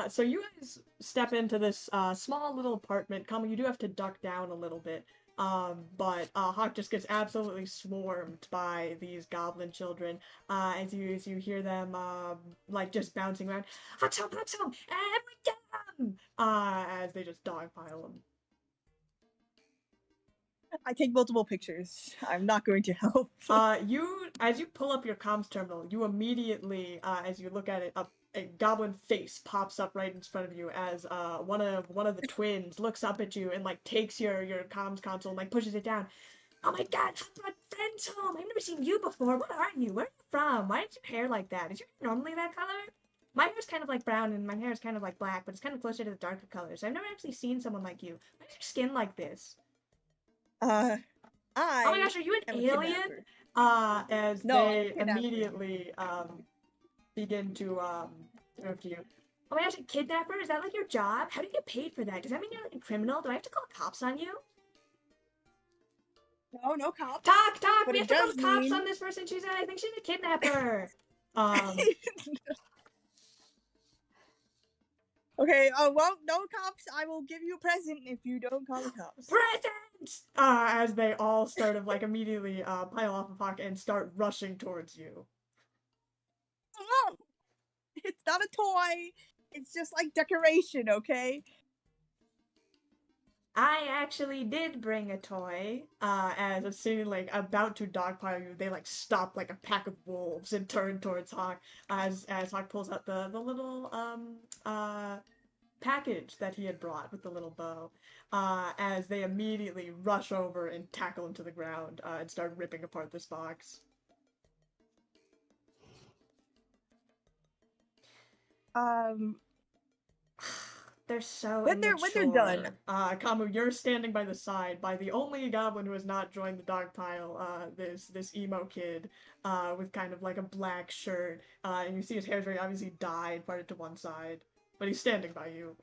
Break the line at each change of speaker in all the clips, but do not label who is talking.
So you guys step into this small little apartment. Kama, you do have to duck down a little bit. But Hawk just gets absolutely swarmed by these goblin children. As you hear them like just bouncing around. Hawk's home, Hawk's home, everyone get him! As they just dogpile him.
I take multiple pictures. I'm not going to help.
As you pull up your comms terminal, you immediately, as you look at it, a goblin face pops up right in front of you as one of the twins looks up at you and like takes your comms console and like pushes it down. Oh my God, my friend's home. I've never seen you before. What are you? Where are you from? Why is your hair like that? Is your hair normally that color? My hair's kind of like brown and my hair is kind of like black, but it's kind of closer to the darker colors. I've never actually seen someone like you. Why is your skin like this?
I
Oh my gosh, are you an
am a
alien?
kidnapper.
As
No, I'm a
they
kidnapper.
immediately begin to talk to you. Oh my gosh, a kidnapper? Is that like your job? How do you get paid for that? Does that mean you're like a criminal? Do I have to call cops on you?
No, no cops.
Talk!
But
We
it
have to call
does
the cops
mean...
on this person. I think she's a kidnapper.
Okay, well, no cops. I will give you a present if you don't call the cops.
Presents! As they all sort of like immediately pile off of Hawk and start rushing towards you.
Oh, it's not a toy. It's just like decoration, okay?
I actually did bring a toy. As a scene like about to dogpile you, they like stop like a pack of wolves and turn towards Hawk as Hawk pulls out the little package that he had brought with the little bow. As they immediately rush over and tackle him to the ground and start ripping apart this box. They're so
when they're done.
Kamu, you're standing by the side by the only goblin who has not joined the dog pile. This emo kid, with kind of like a black shirt. And you see his hair's very obviously dyed, parted to one side, but he's standing by you.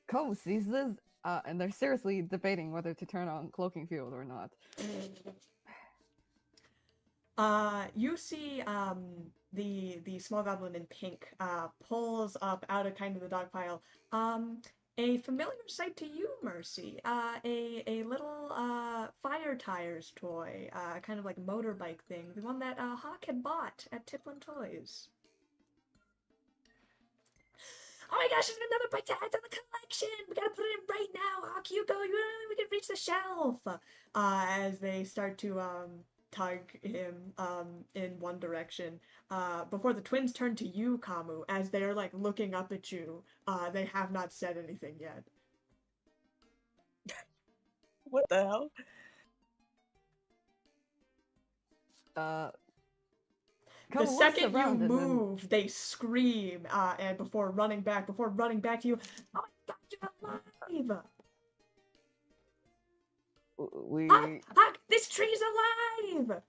Ko sees this, and they're seriously debating whether to turn on cloaking field or not.
You see, the small goblin in pink, pulls up out of kind of the dog pile, a familiar sight to you, Mercy. A little, fire tires toy, kind of like motorbike thing, the one that, Hawk had bought at Tiplin Toys. Oh my gosh, there's another bite to add to the collection! We gotta put it in right now! Hawk, you go! We can reach the shelf! As they start to, tug him in one direction. Before the twins turn to you, Kamu, as they're like looking up at you, they have not said anything yet.
What the hell?
The second you move, they scream, and before running back to you, oh my God, you're alive! Hawk, this tree's alive!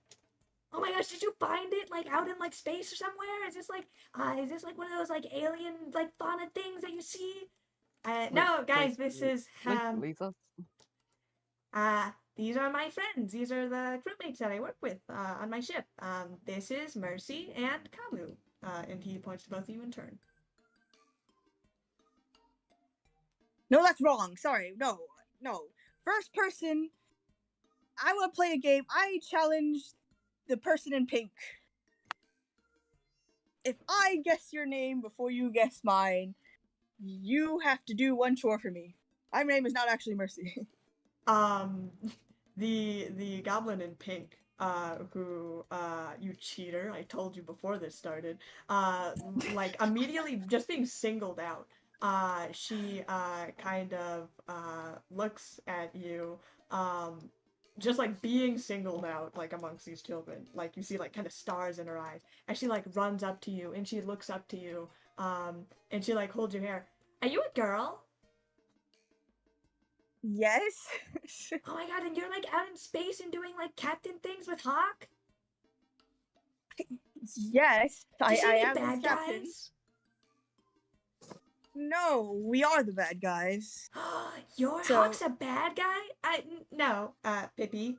Oh my gosh, did you find it like out in like space or somewhere? Is this like one of those like alien like fauna things that you see? No, guys, this is these are my friends. These are the crewmates that I work with on my ship. This is Mercy and Kamu. And he points to both of you in turn.
No, that's wrong. Sorry. No. First person. I want to play a game. I challenge the person in pink. If I guess your name before you guess mine, you have to do one chore for me. My name is not actually Mercy.
The goblin in pink, who, you cheater, I told you before this started, like, immediately just being singled out, she, kind of, looks at you, just, like, being singled out, like, amongst these children. Like, you see, like, kind of stars in her eyes, and she, like, runs up to you, and she looks up to you, and she, like, holds your hair. Are you a girl?
Yes.
Oh my God, and you're like out in space and doing like captain things with Hawk?
Yes, I am
bad
captain.
Guys?
No, we are the bad guys.
Hawk's a bad guy? No, Pippi,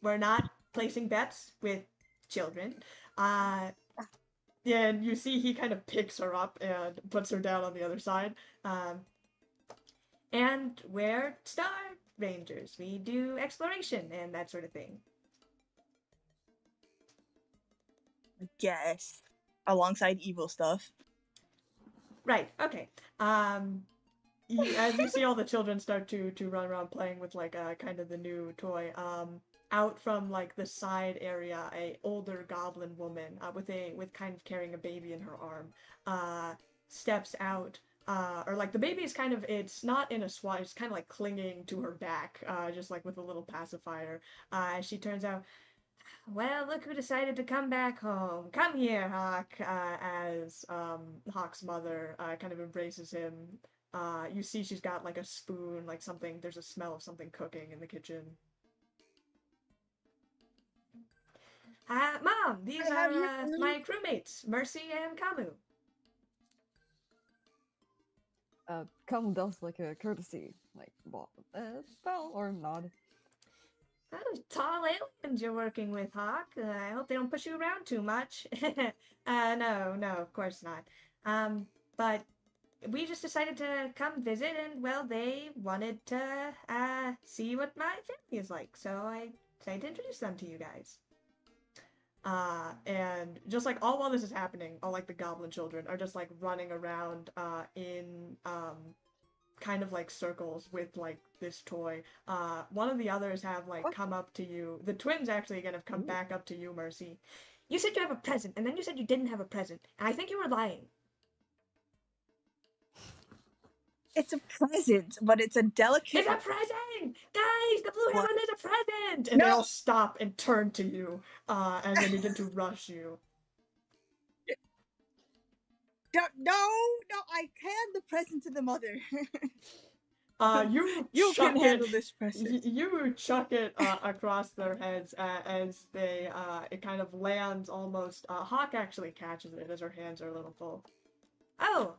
we're not placing bets with children. and you see he kind of picks her up and puts her down on the other side. And we're Star Rangers. We do exploration and that sort of thing.
I guess. Alongside evil stuff.
Right. Okay. As you see all the children start to run around playing with like kind of the new toy, out from like the side area, a older goblin woman with kind of carrying a baby in her arm, steps out. Or like the baby is kind of, it's not in a swat, it's kind of like clinging to her back, just like with a little pacifier. She turns out, well, look who decided to come back home. Come here, Hawk, as Hawk's mother kind of embraces him. You see she's got like a spoon, like something, there's a smell of something cooking in the kitchen. Mom, these are my crewmates, Mercy and Kamu.
Kamu does like a courtesy, like bow or nod.
Those tall aliens you're working with, Hawk. I hope they don't push you around too much. No, of course not. But we just decided to come visit, and well, they wanted to see what my family is like, so I decided to introduce them to you guys. And just like all while this is happening, all like the goblin children are just like running around in kind of like circles with like this toy. One of the others have like come up to you. The twins actually again have come back up to you, Mercy. You said you have a present, and then you said you didn't have a present, and I think you were lying.
It's a present, but it's a delicate.
It's a present! Guys, the Blue Heron is a present! And
No!
they all stop and turn to you as they begin to rush you.
No, I hand the present to the mother.
You
can handle this present.
You chuck it across their heads as they it kind of lands almost. Hawk actually catches it as her hands are a little full. Oh,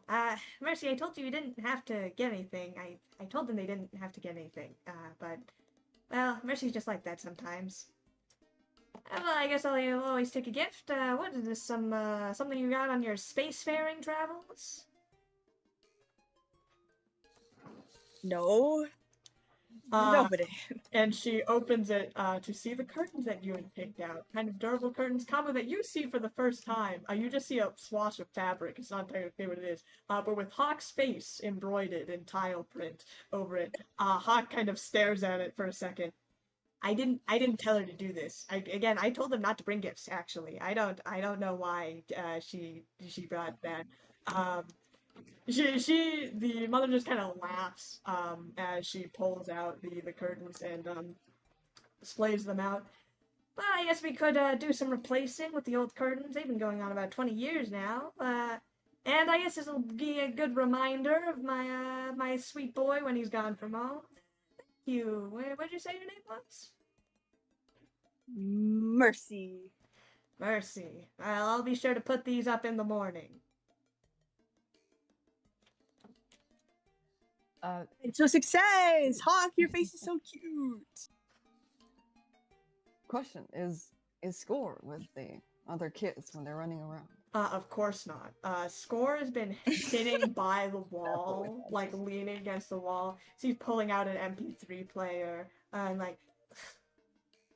Mercy, I told you didn't have to get anything. I told them they didn't have to get anything. But well, Mercy's just like that sometimes. Well, I guess I'll always take a gift. What is this? Something you got on your spacefaring travels?
No. Nobody.
And she opens it to see the curtains that you had picked out. Kind of durable curtains, combo that you see for the first time. You just see a swash of fabric. It's not entirely clear what it is. But with Hawk's face embroidered in tile print over it. Hawk kind of stares at it for a second. I didn't tell her to do this. I told them not to bring gifts, actually. I don't know why she brought that. The mother just kind of laughs as she pulls out the curtains and displays them out. Well, I guess we could do some replacing with the old curtains. They've been going on about 20 years now. And I guess this will be a good reminder of my sweet boy when he's gone from home. Thank you. What did you say your name was?
Mercy.
Mercy. Well, I'll be sure to put these up in the morning.
It's a success! Hawk, your face is so cute!
Question, is Score with the other kids when they're running around?
Of course not. Score has been sitting by the wall, like leaning against the wall. So he's pulling out an MP3 player, and like...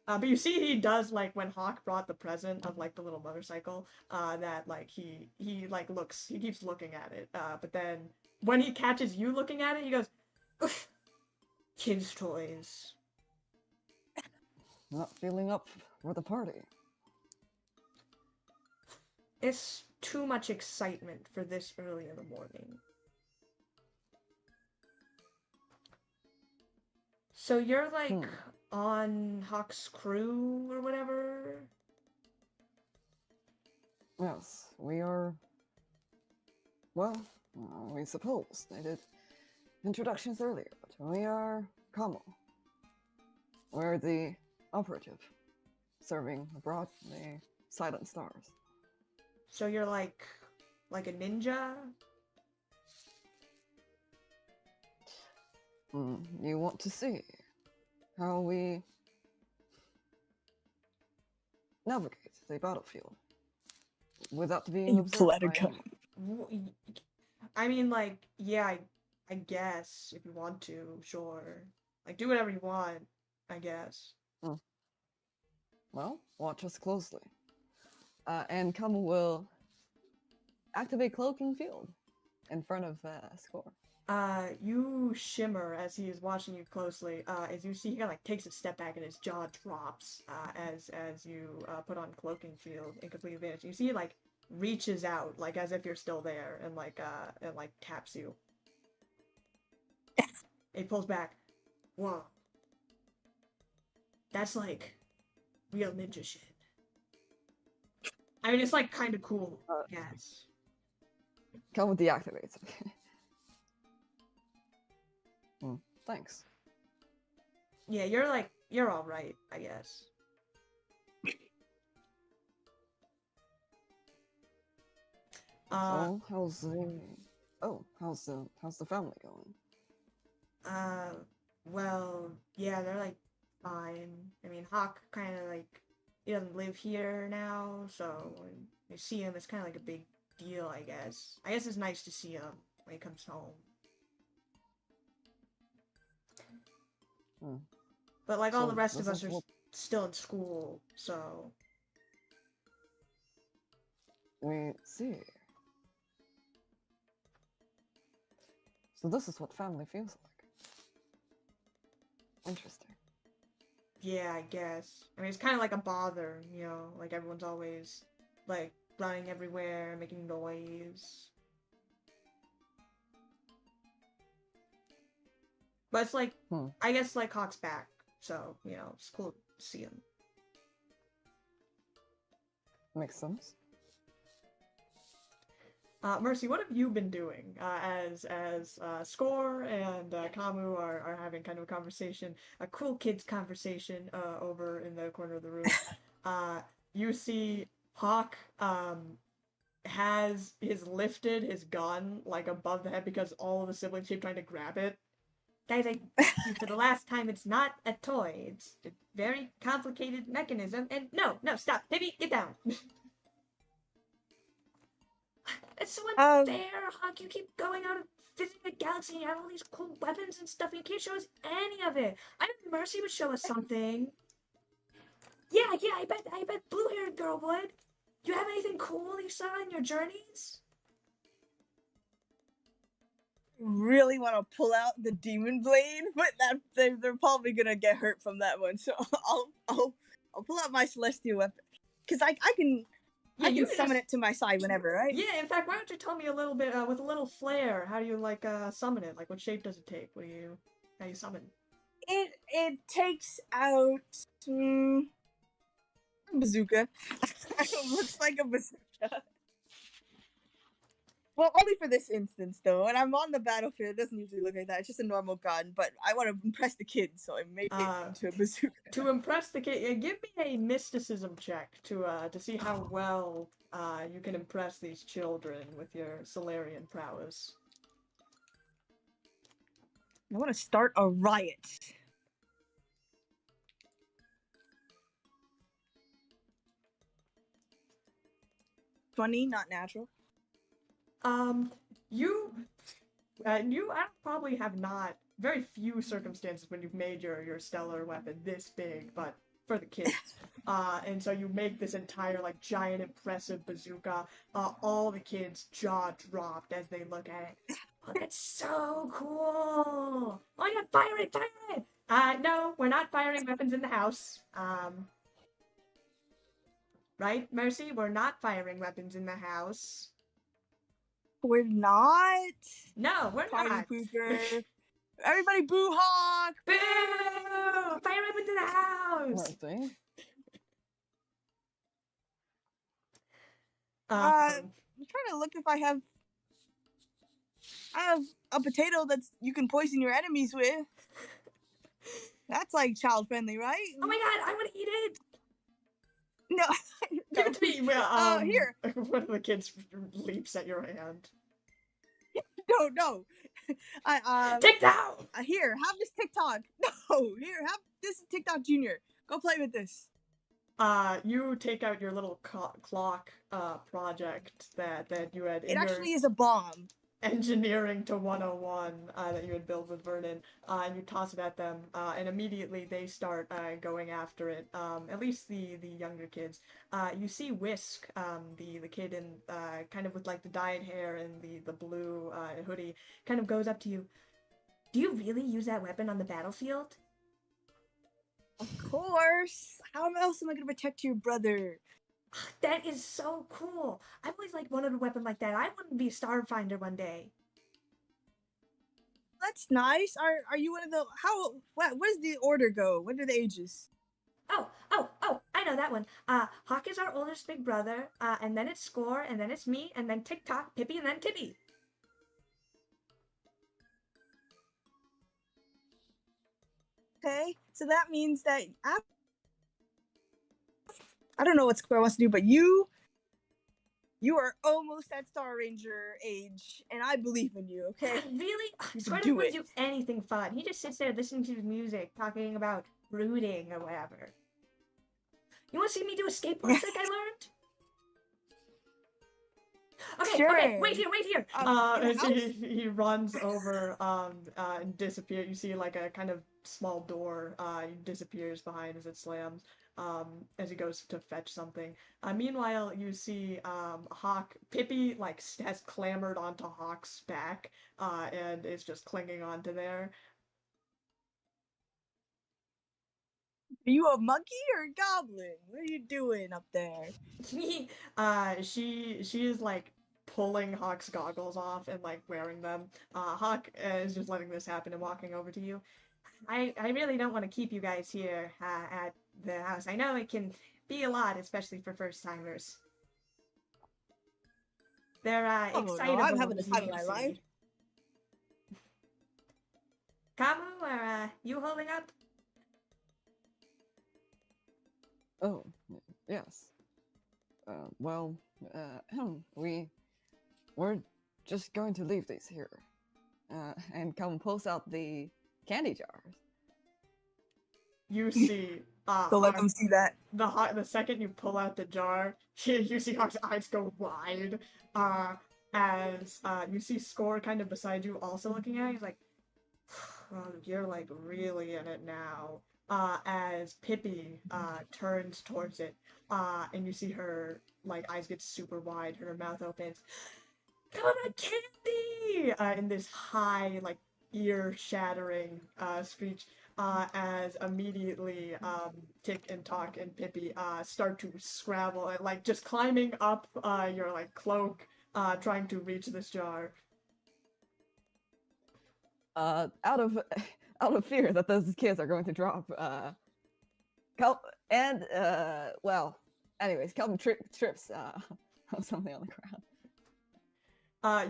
but you see he does, like, when Hawk brought the present of, like, the little motorcycle, that, like, he like, looks, he keeps looking at it, but then when he catches you looking at it, he goes, oof, kids' toys.
Not feeling up for the party.
It's too much excitement for this early in the morning. So you're, like, on Hawk's crew or whatever?
Yes, we are... Well, we suppose they did introductions earlier, but we are Kamo. We're the operative, serving abroad the Silent Stars.
So you're like a ninja?
You want to see how we navigate the battlefield? without being
You
observed
pull out a
by
gun.
anyone.
I mean, like, yeah, I guess if you want to, sure. Like, do whatever you want, I guess.
Well, watch us closely. And Kamu will activate Cloaking Field in front of Score.
You shimmer as he is watching you closely. As you see, he kind of like takes a step back and his jaw drops. As you put on Cloaking Field in complete advantage. You see, he, like, reaches out, like as if you're still there, and like taps you. He pulls back. Whoa. That's like real ninja shit. I mean, it's like kind of cool. Yes.
Kamu deactivates. Thanks.
Yeah, you're all right, I guess.
So how's the family going?
Well, yeah, they're like fine. I mean, Hawk kind of like he doesn't live here now, so when you see him, it's kind of like a big deal, I guess. I guess it's nice to see him when he comes home. But like all the rest of us are still in school, so.
We see. So this is what family feels like. Interesting.
Yeah, I guess. I mean, it's kind of like a bother, you know? Like, everyone's always, like, running everywhere, making noise. But it's like, I guess, like, Hawk's back, so, you know, it's cool to see him.
Makes sense.
Mercy, what have you been doing as Score and Kamu are having kind of a conversation, a cool kids conversation over in the corner of the room? You see Hawk has lifted his gun like above the head because all of the siblings keep trying to grab it. Guys, for the last time, it's not a toy. It's a very complicated mechanism. And no, stop, baby, get down. It's so unfair, Hawk. You keep going out and visiting the galaxy and you have all these cool weapons and stuff and you can't show us any of it. I bet Mercy would show us something. Yeah, I bet blue-haired girl would. Do you have anything cool you saw in your journeys?
Really want to pull out the demon blade, but they're probably gonna get hurt from that one. So I'll pull out my celestial weapon because I can. Yeah, I can summon it to my side whenever, right?
Yeah, in fact, why don't you tell me a little bit, with a little flair, how do you, like, summon it? Like, what shape does it take? How do you summon?
It takes out, a bazooka. It looks like a bazooka. Well, only for this instance, though. When I'm on the battlefield, it doesn't usually look like that. It's just a normal gun, but I want to impress the kids, so I make it into a bazooka.
To impress the kid, give me a mysticism check to see how well you can impress these children with your Solarian prowess.
I want to start a riot. 20, not natural.
You probably have not very few circumstances when you've made your stellar weapon this big, but for the kids. And so you make this entire, like, giant, impressive bazooka. All the kids' jaw dropped as they look at it. Oh, that's so cool! Oh my god, fire it! No, we're not firing weapons in the house. Right, Mercy? We're not firing weapons in the house.
We're not?
No, we're
Party
not.
pooper. Everybody boo Hawk!
Boo! Fire weapons in the house!
Nothing.
I'm trying to look if I have a potato that's you can poison your enemies with. That's like child friendly, right?
Oh my god, I want to eat it!
No.
Give it to me!
Here.
One of the kids leaps at your hand.
No.
Take down!
Here, have this TikTok. No, here, have this TikTok Junior. Go play with this.
You take out your little clock project that you had
It
in your
actually is a bomb.
engineering to 101 that you had built with Vernon, and you toss it at them, and immediately they start going after it. At least the younger kids. You see Whisk, the kid in kind of with like the dyed hair and the blue hoodie, kind of goes up to you. Do you really use that weapon on the battlefield?
Of course. How else am I gonna protect your brother?
That is so cool. I've always liked wanted a weapon like that. I want to be a Starfinder one day.
That's nice. Are you one of the what does the order go? What are the ages?
Oh, I know that one. Hawk is our oldest big brother, and then it's Score, and then it's me, and then TikTok, Pippi, and then Tibby.
Okay, so that means that I don't know what Square wants to do, but you are almost at Star Ranger age, and I believe in you. Okay,
Really?
you
Score
can
doesn't
do
want
it.
to do anything fun. He just sits there listening to his music, talking about brooding or whatever. You want to see me do a skateboard trick I learned? Okay,
Sure.
wait here.
In
And
the
so
house?
he runs over and disappears. You see like a kind of small door he disappears behind as it slams as he goes to fetch something. Meanwhile, you see Hawk Pippi like has clambered onto Hawk's back and is just clinging onto there.
Are you a monkey or a goblin? What are you doing up there?
She is like pulling Hawk's goggles off and like wearing them. Hawk is just letting this happen and walking over to you. I really don't want to keep you guys here at the house. I know it can be a lot, especially for first timers. They're
Oh no, I'm
excitable,
having the
as you
time of
can
my life.
see. Kamu, are you holding up?
Oh, yes. Well, we're just going to leave these here, and come pulls out the candy jars.
You see,
So let
Hawk,
them see that.
the second you pull out the jar, you see Hawk's eyes go wide. As you see Score kind of beside you, also looking at you. He's like, oh, you're like really in it now. As Pippi turns towards it, and you see her like eyes get super wide, her mouth opens. Come on, Candy! In this high, like ear-shattering screech, as immediately Tick and Talk and Pippi start to scrabble and like just climbing up your like cloak, trying to reach this jar.
Out of out of fear that those kids are going to drop, well, anyways, Calvin trips on something on the ground.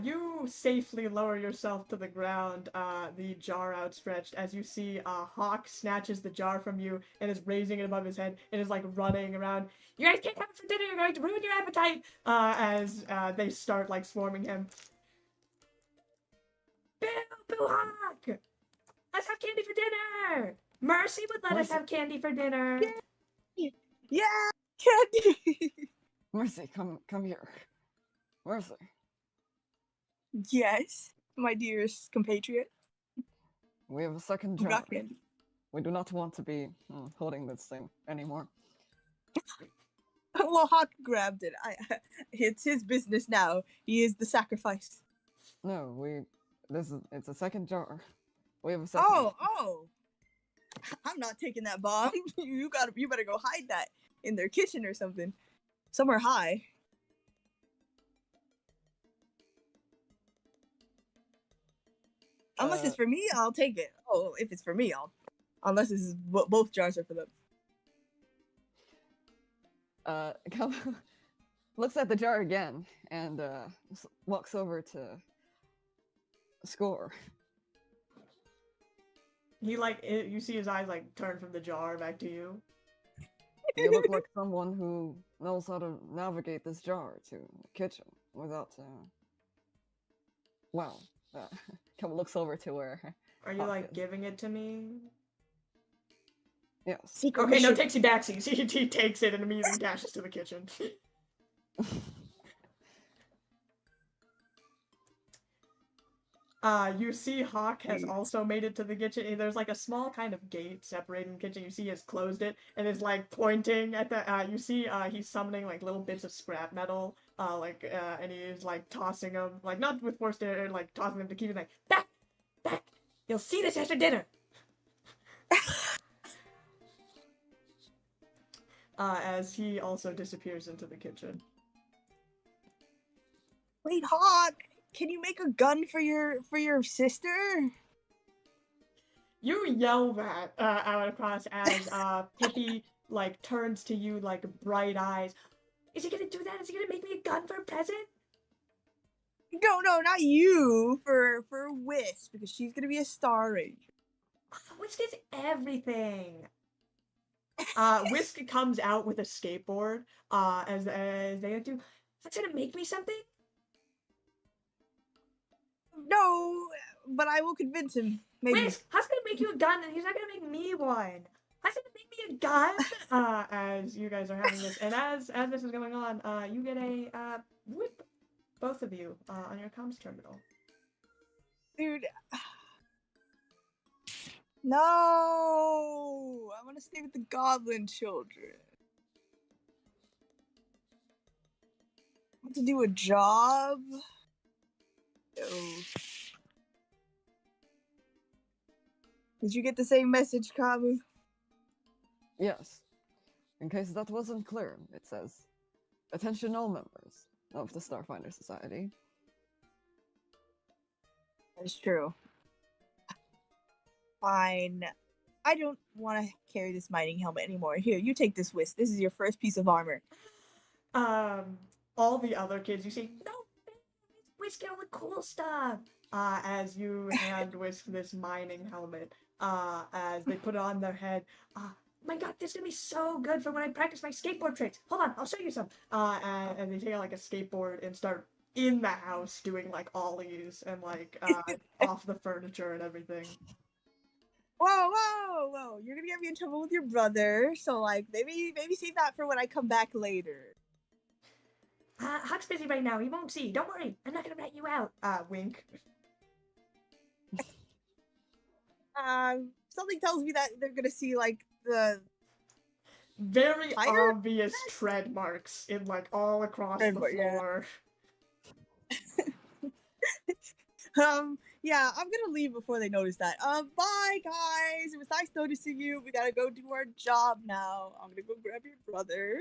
You safely lower yourself to the ground, the jar outstretched, as you see Hawk snatches the jar from you and is raising it above his head and is like running around. You guys can't have it for dinner, you're going to ruin your appetite! As they start like swarming him. Boo, boo, Hawk! Let's have candy for dinner! Mercy would let us
Mercy.
have candy for dinner.
Yeah, candy.
Mercy, come here. Mercy.
Yes, my dearest compatriot.
We have a second
Who
jar.
got candy?
We do not want to be holding this thing anymore.
Well, Hawk grabbed it. It's his business now. He is the sacrifice.
No, it's a second jar. We have a second.
Oh. I'm not taking that bomb. You better go hide that in their kitchen or something. Somewhere high. Unless it's for me, I'll take it. Oh, if it's for me, unless this is both jars are for them.
Looks at the jar again and walks over to Score.
He like you see his eyes like turn from the jar back to you.
You look like someone who knows how to navigate this jar to the kitchen without. Well, Come looks over to where.
Are you
Hawk
like
is.
giving it to me?
Yes.
Secret
Okay, no,
mission.
takesy backsies. He takes it and immediately dashes to the kitchen. You see Hawk has also made it to the kitchen. There's like a small kind of gate separating the kitchen. You see he has closed it and is like pointing at the, you see, he's summoning like little bits of scrap metal, and he is like tossing them, like not with forced air, like tossing them to keep it like, back, back, you'll see this after dinner. As he also disappears into the kitchen.
Wait, Hawk, can you make a gun for your sister?
You yell that out across as Pippi like turns to you like bright eyes. Is he gonna do that? Is he gonna make me a gun for a present?
No, not you. For Whis, because she's gonna be a Star Ranger.
Whisk is everything. Whisk comes out with a skateboard. As they do. That's gonna make me something.
No, but I will convince him. Maybe.
Whisk, how's gonna make you a gun and he's not gonna make me one? How's gonna make me a gun? As you guys are having this, and as this is going on, you get a whip, both of you, on your comms terminal.
Dude. No, I want to stay with the goblin children. I want to do a job. Oh. Did you get the same message, Kamu?
Yes. In case that wasn't clear, it says, "Attention all members of the Starfinder Society."
That's true. Fine. I don't want to carry this mining helmet anymore. Here, you take this, Whisk. This is your first piece of armor.
All the other kids, you see, no, Whisk, get all the cool stuff. As you hand Whisk this mining helmet, as they put it on their head. My God, this is gonna be so good for when I practice my skateboard tricks. Hold on, I'll show you some. And they take out like a skateboard and start in the house doing like ollies and like off the furniture and everything.
Whoa! You're gonna get me in trouble with your brother, so like maybe save that for when I come back later.
Huck's busy right now. He won't see. Don't worry. I'm not gonna rat you out. Wink.
Something tells me that they're gonna see like the
very
tire?
obvious tread marks in like all across the floor.
Yeah, I'm gonna leave before they notice that. Bye guys. It was nice noticing you. We gotta go do our job now. I'm gonna go grab your brother.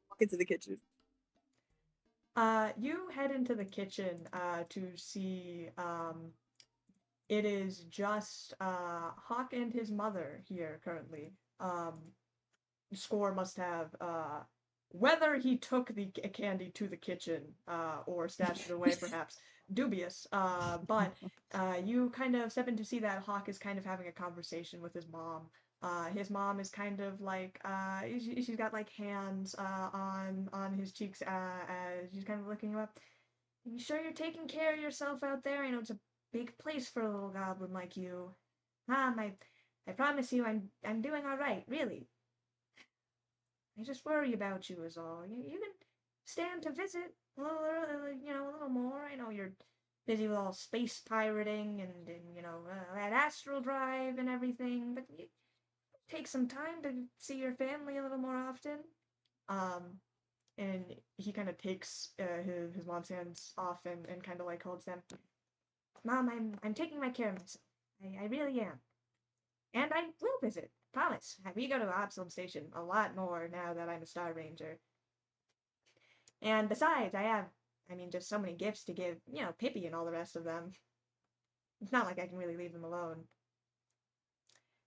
Walk into the kitchen.
You head into the kitchen to see it is just Hawk and his mother here currently. Score must have whether he took the candy to the kitchen or stashed it away, perhaps dubious. But you kind of step in to see that Hawk is kind of having a conversation with his mom. His mom is kind of like she's got like hands on his cheeks as she's kind of looking him up. You sure you're taking care of yourself out there? I know it's a big place for a little goblin like you. I promise you, I'm doing all right, really. I just worry about you is all. You can stand to visit a little, a little more. I know you're busy with all space pirating and that astral drive and everything, but you take some time to see your family a little more often. And he kind of takes his mom's hands off and kind of like holds them. Mom, I'm taking my care of myself. I really am. And I will visit. Promise. We go to Absalom Station a lot more now that I'm a Star Ranger. And besides, I have, just so many gifts to give, Pippi and all the rest of them. It's not like I can really leave them alone.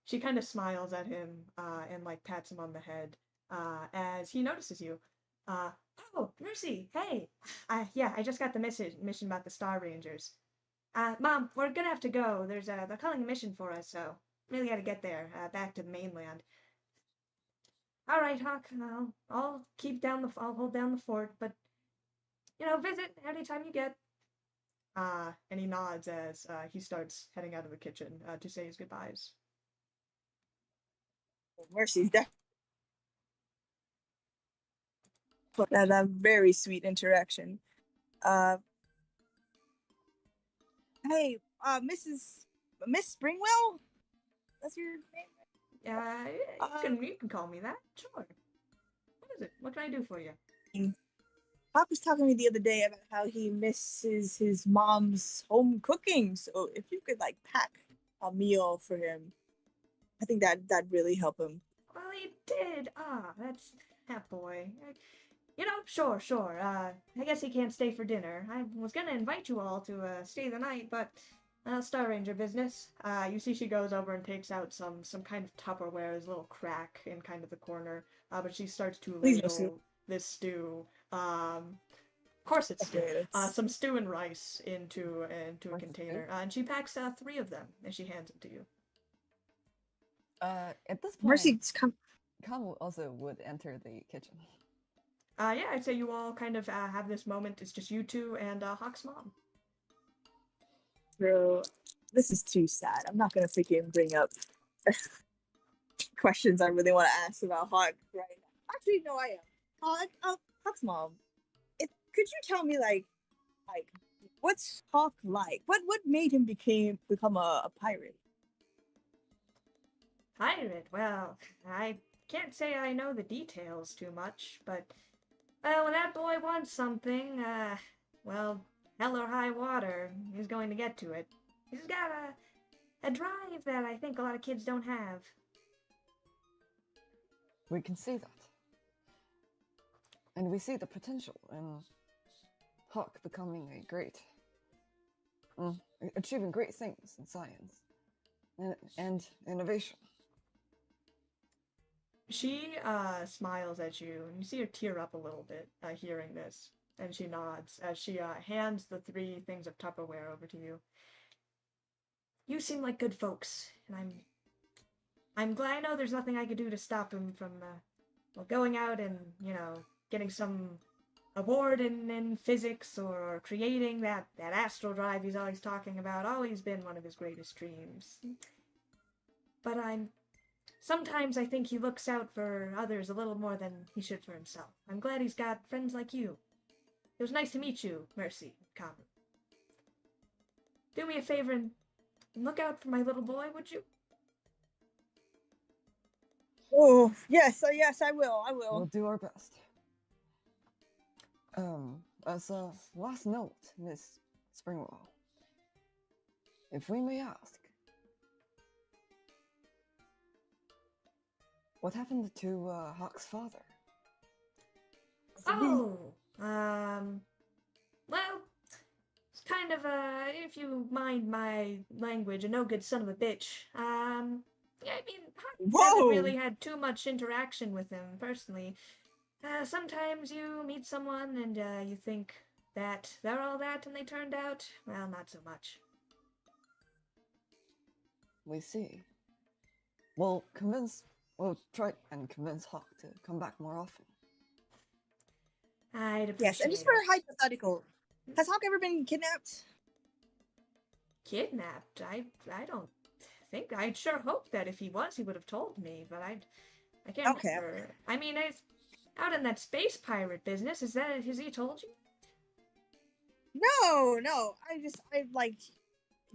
She kind of smiles at him and like pats him on the head as he notices you. Oh, Mercy, hey. Yeah, I just got the mission about the Star Rangers. Mom, we're gonna have to go. They're calling a mission for us, so really gotta get there, back to the mainland. All right, Hawk. I'll hold down the fort, but visit anytime you get. And he nods as he starts heading out of the kitchen to say his goodbyes.
Mercy's definitely that very sweet interaction. Uh, hey, Miss Springwell, that's your name.
You can call me that. Sure. What is it? What can I do for you?
Pop was talking to me the other day about how he misses his mom's home cooking. So if you could like pack a meal for him, I think that'd really help him.
Well, he did. That's that boy. Sure. I guess he can't stay for dinner. I was gonna invite you all to stay the night, but Star Ranger business. You see, she goes over and takes out some kind of Tupperware. There's a little crack in kind of the corner. But she starts to
Please no soup.
ladle this stew. Of course it's stew.
Okay,
Some stew and rice into a container. And she packs 3 of them and she hands them to you.
At this point,
Mercy's
Kamu also would enter the kitchen.
Yeah, I'd say you all kind of have this moment. It's just you two and Hawk's mom.
Bro, this is too sad. I'm not gonna freaking bring up questions I really want to ask about Hawk right now. Actually, no, I am. Hawk's mom. Could you tell me like what's Hawk like? What made him become a pirate?
Pirate? Well, I can't say I know the details too much, but when that boy wants something, well, hell or high water, he's going to get to it. He's got a drive that I think a lot of kids don't have.
We can see that. And we see the potential in Hawk becoming achieving great things in science and innovation.
She smiles at you, and you see her tear up a little bit hearing this, and she nods as she hands the 3 things of Tupperware over to you. You seem like good folks, and I'm glad. I know there's nothing I could do to stop him from going out and getting some award in physics or creating that astral drive he's always talking about. Always been one of his greatest dreams. But sometimes I think he looks out for others a little more than he should for himself. I'm glad he's got friends like you. It was nice to meet you, Mercy, Kamu. Do me a favor and look out for my little boy, would you?
Oh, yes, I will.
We'll do our best. As a last note, Miss Springwell, if we may ask, what happened to Hawk's father?
Oh, well, it's kind of if you mind my language, a no good son of a bitch. Yeah, I mean, Hawk hasn't really had too much interaction with him personally. Sometimes you meet someone and you think that they're all that, and they turned out, well, not so much.
We see. We'll try and convince Hawk to come back more often.
I'd appreciate
Yes, and just for a hypothetical, has Hawk ever been kidnapped?
Kidnapped? I don't think. I'd sure hope that if he was, he would have told me, but I can't remember. I mean, out in that space pirate business, has he told you?
No.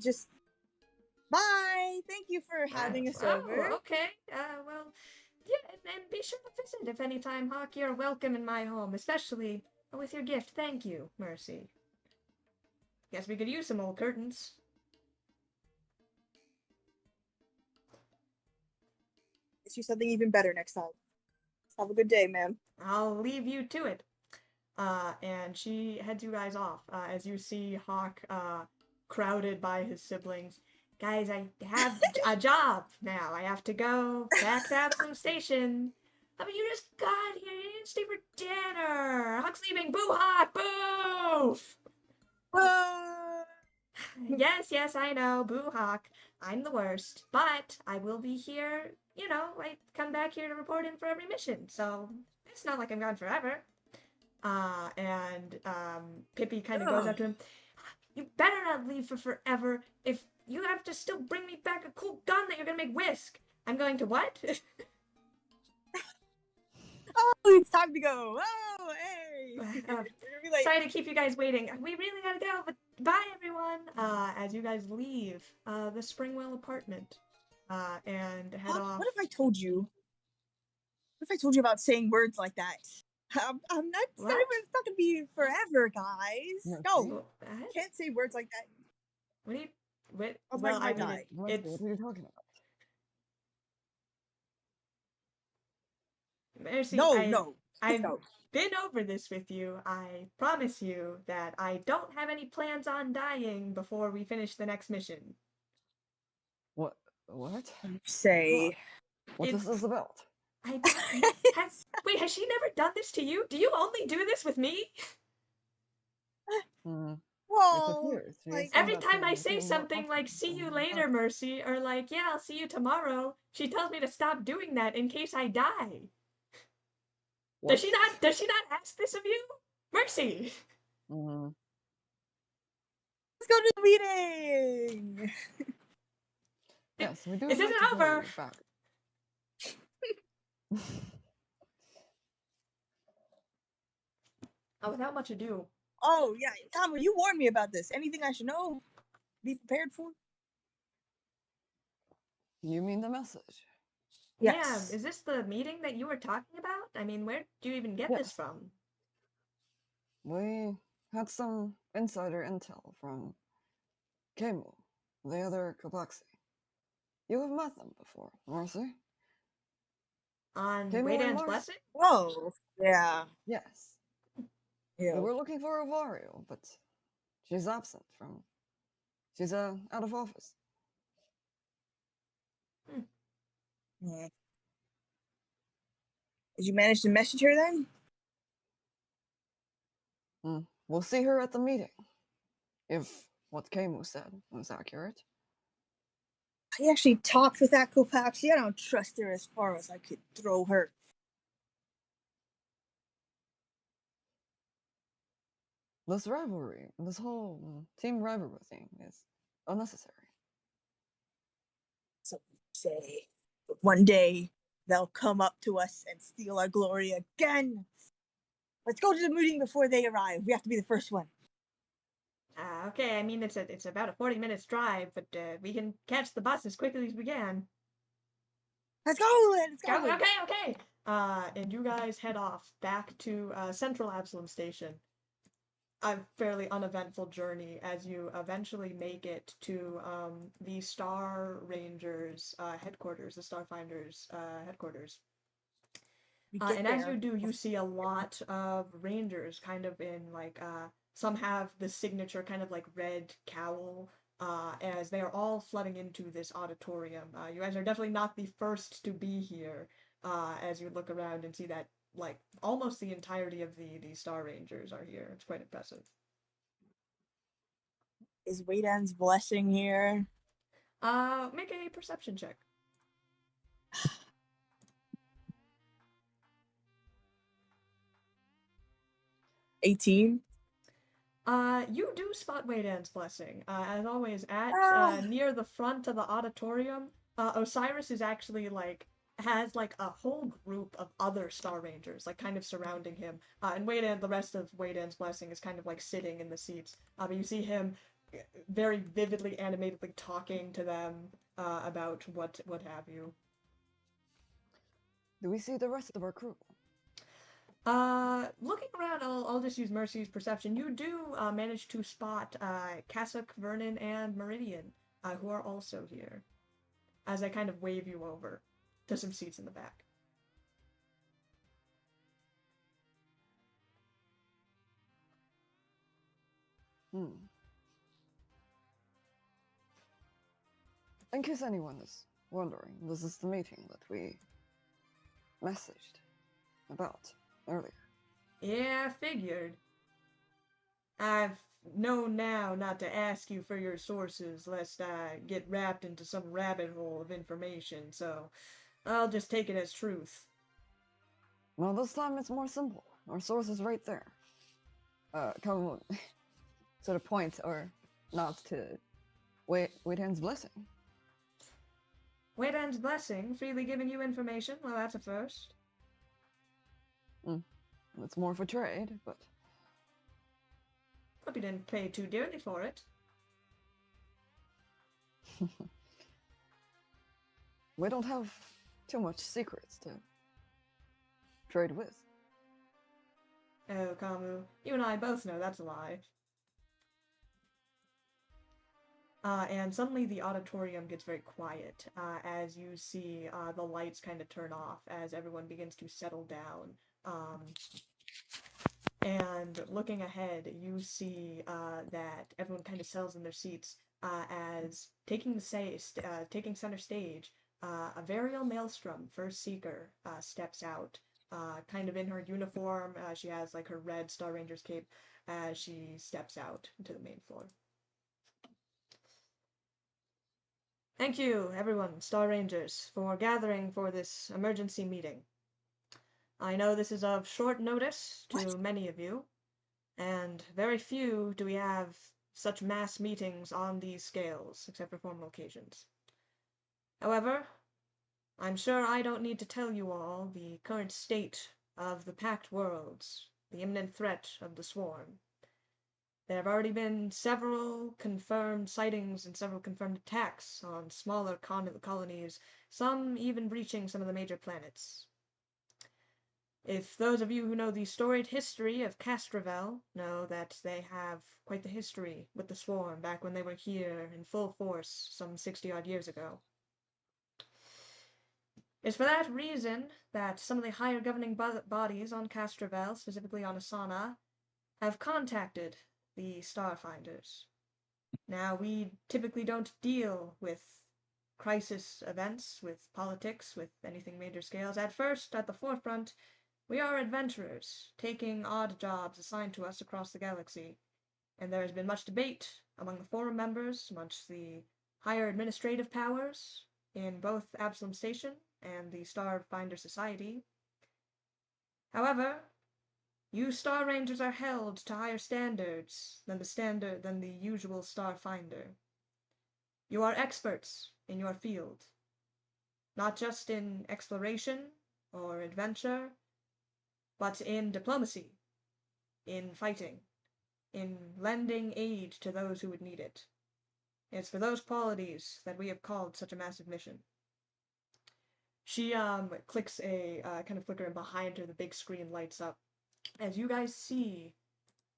Just bye. Thank you for having us over.
Okay. Well, yeah, and be sure to visit if anytime, Hawk. You're welcome in my home, especially with your gift. Thank you, Mercy. Guess we could use some old curtains.
Let's do something even better next time. Have a good day, ma'am.
I'll leave you to it. And she heads you guys off as you see Hawk crowded by his siblings. Guys, I have a job now. I have to go back to Absalom Station. I mean, you just got here. You didn't stay for dinner. Hawk's leaving. Boo, Hawk. Boo! Yes, I know. Boo, Hawk. I'm the worst. But I will be here. I come back here to report in for every mission. So it's not like I'm gone forever. And Pippi kind of goes up to him. You better not leave for forever. If you have to still bring me back a cool gun that you're gonna make whisk. I'm going to what?
Oh, it's time to go. Oh, hey. We're gonna be late.
Sorry to keep you guys waiting. We really gotta go, but bye everyone. As you guys leave the Springwell apartment and head off.
What if I told you? What if I told you about saying words like that? I'm not
What?
saying it's not gonna be forever, guys.
Mercy.
No,
What?
can't say words like that.
What do you? What?
Otherwise,
Well,
I
I mean,
die.
Mercy,
it's
what are you talking about?
Mercy.
No, no. Let's
I've
go.
been over this with you. I promise you that I don't have any plans on dying before we finish the next mission.
What?
Say.
What
It's-
this is about?
Wait, has she never done this to you? Do you only do this with me?
Hmm. It
Well,
appears. She
like
is saying
Every
that
time I
to
say
you more
something like
often
"see you
than
later,
not.
Mercy," or like "yeah, I'll see you tomorrow," she tells me to stop doing that in case I die.
What?
Does she not? Does she not ask this of you, Mercy?
Mhm.
let's go to the meeting.
Yes, we do
This
like
isn't
to tell
over.
you about
Without much ado,
Oh yeah, Tom, you warned me about this. Anything I should know? Be prepared for?
You mean the message?
yeah,
Yes.
is this the meeting that you were talking about? I mean, where do you even get this
Yes.
from?
We had some insider intel from Kemu, the other Kabaxi. You have met them before, Mercy?
On
Kemu and
Waydan's
Mars?
blessing?
Oh yeah.
Yes.
Yeah.
We were looking for Avario, but she's absent from. She's out of office.
Yeah. Did you manage to message her then?
We'll see her at the meeting. If what Kemu said was accurate.
I actually talked with that Kopaxi. I don't trust her as far as I could throw her.
This rivalry, this whole team rivalry thing is unnecessary.
So say, but one day they'll come up to us and steal our glory again. Let's go to the meeting before they arrive. We have to be the first one.
Okay, I mean it's about a 40 minutes drive, but we can catch the bus as quickly as we can.
Let's go. Let's
Go,
go.
okay. And you guys head off back to Central Absalom Station. A fairly uneventful journey as you eventually make it to the Star Rangers headquarters, the Starfinders headquarters.
We get
And
there.
as you do, you see a lot of Rangers kind of in like some have the signature kind of like red cowl. As they are all flooding into this auditorium. You guys are definitely not the first to be here. As you look around and see that like almost the entirety of the Star Rangers are here. It's quite impressive.
Is Waydan's blessing here?
Make a perception check.
18.
You do spot Waydan's blessing. As always, at
Ah.
near the front of the auditorium, Osiris is actually like has like a whole group of other Star Rangers like kind of surrounding him. And Waydan, the rest of Waydan's blessing is kind of like sitting in the seats. But you see him very vividly animatedly talking to them about what have you.
Do we see the rest of our crew?
Looking around, I'll just use Mercy's perception. You do manage to spot Cassock, Vernon, and Meridian, who are also here, as I kind of wave you over to some seats in the back.
In case anyone is wondering, this is the meeting that we messaged about earlier.
Yeah, I figured. I've known now not to ask you for your sources lest I get wrapped into some rabbit hole of information, so I'll just take it as truth.
Well, this time it's more simple. Our source is right there. Come sort of point or nods to Waitan's blessing.
Waitan's blessing, freely giving you information? Well, that's a first.
It's more for trade, but
Hope you didn't pay too dearly for it.
we don't have too much secrets to trade with.
Oh, Kamu, you and I both know that's a lie. And suddenly the auditorium gets very quiet as you see the lights kind of turn off as everyone begins to settle down. And looking ahead, you see that everyone kind of settles in their seats as taking center stage, a Varial Maelstrom, First Seeker, steps out, kind of in her uniform. She has like her red Star Ranger's cape as she steps out into the main floor. Thank you, everyone, Star Rangers, for gathering for this emergency meeting. I know this is of short notice to many of you, and very few do we have such mass meetings on these scales, except for formal occasions. However, I'm sure I don't need to tell you all the current state of the Pact Worlds, the imminent threat of the Swarm. There have already been several confirmed sightings and several confirmed attacks on smaller colonies, some even breaching some of the major planets. If those of you who know the storied history of Castrovel know that they have quite the history with the Swarm back when they were here in full force some 60-odd years ago. It's for that reason that some of the higher governing bodies on Castrovel, specifically on Asana, have contacted the Starfinders. Now, we typically don't deal with crisis events, with politics, with anything major scales. At first, at the forefront, we are adventurers, taking odd jobs assigned to us across the galaxy. And there has been much debate among the forum members, amongst the higher administrative powers in both Absalom Station and the Starfinder Society. However, you Star Rangers are held to higher standards than the usual Starfinder. You are experts in your field, not just in exploration or adventure, but in diplomacy, in fighting, in lending aid to those who would need it. It's for those qualities that we have called such a massive mission. She clicks a kind of flicker, and behind her the big screen lights up as you guys see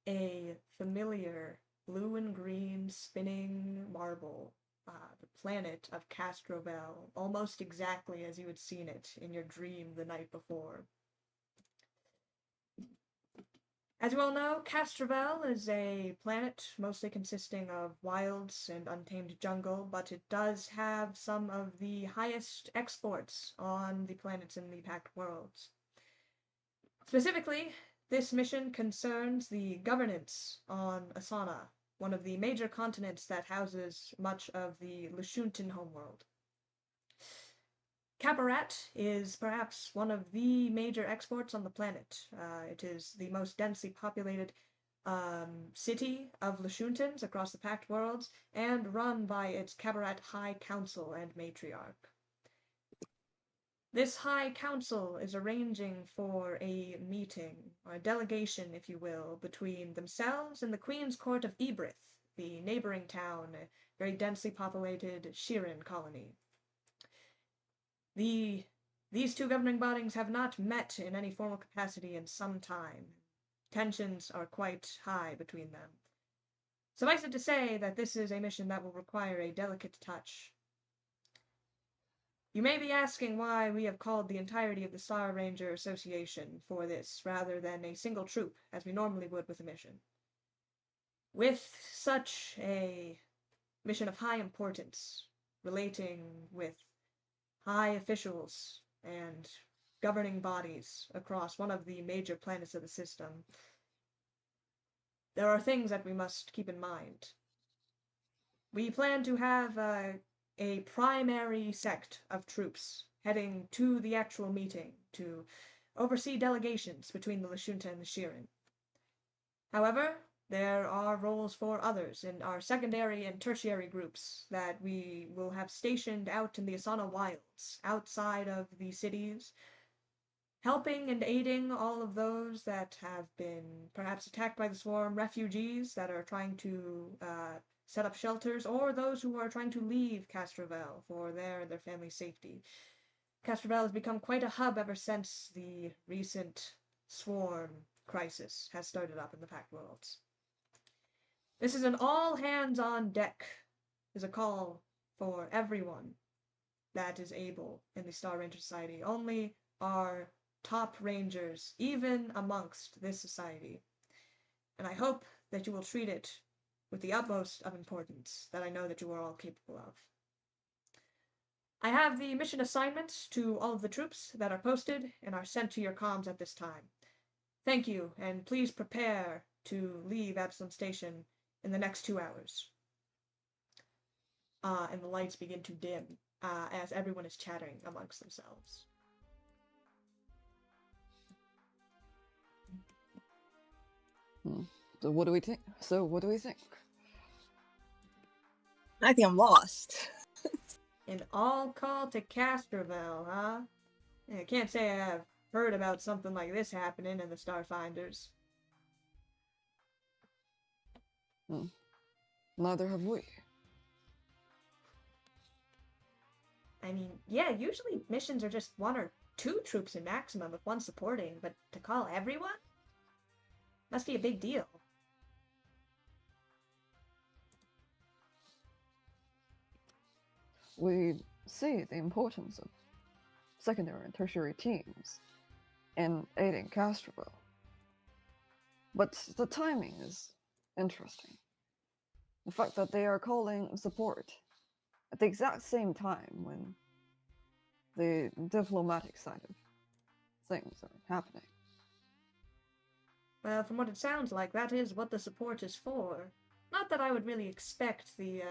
a familiar blue and green spinning marble, the planet of Castrovel, almost exactly as you had seen it in your dream the night before. As you all know, Castrovel is a planet mostly consisting of wilds and untamed jungle, but it does have some of the highest exports on the planets in the Pact Worlds. Specifically, this mission concerns the governance on Asana, one of the major continents that houses much of the Lashuntan homeworld. Cabaret is perhaps one of the major exports on the planet. It is the most densely populated city of Lashuntans across the Pact Worlds, and run by its Cabaret High Council and Matriarch. This High Council is arranging for a meeting, or a delegation, if you will, between themselves and the Queen's Court of Ebrith, the neighboring town, a very densely populated Shirin colony. These two governing bodies have not met in any formal capacity in some time. Tensions are quite high between them. Suffice it to say that this is a mission that will require a delicate touch. You may be asking why we have called the entirety of the Star Ranger Association for this, rather than a single troop, as we normally would with a mission. With such a mission of high importance, relating with high officials and governing bodies across one of the major planets of the system, there are things that we must keep in mind. We plan to have a primary sect of troops heading to the actual meeting to oversee delegations between the Lashunta and the Shirin. However, there are roles for others in our secondary and tertiary groups that we will have stationed out in the Asana wilds, outside of the cities, helping and aiding all of those that have been perhaps attacked by the swarm, refugees that are trying to set up shelters, or those who are trying to leave Castrovel for their and their family's safety. Castrovel has become quite a hub ever since the recent swarm crisis has started up in the Pact Worlds. This is an all hands on deck, is a call for everyone that is able in the Star Ranger Society. Only our top rangers, even amongst this society. And I hope that you will treat it with the utmost of importance that I know that you are all capable of. I have the mission assignments to all of the troops that are posted and are sent to your comms at this time. Thank you, and please prepare to leave Absalom Station in the next 2 hours. And the lights begin to dim as everyone is chattering amongst themselves.
So what do we think?
I think I'm lost.
An all call to Castrovel, huh? I can't say I've heard about something like this happening in the Starfinders.
Neither have we.
I mean, yeah, usually missions are just 1 or 2 troops in maximum, with 1 supporting, but to call everyone? Must be a big deal.
We see the importance of secondary and tertiary teams in aiding Castrovel. But the timing is interesting. The fact that they are calling support at the exact same time when the diplomatic side of things are happening.
Well, from what it sounds like, that is what the support is for. Not that I would really expect the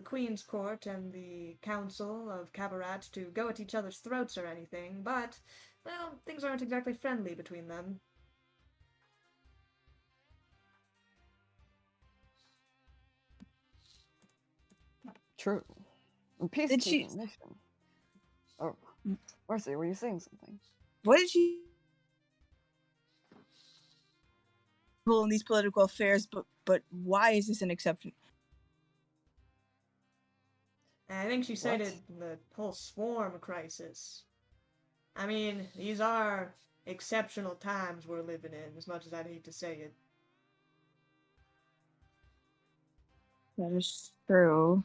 Queen's Court and the Council of Cabaret to go at each other's throats or anything, but, well, things aren't exactly friendly between them.
True. A peacekeeping mission. Oh, Marcy, were you saying something?
What did she in these political affairs, but why is this an exception?
I think she cited the whole swarm crisis. I mean, these are exceptional times we're living in, as much as I'd hate to say it.
That is true.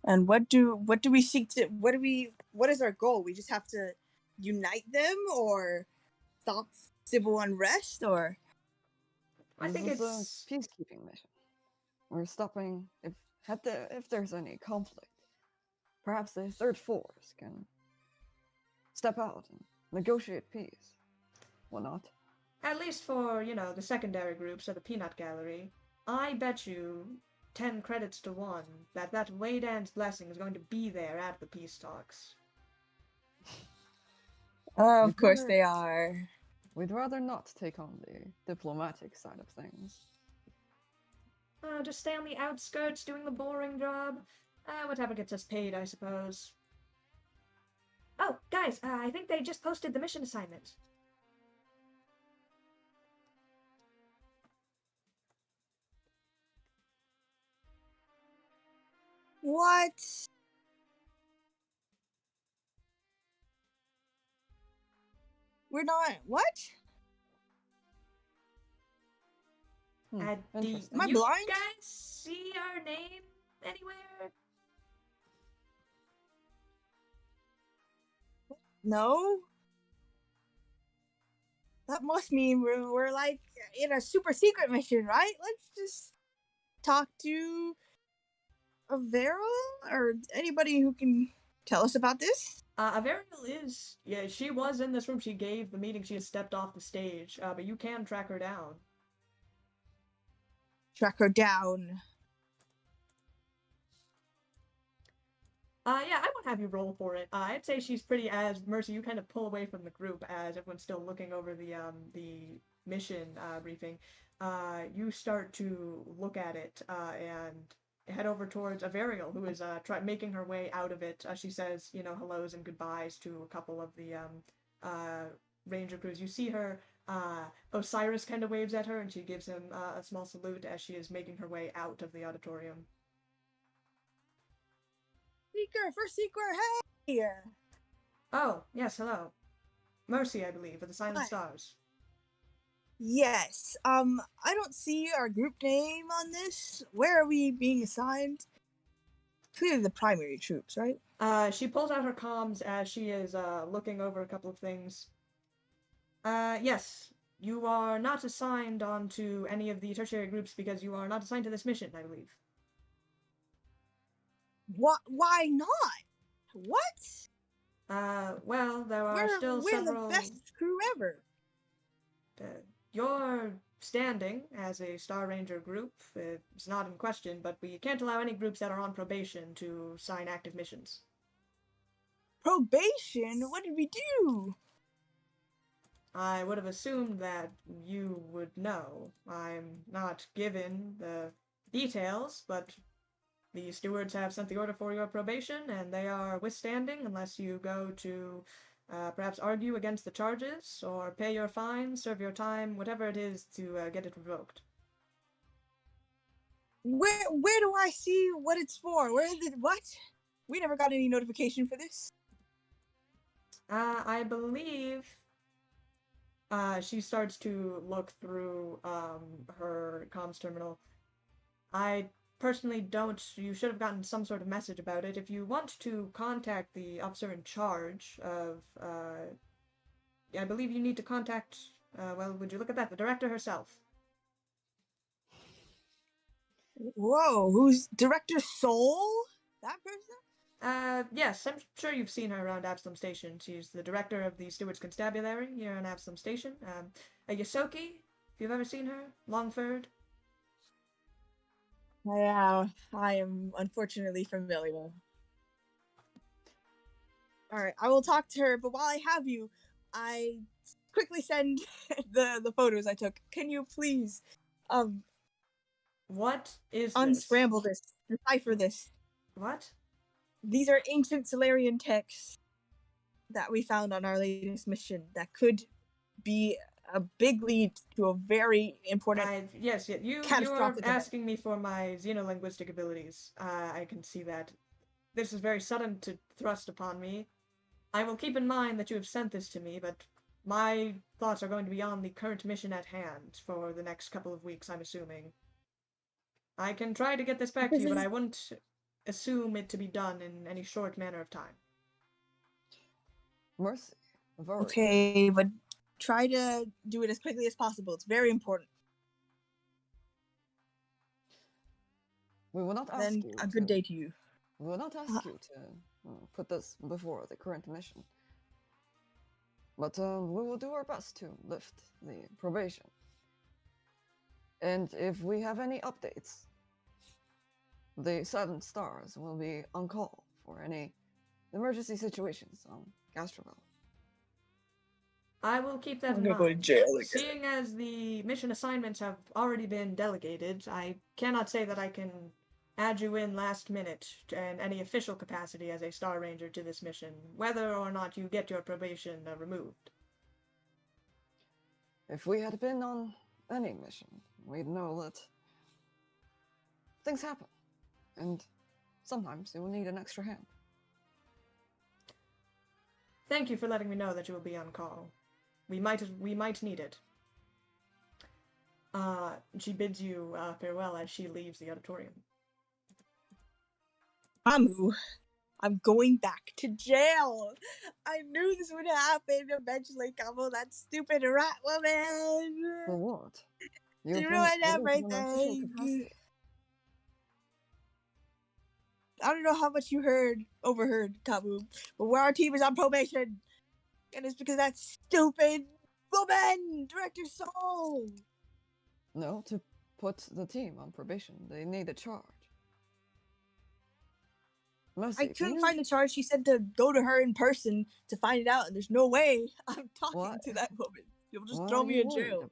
And what do we seek to what is our goal? We just have to unite them or stop civil unrest, or
I think
it's
it's
a peacekeeping mission. We're stopping if there's any conflict. Perhaps the third force can step out and negotiate peace. What not?
At least for, the secondary groups or the peanut gallery. I bet you 10 credits to 1 that Waydan's blessing is going to be there at the peace talks.
Of course they are.
We'd rather not take on the diplomatic side of things.
Just stay on the outskirts doing the boring job. Whatever gets us paid, I suppose. Oh, guys, I think they just posted the mission assignment.
What? We're not. What?
Do
Am I
you
blind?
guys see our name anywhere?
No. That must mean we're like in a super secret mission, right? Let's just talk to Avera or anybody who can tell us about this.
Averill is, yeah, she was in this room. She gave the meeting. She has stepped off the stage, but you can track her down.
Track her down.
Yeah, I won't have you roll for it. I'd say she's pretty as Mercy. You kind of pull away from the group as everyone's still looking over the mission briefing. You start to look at it and head over towards Averial, who is making her way out of it. She says, hellos and goodbyes to a couple of the uh, ranger crews. You see her. Osiris kind of waves at her, and she gives him a small salute as she is making her way out of the auditorium.
Seeker, first Seeker, hey!
Oh, yes, hello. Mercy, I believe, of the Silent
Hi.
Stars.
Yes. I don't see our group name on this. Where are we being assigned? Clearly the primary troops, right?
She pulls out her comms as she is looking over a couple of things. Yes, you are not assigned onto any of the tertiary groups because you are not assigned to this mission, I believe.
What? Why not? What?
Well, there are still
We're the
several.
best crew ever.
Your standing as a Star Ranger group is not in question, but we can't allow any groups that are on probation to sign active missions.
Probation? What did we do?
I would have assumed that you would know. I'm not given the details, but the stewards have sent the order for your probation, and they are withstanding unless you go to perhaps argue against the charges, or pay your fine, serve your time, whatever it is to get it revoked.
Where do I see what it's for? What? We never got any notification for this.
I believe she starts to look through her comms terminal. I personally don't. You should have gotten some sort of message about it. If you want to contact the officer in charge of, I believe you need to contact, well, would you look at that? The director herself.
Whoa, who's Director Soul? That person?
Yes, I'm sure you've seen her around Absalom Station. She's the director of the Steward's Constabulary here on Absalom Station. Yasoki, if you've ever seen her, Longford.
Yeah, I am unfortunately familiar. Alright, I will talk to her, but while I have you, I quickly send the photos I took. Can you please
What is this?
unscramble this, decipher this?
What?
These are ancient Solarian texts that we found on our latest mission that could be a big lead to a very important
Yes, you are
catastrophic event.
asking me for my xenolinguistic abilities. I can see that. This is very sudden to thrust upon me. I will keep in mind that you have sent this to me, but my thoughts are going to be on the current mission at hand for the next couple of weeks, I'm assuming. I can try to get this back to you, but I wouldn't assume it to be done in any short manner of time.
Mercy. Very.
Okay, but try to do it as quickly as possible. It's very important.
We will not ask
Then
you
a good
to,
day to you.
We will not ask you to put this before the current mission. But we will do our best to lift the probation. And if we have any updates, the Silent Stars will be on call for any emergency situations on Castrovel.
I will keep that in
gonna
mind.
go to jail again.
Seeing as the mission assignments have already been delegated, I cannot say that I can add you in last minute in any official capacity as a Star Ranger to this mission, whether or not you get your probation removed.
If we had been on any mission, we'd know that things happen, and sometimes you will need an extra hand.
Thank you for letting me know that you will be on call. We might need it. She bids you farewell as she leaves the auditorium.
Amu, I'm going back to jail. I knew this would happen eventually, Kamu, that stupid rat woman.
For what?
You ruined everything. I don't know how much you overheard, Kamu, but our team is on probation. And it's because that stupid woman, Director Soul.
No, to put the team on probation, they need a charge. Mercy, can
couldn't
you...
find the charge. She said to go to her in person to find it out, and there's no way I'm talking
What?
to that woman. You'll just
Why
throw
are
me
you
in
worried
jail.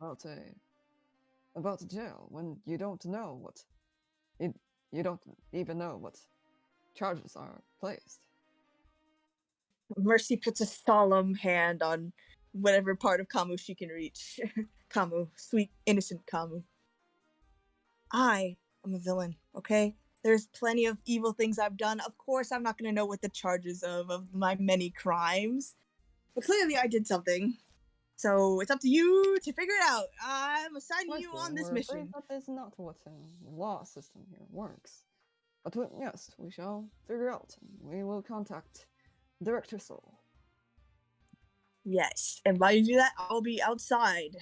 about the jail when you don't know what... You don't even know what charges are placed?
Mercy puts a solemn hand on whatever part of Kamu she can reach. Kamu, sweet, innocent Kamu. I am a villain, okay? There's plenty of evil things I've done. Of course, I'm not going to know what the charges of my many crimes. But clearly I did something. So it's up to you to figure it out. I'm assigning you on this
We're afraid
mission.
that is not what the law system here works. But yes, we shall figure out, and we will contact Director Soul.
Yes, and while you do that, I'll be outside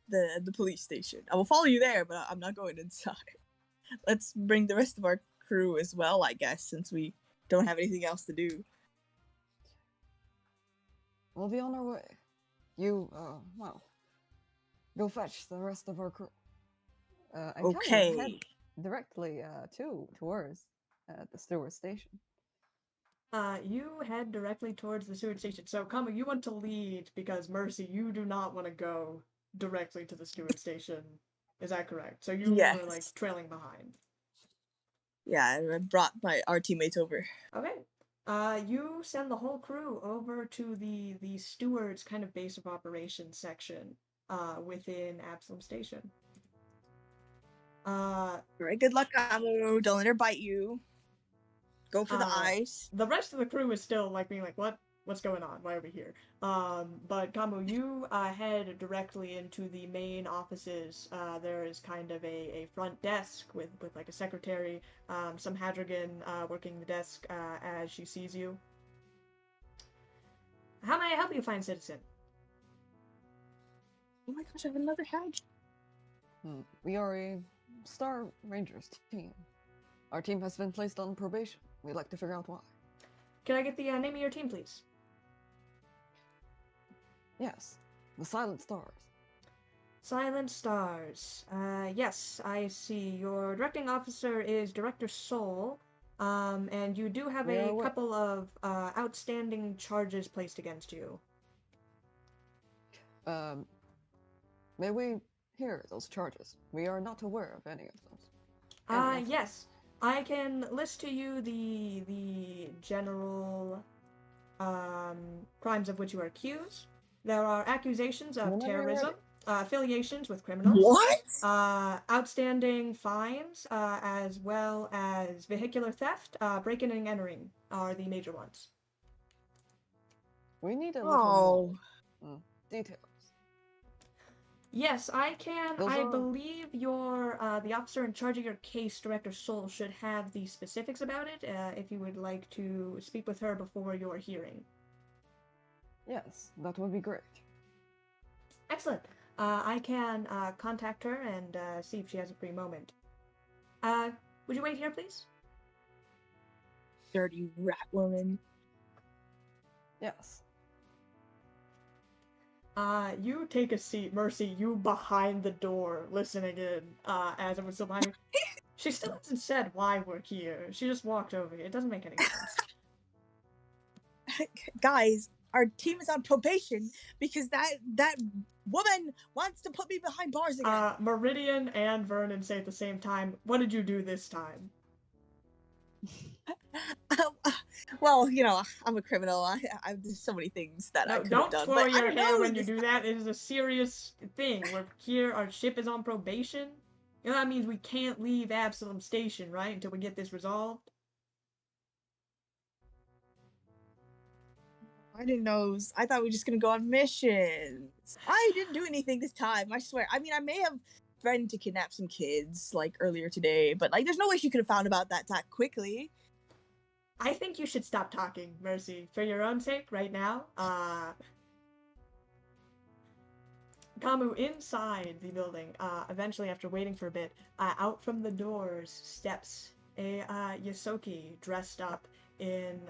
the police station. I will follow you there, but I'm not going inside. Let's bring the rest of our crew as well, I guess, since we don't have anything else to do.
We'll be on our way. You, well, go fetch the rest of our crew. And Kelly,
Okay.
head directly towards the steward station.
You head directly towards the steward station. So, Kama, you want to lead because Mercy, you do not want to go directly to the steward station. Is that correct? So you
Yes.
were like trailing behind.
Yeah, I brought our teammates over.
Okay. You send the whole crew over to the steward's kind of base of operations section within Absalom Station.
Alright, good luck, Kamu. Don't let her bite you. Go for the eyes.
The rest of the crew is still like being like, what's going on? Why are we here? But Kamu, you head directly into the main offices. There is kind of a front desk with like a secretary, some Hadrigan working the desk as she sees you. How may I help you, fine citizen?
Oh my gosh, I have another hat.
We are a Star Rangers team. Our team has been placed on probation. We'd like to figure out why.
Can I get the name of your team, please?
Yes, the Silent Stars.
Silent Stars. Yes, I see. Your directing officer is Director Soul, and you do have a couple of outstanding charges placed against you.
May we hear those charges? We are not aware of any of those.
Yes. I can list to you the general crimes of which you are accused. There are accusations of terrorism, affiliations with criminals.
What?
Outstanding fines, as well as vehicular theft, break-in and entering are the major ones.
We need a little more details.
Yes, I can. I believe your the officer in charge of your case, Director Soul, should have the specifics about it. If you would like to speak with her before your hearing.
Yes, that would be great.
Excellent. I can contact her and see if she has a free moment. Would you wait here, please?
Dirty rat woman.
Yes.
You take a seat, Mercy. You behind the door, listening in, as it was still behind her. She still hasn't said why we're here. She just walked over here. It doesn't make any sense.
Guys, our team is on probation because that woman wants to put me behind bars again.
Meridian and Vernon say at the same time, what did you do this time?
Well, you know, I'm a criminal. There's so many things that I could have done.
Don't twirl your hair when you do that. It is a serious thing. We're here, our ship is on probation. You know, that means we can't leave Absalom Station, right? Until we get this resolved.
I didn't know. I thought we were just gonna go on missions. I didn't do anything this time. I swear. I mean, I may have threatened to kidnap some kids, like, earlier today, but, like, there's no way she could have found about that quickly.
I think you should stop talking, Mercy, for your own sake right now. Kamu, inside the building, eventually after waiting for a bit, out from the doors steps a Yosoki dressed up in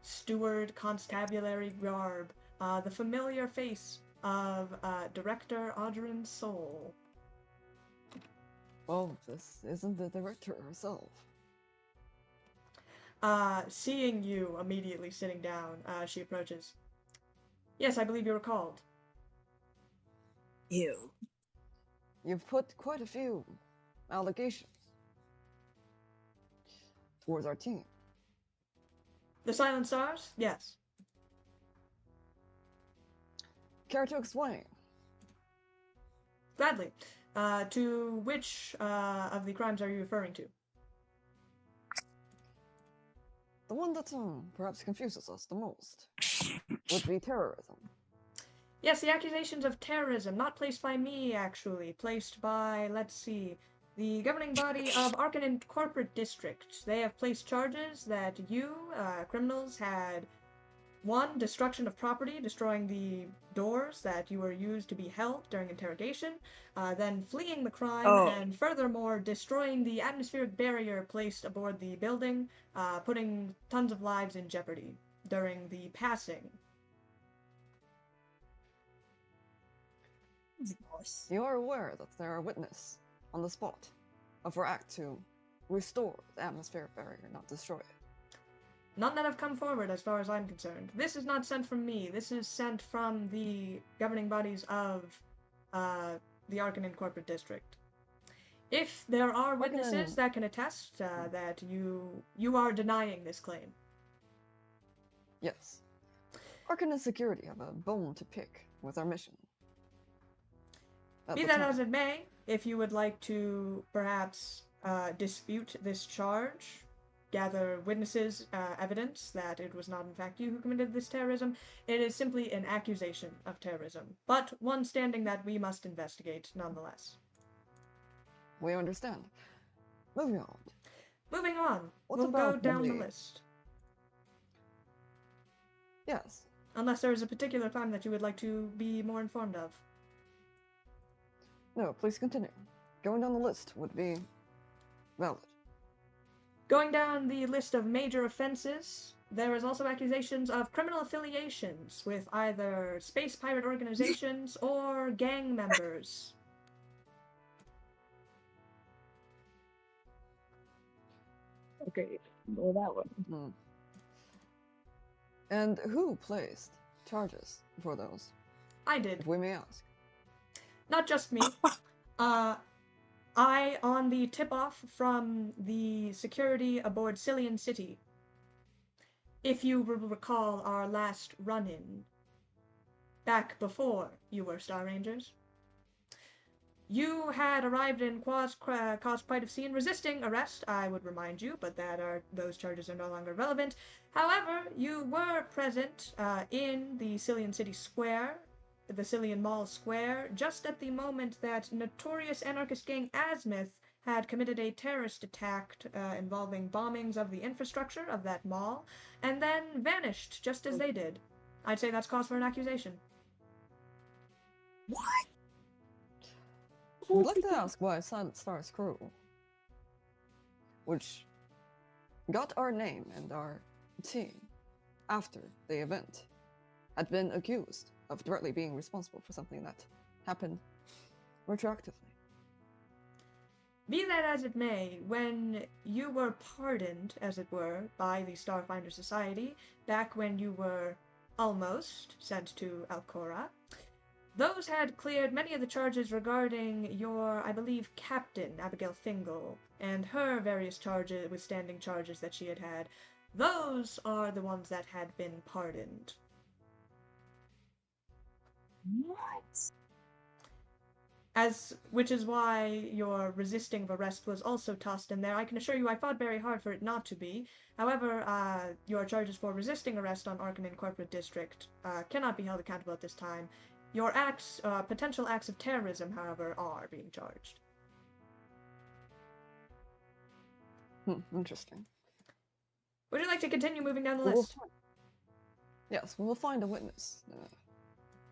steward constabulary garb, the familiar face of Director Audrin Soul.
Well, this isn't the director herself.
Seeing you immediately sitting down, she approaches. Yes, I believe you were called.
Ew.
You've put quite a few allegations towards our team.
The Silent Stars? Yes.
Care to explain?
Gladly. To which of the crimes are you referring to?
The one that perhaps confuses us the most would be terrorism.
Yes, the accusations of terrorism, not placed by me, actually. Placed by, let's see, the governing body of Arcanine Corporate District. They have placed charges that you, criminals, had, one, destruction of property, destroying the doors that you were used to be held during interrogation, then fleeing the crime, and furthermore, destroying the atmospheric barrier placed aboard the building, putting tons of lives in jeopardy during the passing.
You are aware that there are witnesses on the spot of our act to restore the atmospheric barrier, not destroy it.
None that have come forward as far as I'm concerned. This is not sent from me. This is sent from the governing bodies of the Arcanine Corporate District. If there are witnesses that can attest that you are denying this claim.
Yes. Arcanine Security have a bone to pick with our mission.
Be that as it may, if you would like to perhaps dispute this charge, gather witnesses, evidence that it was not in fact you who committed this terrorism, it is simply an accusation of terrorism, but one standing that we must investigate nonetheless.
We understand. Moving on.
Moving on.
What
we'll
about
go down the list.
Yes.
Unless there is a particular crime that you would like to be more informed of.
No, please continue. Going down the list would be valid.
Going down the list of major offenses, there is also accusations of criminal affiliations with either space pirate organizations or gang members.
Okay, well that one.
And who placed charges for those?
I did.
If we may ask.
Not just me. I, on the tip-off from the security aboard Cillian City, if you will recall our last run-in, back before you were Star Rangers, you had arrived and caused quite a scene resisting arrest, I would remind you, but those charges are no longer relevant. However, you were present in the Cillian City Square, the Cillian Mall Square, just at the moment that notorious anarchist gang Azimuth had committed a terrorist attack involving bombings of the infrastructure of that mall, and then vanished just as they did. I'd say that's cause for an accusation.
What?
I'd like to ask why Silent Star's crew, which got our name and our team after the event, had been accused of directly being responsible for something that happened retroactively.
Be that as it may, when you were pardoned, as it were, by the Starfinder Society, back when you were almost sent to Alcora, those had cleared many of the charges regarding your, I believe, captain, Abigail Fingal, and her various charges, withstanding charges that she had had. Those are the ones that had been pardoned.
What?
Which is why your resisting of arrest was also tossed in there. I can assure you I fought very hard for it not to be. However, your charges for resisting arrest on Arcanine Corporate District cannot be held accountable at this time. Your potential acts of terrorism, however, are being charged.
Interesting.
Would you like to continue moving down the list?
Yes, we will find a witness.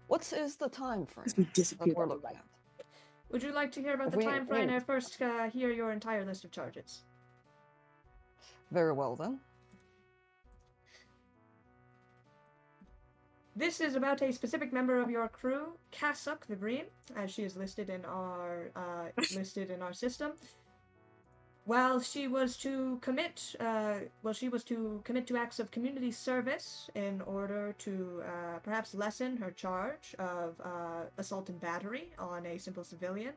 What is the time frame
We
that
disappeared
we're
on the
looking
right.
at?
Would you like to hear about
If
the
we-
time frame? I first hear your entire list of charges.
Very well then.
This is about a specific member of your crew, Kasuk the Green, as she is listed in our system. While she was to commit, to acts of community service in order to perhaps lessen her charge of assault and battery on a simple civilian.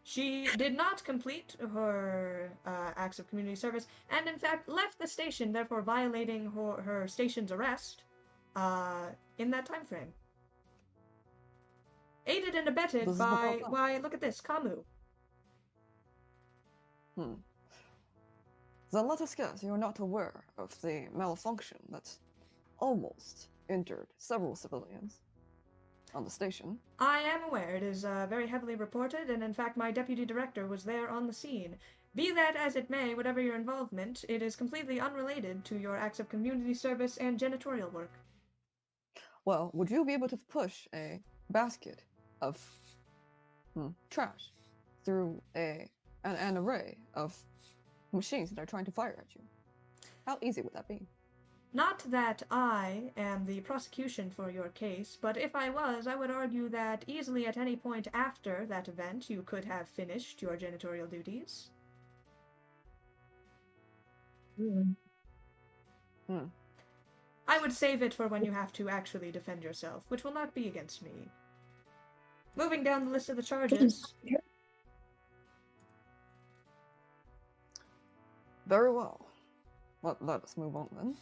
She did not complete her acts of community service, and in fact left the station, therefore violating her station's arrest in that time frame. Aided and abetted
This is
by,
about
why, look at this, Kamu.
Then let us guess you're not aware of the malfunction that almost injured several civilians on the station.
I am aware. It is very heavily reported, and in fact my deputy director was there on the scene. Be that as it may, whatever your involvement, it is completely unrelated to your acts of community service and janitorial work.
Well, would you be able to push a basket of trash through an array of machines that are trying to fire at you? How easy would that be?
Not that I am the prosecution for your case, but if I was, I would argue that easily at any point after that event you could have finished your janitorial duties. I would save it for when you have to actually defend yourself, which will not be against me. Moving down the list of the charges.
Very well. Let us move on then.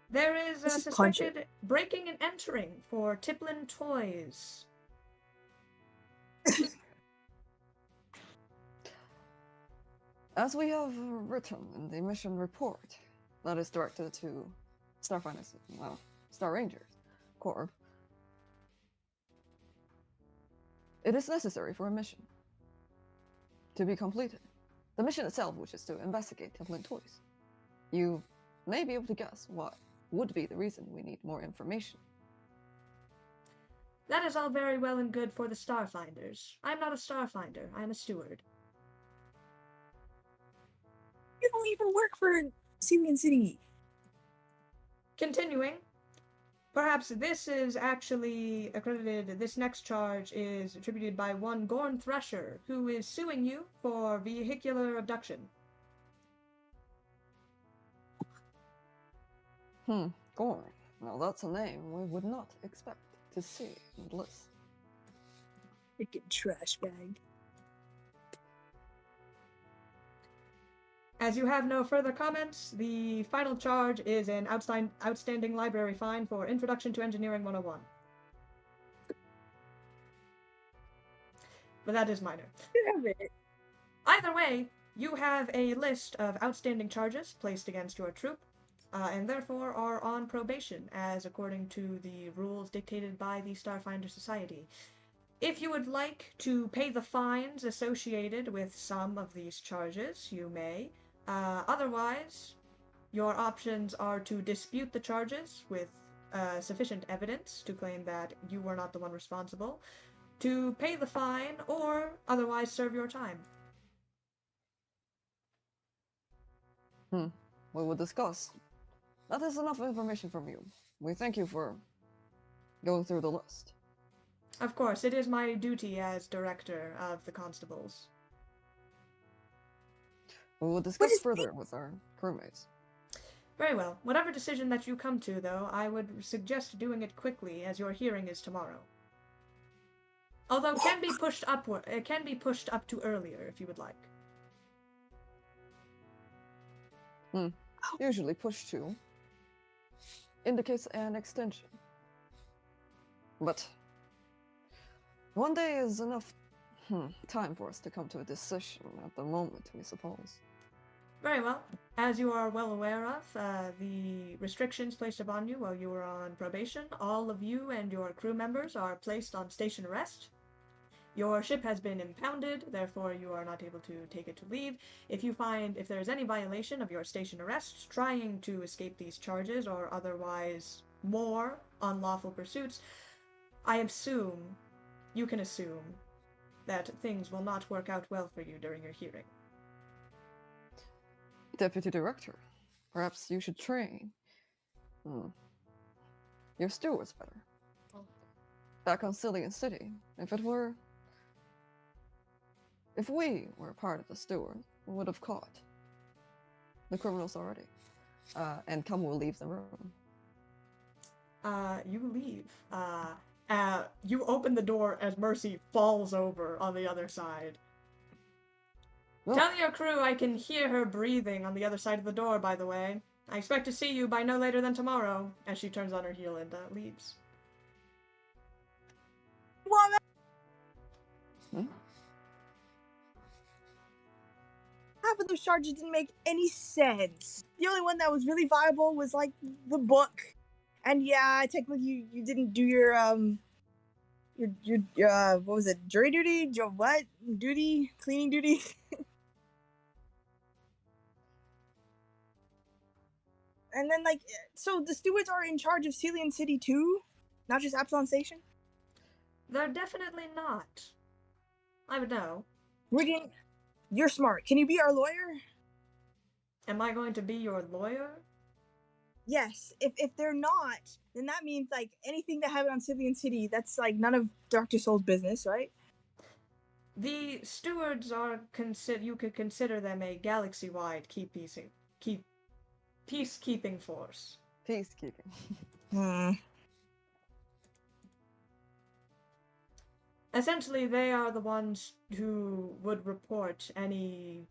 There is
This is
suspected breaking and entering for Tiplin Toys.
As we have written in the mission report that is directed to Starfinders, well, Star Rangers Corps, it is necessary for a mission to be completed. The mission itself, which is to investigate Tiplin Toys. You may be able to guess what would be the reason we need more information.
That is all very well and good for the Starfinders. I'm not a Starfinder, I'm a steward.
You don't even work for Syrian City.
Continuing, perhaps this is actually accredited, this next charge is attributed by one Gorn Thresher, who is suing you for vehicular abduction.
Gorn. Now that's a name we would not expect to see in the list.
Freaking trash bag.
As you have no further comments, the final charge is an outstanding library fine for Introduction to Engineering 101. But that is minor.
Damn it.
Either way, you have a list of outstanding charges placed against your troop, and therefore are on probation, as according to the rules dictated by the Starfinder Society. If you would like to pay the fines associated with some of these charges, you may. Otherwise, your options are to dispute the charges with sufficient evidence to claim that you were not the one responsible, to pay the fine, or otherwise serve your time.
We will discuss. That is enough information from you. We thank you for going through the list.
Of course, it is my duty as director of the constables.
We will discuss further with our crewmates.
Very well. Whatever decision that you come to, though, I would suggest doing it quickly, as your hearing is tomorrow. Although it can be pushed upward. It can be pushed up to earlier if you would like.
Usually push to indicates an extension. But one day is enough time for us to come to a decision at the moment, we suppose.
Very well. As you are well aware of, the restrictions placed upon you while you were on probation, all of you and your crew members are placed on station arrest. Your ship has been impounded, therefore you are not able to take it to leave. If there is any violation of your station arrest, trying to escape these charges or otherwise more unlawful pursuits, you can assume that things will not work out well for you during your hearing.
Deputy Director, perhaps you should train your stewards better. Back on Cillian City, if we were part of the steward, would have caught the criminals already. And Tom will leave the room.
You leave. You open the door as Mercy falls over on the other side.
Well,
Tell your crew I can hear her breathing on the other side of the door, by the way. I expect to see you by no later than tomorrow, as she turns on her heel and leaves.
Well, half of those charges didn't make any sense. The only one that was really viable was like the book. And yeah, technically you didn't do your what was it? Jury duty? What? Duty? Cleaning duty? And then like so the stewards are in charge of Celian City too? Not just Absalom Station?
They're definitely not. I would know.
Ridian, you're smart. Can you be our lawyer?
Am I going to be your lawyer?
Yes. If they're not, then that means like anything that happened on Celian City, that's like none of Dr. Soul's business, right?
The stewards are you could consider them a galaxy-wide peacekeeping force.
Peacekeeping.
Essentially, they are the ones who would report any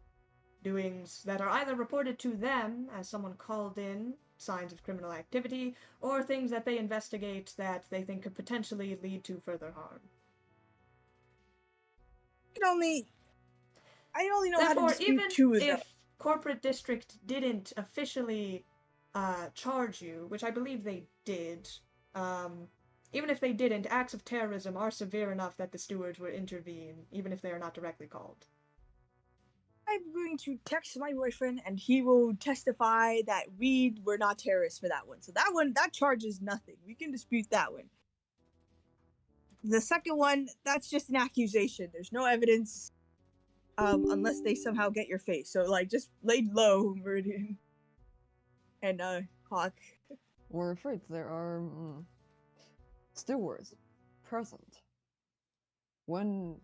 doings that are either reported to them as someone called in, signs of criminal activity, or things that they investigate that they think could potentially lead to further harm.
I only know
Therefore,
how to dispute
even
two of them.
if Corporate District didn't officially charge you, which I believe they did, even if they didn't, acts of terrorism are severe enough that the stewards would intervene, even if they are not directly called.
I'm going to text my boyfriend and he will testify that we were not terrorists for that one. So that charge is nothing. We can dispute that one. The second one, that's just an accusation. There's no evidence, unless they somehow get your face. So like, just lay low, Meridian. And Hawk.
We're afraid there are stewards present when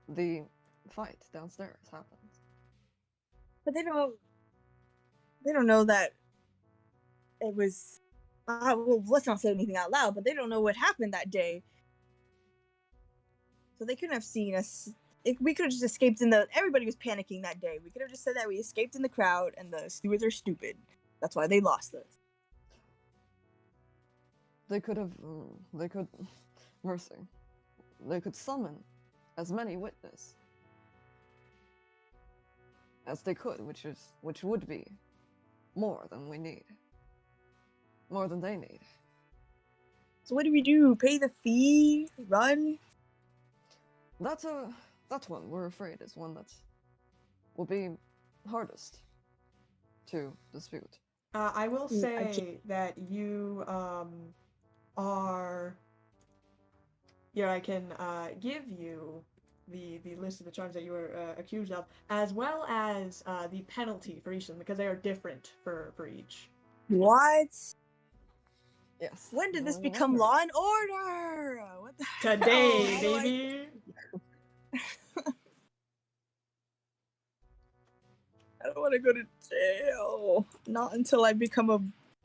the fight downstairs happens.
But they don't know that it was. Well, let's not say anything out loud. But they don't know what happened that day, so they couldn't have seen us. We could have just escaped everybody was panicking that day. We could have just said that we escaped in the crowd, and the stewards are stupid. That's why they lost us.
They could Mercy. They could summon as many witnesses as they could, which would be more than we need. More than they need.
So what do we do? Pay the fee? Run?
That one, we're afraid, is one that will be hardest to dispute.
I will say that you are... Here, I can give you the list of the charges that you were accused of, as well as the penalty for each of them, because they are different for each.
What?
Yes.
When did this become Law and Order? What the
Today,
hell?
baby!
I don't want to go to jail. Not until I become a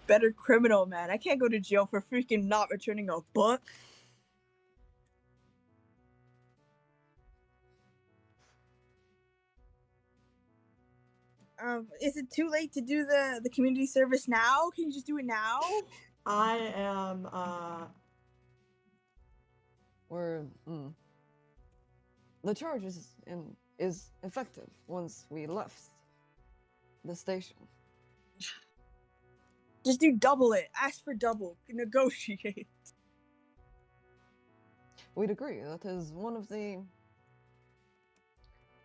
better criminal, man. I can't go to jail for freaking not returning a book. Is it too late to do the community service now? Can you just do it now?
I am,
The charge is effective once we left the station.
Just do double it. Ask for double. Negotiate.
We'd agree. That is one of the...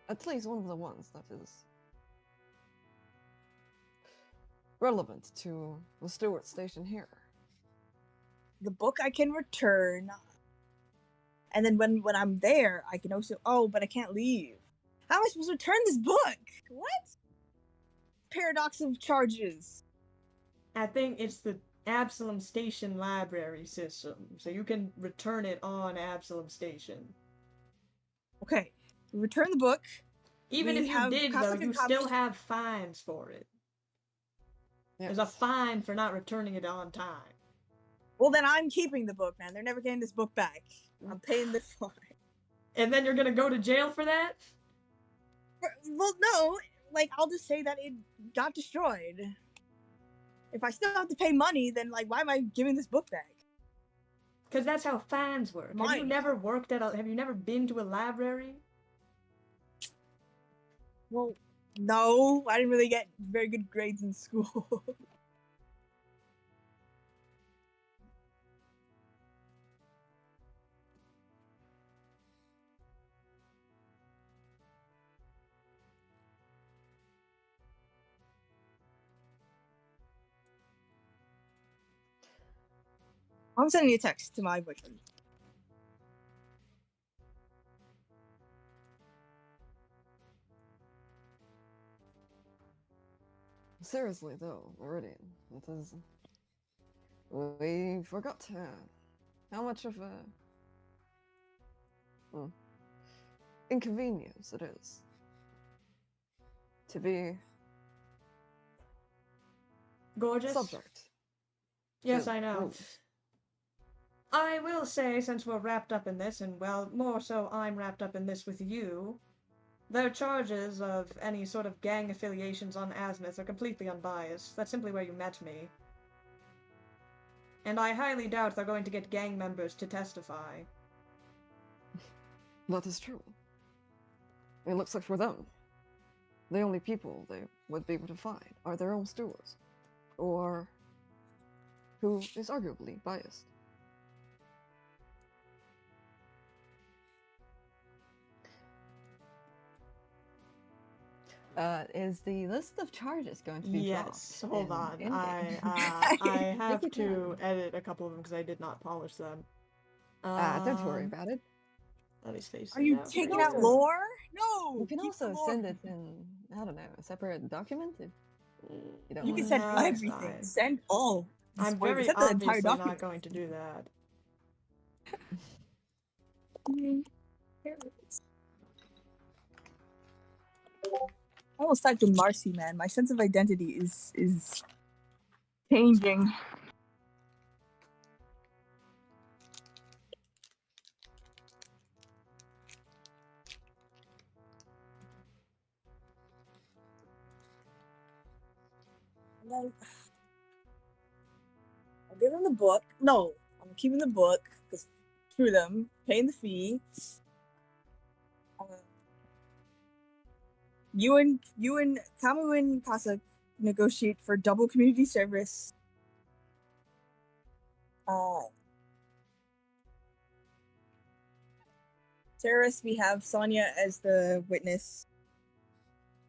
At least one of the ones that is relevant to the Stewart station here.
The book I can return. And then when I'm there, I can also... Oh, but I can't leave. How am I supposed to return this book? What? Paradox of charges.
I think it's the Absalom Station library system, so you can return it on Absalom Station.
Okay, return the book.
Even
We
if you
have
did, though,
copies
you
and
still
copies.
have fines for it.
Yes.
There's a fine for not returning it on time.
Well, then I'm keeping the book, man. They're never getting this book back. I'm paying the fine.
And then you're gonna go to jail for that?
Well, no. Like, I'll just say that it got destroyed. If I still have to pay money, then, like, why am I giving this book back?
Because that's how fines work. Have you
Mine.
never worked at have you never been to a library?
Well, no. I didn't really get very good grades in school. I'm sending a text to my boyfriend.
Seriously, though, Meridian, it is. We forgot to add how much of a inconvenience it is to be
Gorgeous?
subject.
Yes,
to
I know.
rules.
I will say, since we're wrapped up in this, and well, more so I'm wrapped up in this with you, their charges of any sort of gang affiliations on Azimuth are completely unbiased. That's simply where you met me. And I highly doubt they're going to get gang members to testify.
That is true. It looks like for them, the only people they would be able to find are their own stewards, or who is arguably biased. Is the list of charges going to be
Yes,
dropped?
hold on.
in-game?
I have
you
to
can.
edit a couple of them because I did not polish them.
Don't worry about it.
That is facing
Are you
out.
taking
can
out
also-
lore? No.
You can
keep the
also
lore.
send it in, I don't know, a separate document if you don't
You can
mind.
send
No, it's
everything.
fine.
Send all. the
I'm
spoilers.
very
Send the entire
obviously not
document.
going to do that.
I almost typed in Marcy, man. My sense of identity is changing. I'll give him the book. No, I'm keeping the book because screw them. Paying the fee. You and Kamu and Kasa negotiate for double community service. Terrorists, we have Sonia as the witness.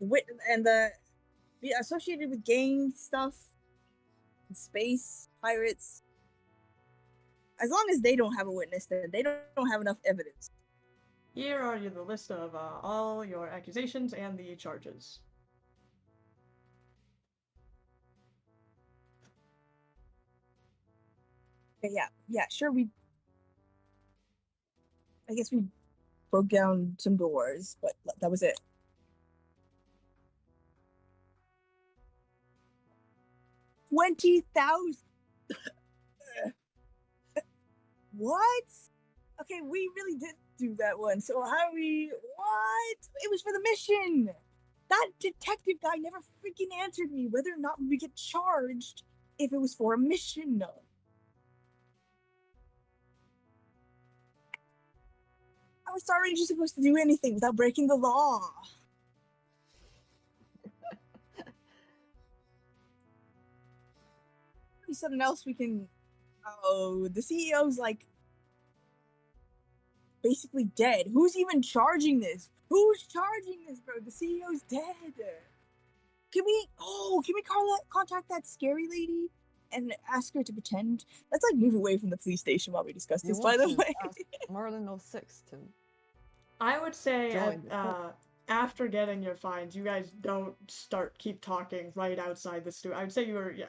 Be associated with gang stuff, space pirates. As long as they don't have a witness, then they don't have enough evidence.
Here are the list of all your accusations and the charges.
Okay, yeah, sure. I guess we broke down some doors, but that was it. $20,000. What? Okay, we really did do that one. So how we? What? It was for the mission. That detective guy never freaking answered me whether or not we get charged if it was for a mission. How was Star Ranger supposed to do anything without breaking the law? Something else we can. Oh, the CEO's like basically dead. Who's even charging this? Who's charging this, bro? The CEO's dead. Can we contact that scary lady and ask her to pretend? Let's like move away from the police station while we discuss
You
this, by
want
the
to
way.
ask Marlin 06 to
I would say
join the court.
after getting your fines, you guys don't keep talking right outside the studio. I would say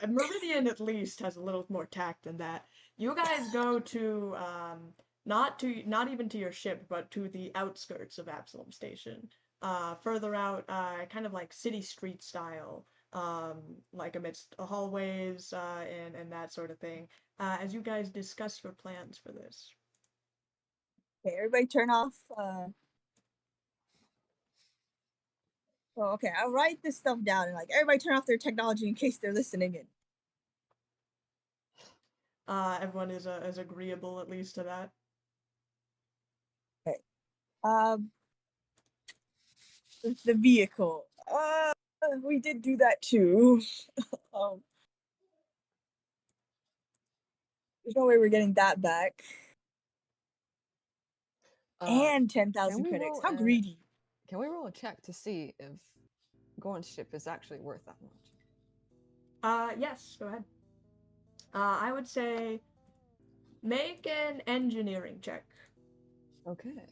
Meridian at least has a little more tact than that. You guys go to not even to your ship, but to the outskirts of Absalom Station. further out, kind of like city street style, like amidst hallways and that sort of thing. As you guys discuss your plans for this.
Okay, everybody turn off. Oh, okay. I'll write this stuff down and like everybody turn off their technology in case they're listening in.
Everyone is agreeable at least to that.
Okay. The vehicle. We did do that too. um, there's no way we're getting that back. And 10,000 credits. How greedy.
Can we roll a check to see if Gorn's ship is actually worth that much?
Yes, go ahead. I would say make an engineering check.
Okay.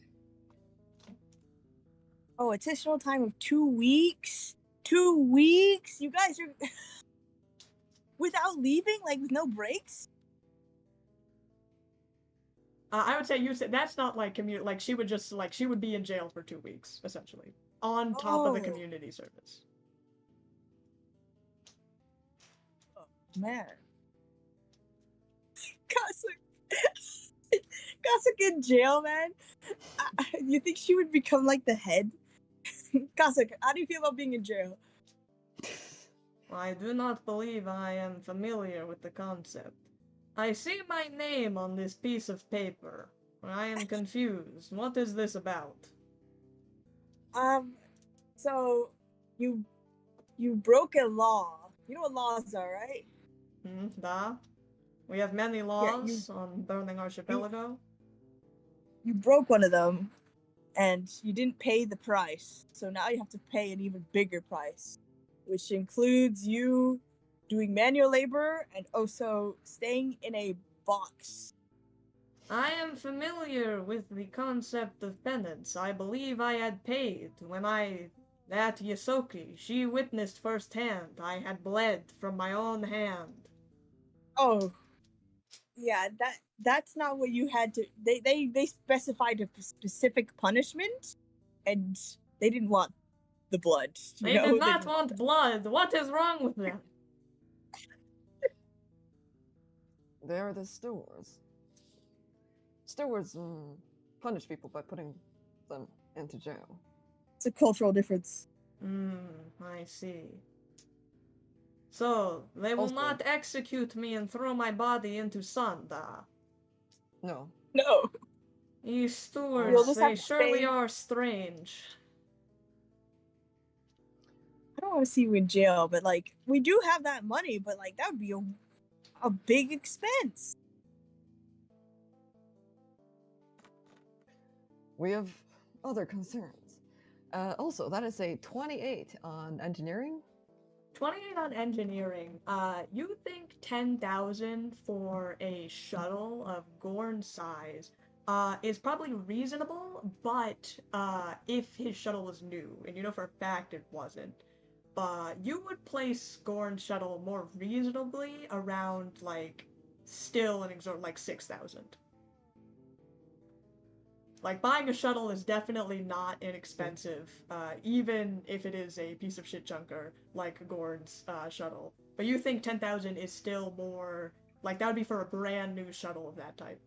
Oh, additional time of 2 weeks? 2 weeks? You guys are without leaving, like with no breaks?
I would say you said that's not like commute. Like she would just like she would be in jail for 2 weeks essentially, on top of a community service.
Oh, man. Kasuk in jail, man. You think she would become like the head? Kasuk, how do you feel about being in jail?
I do not believe I am familiar with the concept. I see my name on this piece of paper. I am confused. What is this about?
So you broke a law. You know what laws are, right?
Da. We have many laws on burning archipelago.
You broke one of them, and you didn't pay the price. So now you have to pay an even bigger price, which includes you doing manual labor and also staying in a box.
I am familiar with the concept of penance. I believe I had paid when that Yasoki, she witnessed firsthand. I had bled from my own hand.
Oh, yeah, that's not what you had to. They specified a specific punishment, and they didn't want the blood.
They did not want blood. What is wrong with them?
They are the stewards. Stewards punish people by putting them into jail.
It's a cultural difference.
I see. So, they will not execute me and throw my body into Sanda.
No.
No.
These stewards, they surely are strange.
I don't want to see you in jail, but like, we do have that money, but like, that would be a big expense.
We have other concerns. Also, that is a 28 on engineering.
28 on engineering. You think 10,000 for a shuttle of Gorn size is probably reasonable, but if his shuttle was new, and you know for a fact it wasn't, you would place Gorn's shuttle more reasonably around like still an exorbitant like 6,000. Like, buying a shuttle is definitely not inexpensive, even if it is a piece of shit junker, like Gorn's shuttle. But you think 10,000 is still more, like, that would be for a brand new shuttle of that type.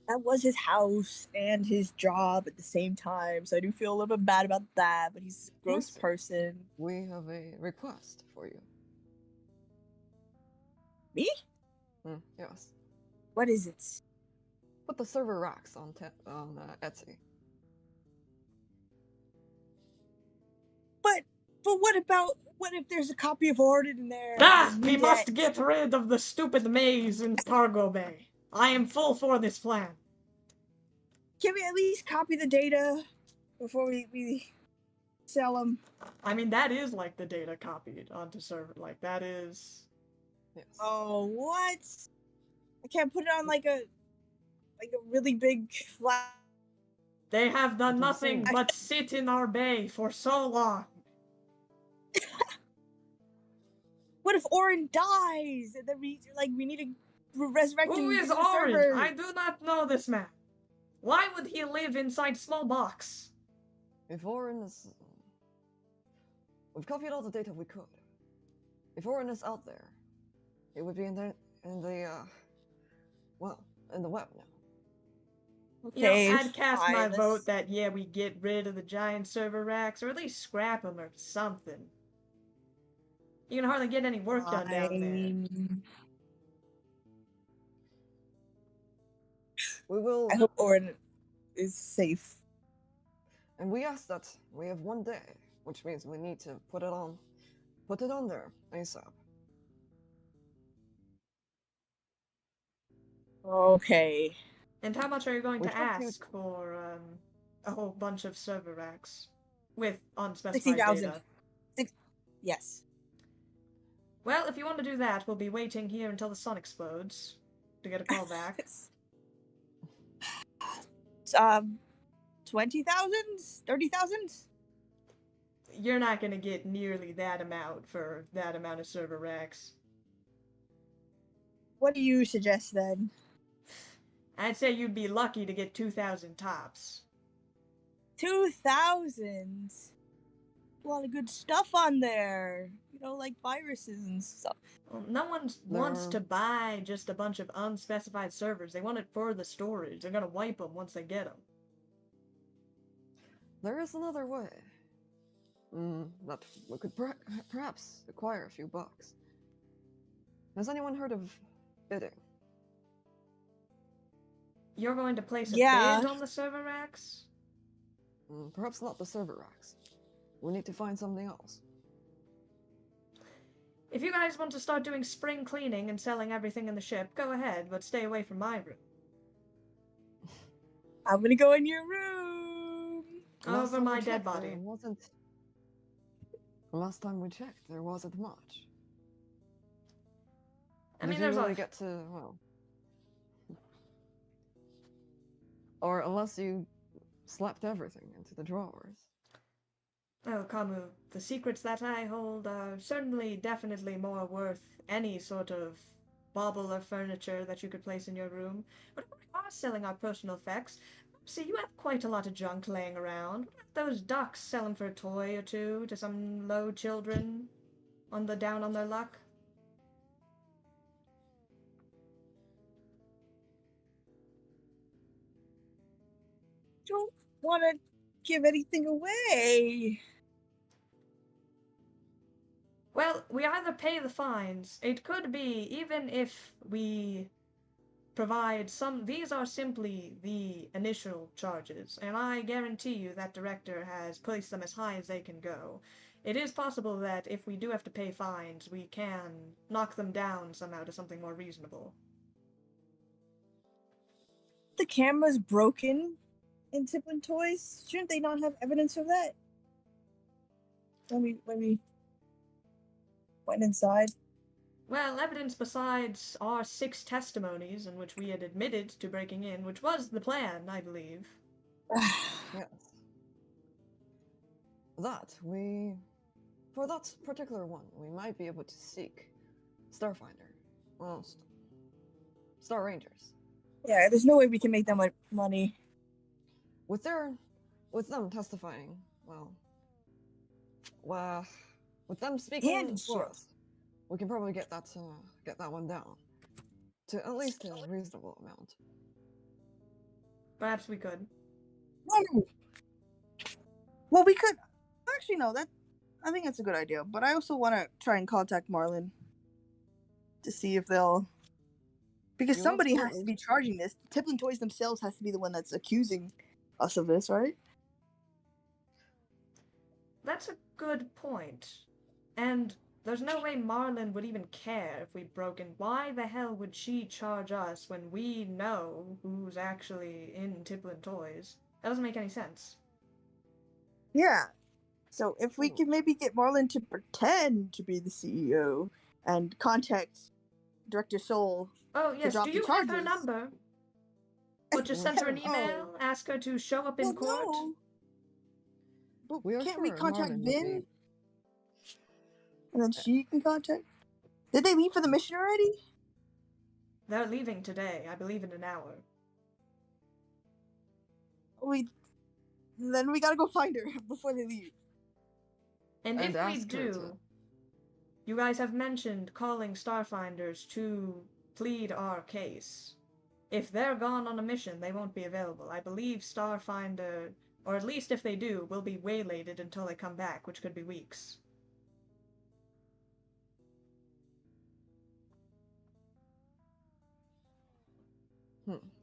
That was his house and his job at the same time, so I do feel a little bit bad about that, but he's a gross person.
We have a request for you.
Me?
Yes.
What is it?
Put the server racks on Etsy.
But what if there's a copy of Ordered in there?
We must get rid of the stupid maze in Cargo Bay. I am full for this plan.
Can we at least copy the data before we sell them?
I mean, that is like the data copied onto server. Like, that is...
Yes.
Oh, what? I can't put it on like a really big flat.
They have done nothing but sit in our bay for so long.
What if Orin dies and then we need to resurrect him?
Who is Orin? I do not know this man. Why would he live inside small box?
If Orin is... We've copied all the data we could. If Orin is out there, it would be in the well, in the web now.
Okay,
I'd cast
fine.
my vote that, yeah, we get rid of the giant server racks, or at least scrap them or something. You can hardly get any work done down there.
Fine.
We will...
I hope Orin is safe.
And we ask that we have 1 day, which means we need to put it on there ASAP.
Okay.
And how much are you going
We
to
tried to-
ask for a whole bunch of server racks with unspecified
60,000.
data?
Yes.
Well, if you want to do that, we'll be waiting here until the sun explodes to get a call back.
20,000? 30,000?
You're not going to get nearly that amount for that amount of server racks.
What do you suggest then?
I'd say you'd be lucky to get 2,000 tops.
2,000? A lot of good stuff on there. You know, like viruses and stuff.
Well, no one wants to buy just a bunch of unspecified servers. They want it for the storage. They're going to wipe them once they get them.
There is another way. That we could perhaps acquire a few bucks. Has anyone heard of bidding?
You're going to place a
Yeah.
bid on the server racks?
Perhaps not the server racks. We need to find something else.
If you guys want to start doing spring cleaning and selling everything in the ship, go ahead, but stay away from my room.
I'm gonna go in your room.
Over my dead body.
Last time we checked, there wasn't much.
I mean,
Did
there's
you really
a...
get to, well... Or unless you slapped everything into the drawers.
Oh, Kamu, the secrets that I hold are certainly definitely more worth any sort of bauble or furniture that you could place in your room. But if we are selling our personal effects, see, you have quite a lot of junk laying around. What about those ducks selling for a toy or two to some low children down on their luck?
Don't want to give anything away.
Well, we either pay the fines. It could be, even if we provide some, these are simply the initial charges, and I guarantee you that director has placed them as high as they can go. It is possible that if we do have to pay fines, we can knock them down somehow to something more reasonable.
The camera's broken in Tiplin Toys. Shouldn't they not have evidence of that? When we went inside.
Well, evidence besides our 6 testimonies in which we had admitted to breaking in, which was the plan, I believe.
Yes. For that particular one, we might be able to seek Starfinder. Well, Star Rangers.
Yeah, there's no way we can make that much money.
With them testifying, with them speaking for us, we can probably get that one down to at least a reasonable amount.
Perhaps we could.
Well, we could. Actually, no. I think that's a good idea. But I also want to try and contact Marlin to see if they'll. Because somebody has to be charging this. Tiplin Toys themselves has to be the one that's accusing us of this, right?
That's a good point. And there's no way Marlin would even care if we'd broken. Why the hell would she charge us when we know who's actually in Tiplin Toys? That doesn't make any sense.
Yeah. So if we could maybe get Marlin to pretend to be the CEO and contact Director Soul.
Oh, yes. Do you have her number? Or just send her an email, ask her to show up in court?
No. But can't we contact Vin? And then she can contact? Did they leave for the mission already?
They're leaving today, I believe in an hour.
then we gotta go find her before they leave.
And
And
if we
ask her to-
do, you guys have mentioned calling Starfinders to plead our case. If they're gone on a mission, they won't be available. I believe Starfinder, or at least if they do, will be waylaid until they come back, which could be weeks.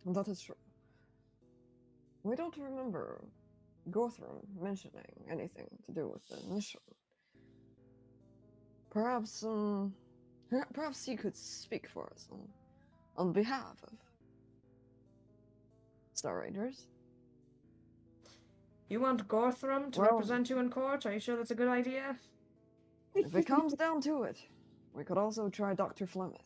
That is true. We don't remember Gothram mentioning anything to do with the mission. Perhaps, perhaps he could speak for us on behalf of Star Raiders.
You want Gothram to
Well-
represent you in court? Are you sure that's a good idea?
If it comes down to it, we could also try Dr. Flemeth.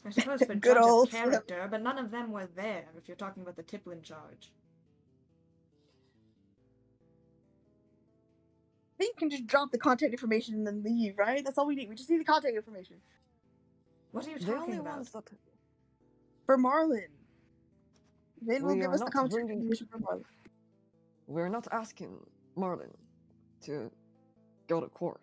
I suppose for
Good
judge
old
of character, but none of them were there if you're talking about the Tiplin charge.
I think you can just drop the contact information and then leave, right? That's all we need. We just need the contact information.
What are you
The
talking
only
about?
ones that
For Marlin. Then we'll
We
give
are
us the
not
contact
bringing-
information for Marlin.
we're not asking Marlin to go to court.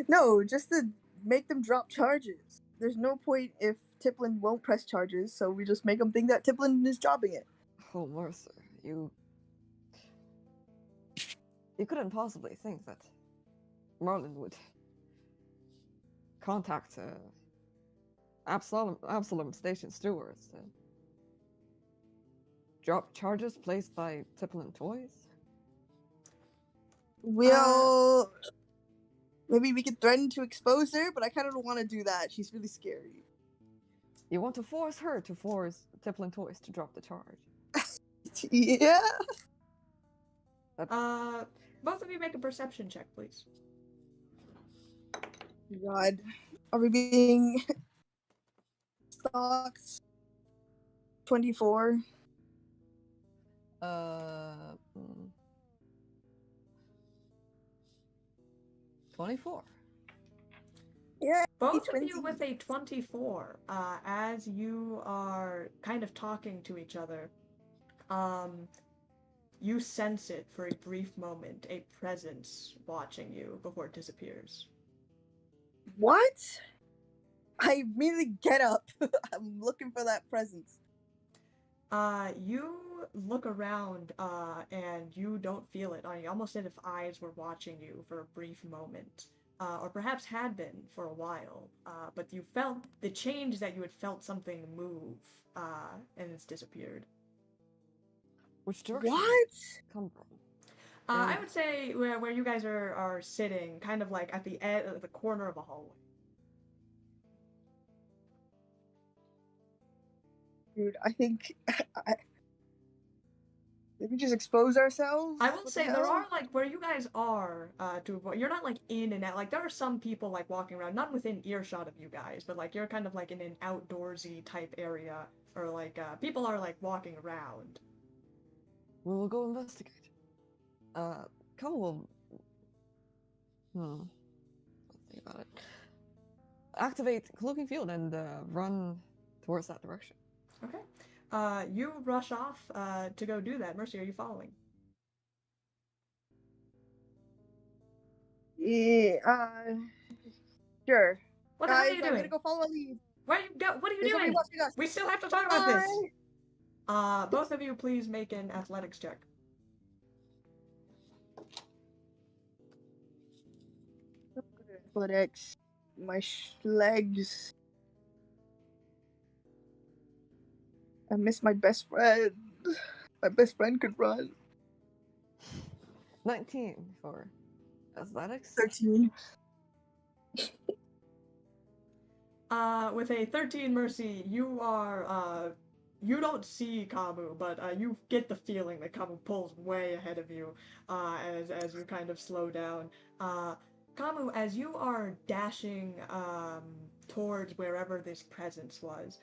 No, just to make them drop charges. There's no point if Tiplin won't press charges, so we just make them think that Tiplin is dropping it.
Oh, Mercer, you couldn't possibly think that Marlin would contact Absalom Station stewards to drop charges placed by Tiplin Toys?
We'll... maybe we could threaten to expose her, but I kind of don't want to do that. She's really scary.
You want to force her to force Tiplin Toys to drop the charge?
Yeah.
Both of you make a perception check, please.
God. Are we being stalked? 24.
24.
Yeah.
Both of you
20.
with a 24, as you are kind of talking to each other, you sense it for a brief moment, a presence watching you before it disappears.
What? I immediately get up. I'm looking for that presence.
You look around, and you don't feel it. Almost as if eyes were watching you for a brief moment. Or perhaps had been for a while. But you felt the change that you had felt something move, and it's disappeared.
Which direction did
What?
it come from?
I would say where you guys are sitting, kind of like at the corner of a hallway.
Dude, I think... Did we just expose ourselves?
I will
What the
say there
hell?
are like where you guys are you're not like in and out, like there are some people like walking around, not within earshot of you guys, but like you're kind of like in an outdoorsy type area, or like people are like walking around.
We will go investigate. Come will. Let's think about it. Activate cloaking field and run towards that direction.
Okay. You rush off to go do that. Mercy, are you following?
Yeah, sure.
What the hell are
Guys,
you
I'm
doing?
gonna go follow a lead.
Where you go? What are you
There's somebody
doing?
watching us.
We still have to talk about this.
Bye.
Both of you please make an athletics check.
Athletics. My legs. I miss my best friend. My best friend could run.
19 for athletics.
13.
With a 13 Mercy, you are, you don't see Kamu, but you get the feeling that Kamu pulls way ahead of you, as you kind of slow down. Kamu, as you are dashing, towards wherever this presence was,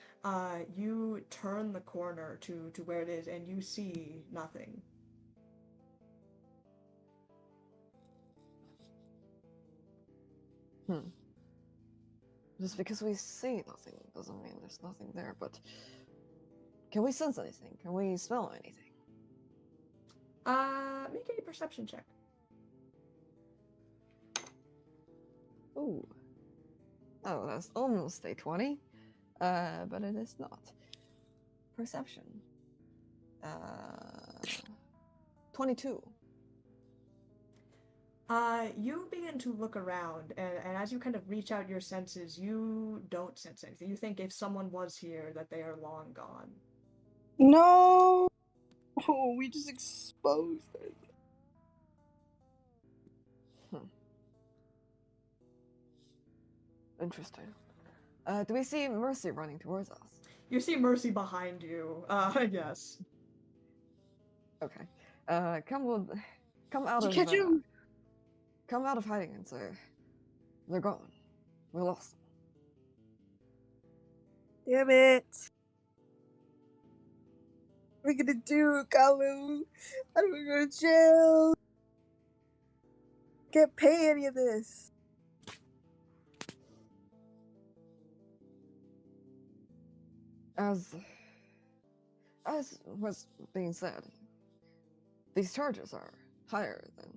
you turn the corner to where it is, and you see nothing.
Just because we see nothing doesn't mean there's nothing there, but Can we sense anything? Can we smell anything?
Make a perception check.
Ooh. Oh, that's almost a 20. But it is not. Perception. 22.
You begin to look around, and as you kind of reach out your senses, you don't sense anything. You think if someone was here, that they are long gone.
No! Oh, we just exposed it.
Interesting. Do we see Mercy running towards us?
You see Mercy behind you. Yes.
Okay. Come out
Did
of
you catch him?
come out of hiding and say they're gone. We lost them.
Damn it. What are we gonna do, Kalu? How do we go to jail? Can't pay any of this.
As was being said, these charges are higher than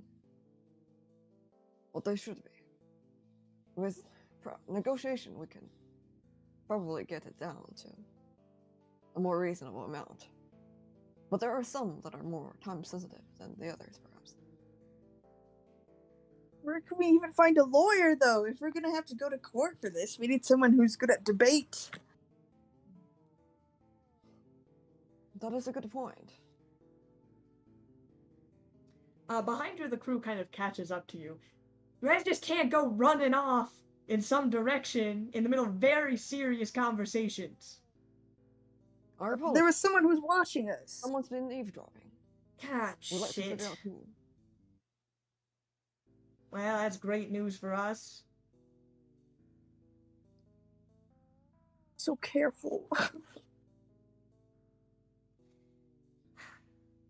what they should be. With negotiation, we can probably get it down to a more reasonable amount. But there are some that are more time sensitive than the others, perhaps.
Where can we even find a lawyer, though? If we're gonna have to go to court for this, we need someone who's good at debate.
That is a good point.
Behind you, the crew kind of catches up to you. You guys just can't go running off in some direction in the middle of very serious conversations.
Our apologies.
There was someone who was watching us.
Someone's been eavesdropping.
God,
We'd like to
shit.
figure out who.
Well, that's great news for us.
So careful.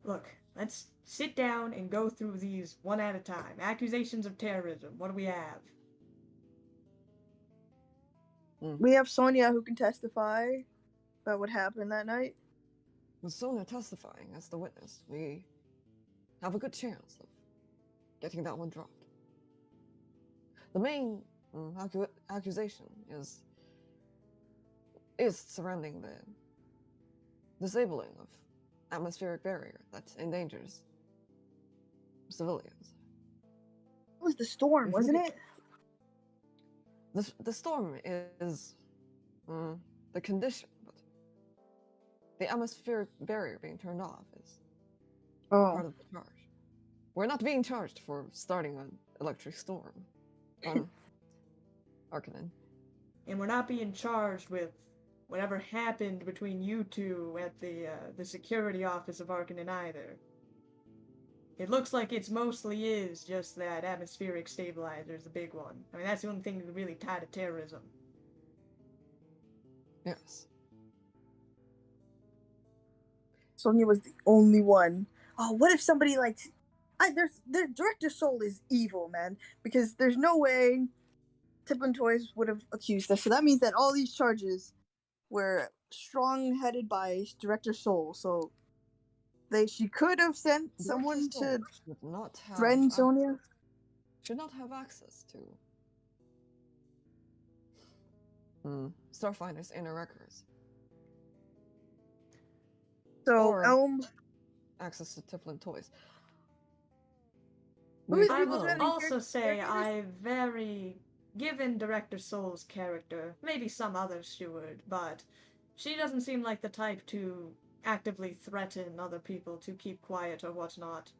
Look, let's sit down and go through these one at a time. Accusations of terrorism. What do we have?
We have Sonia who can testify about what happened that night.
With Sonia testifying as the witness, we have a good chance of getting that one dropped. The main accusation is surrounding the disabling of atmospheric barrier that endangers civilians.
It was the storm, wasn't it?
The storm is the condition, but the atmospheric barrier being turned off is part of the charge. We're not being charged for starting an electric storm on Arcanen.
And we're not being charged with whatever happened between you two at the security office of Arcanen either. It looks like it's mostly is just that atmospheric stabilizer is the big one. I mean, that's the only thing that's really tied to terrorism.
Yes.
Sonia was the only one. Oh, what if somebody like... the Director Soul is evil, man. Because there's no way Tiplin Toys would have accused us. So that means that all these charges were strong-headed by Director Soul. So she could have sent someone to threaten Sonia.
Should not have access to Starfinder's inner records.
So
Or
Elm...
access to Tiplin Toys.
I will also say given Director Soul's character, maybe some others she would, but she doesn't seem like the type to actively threaten other people to keep quiet or whatnot.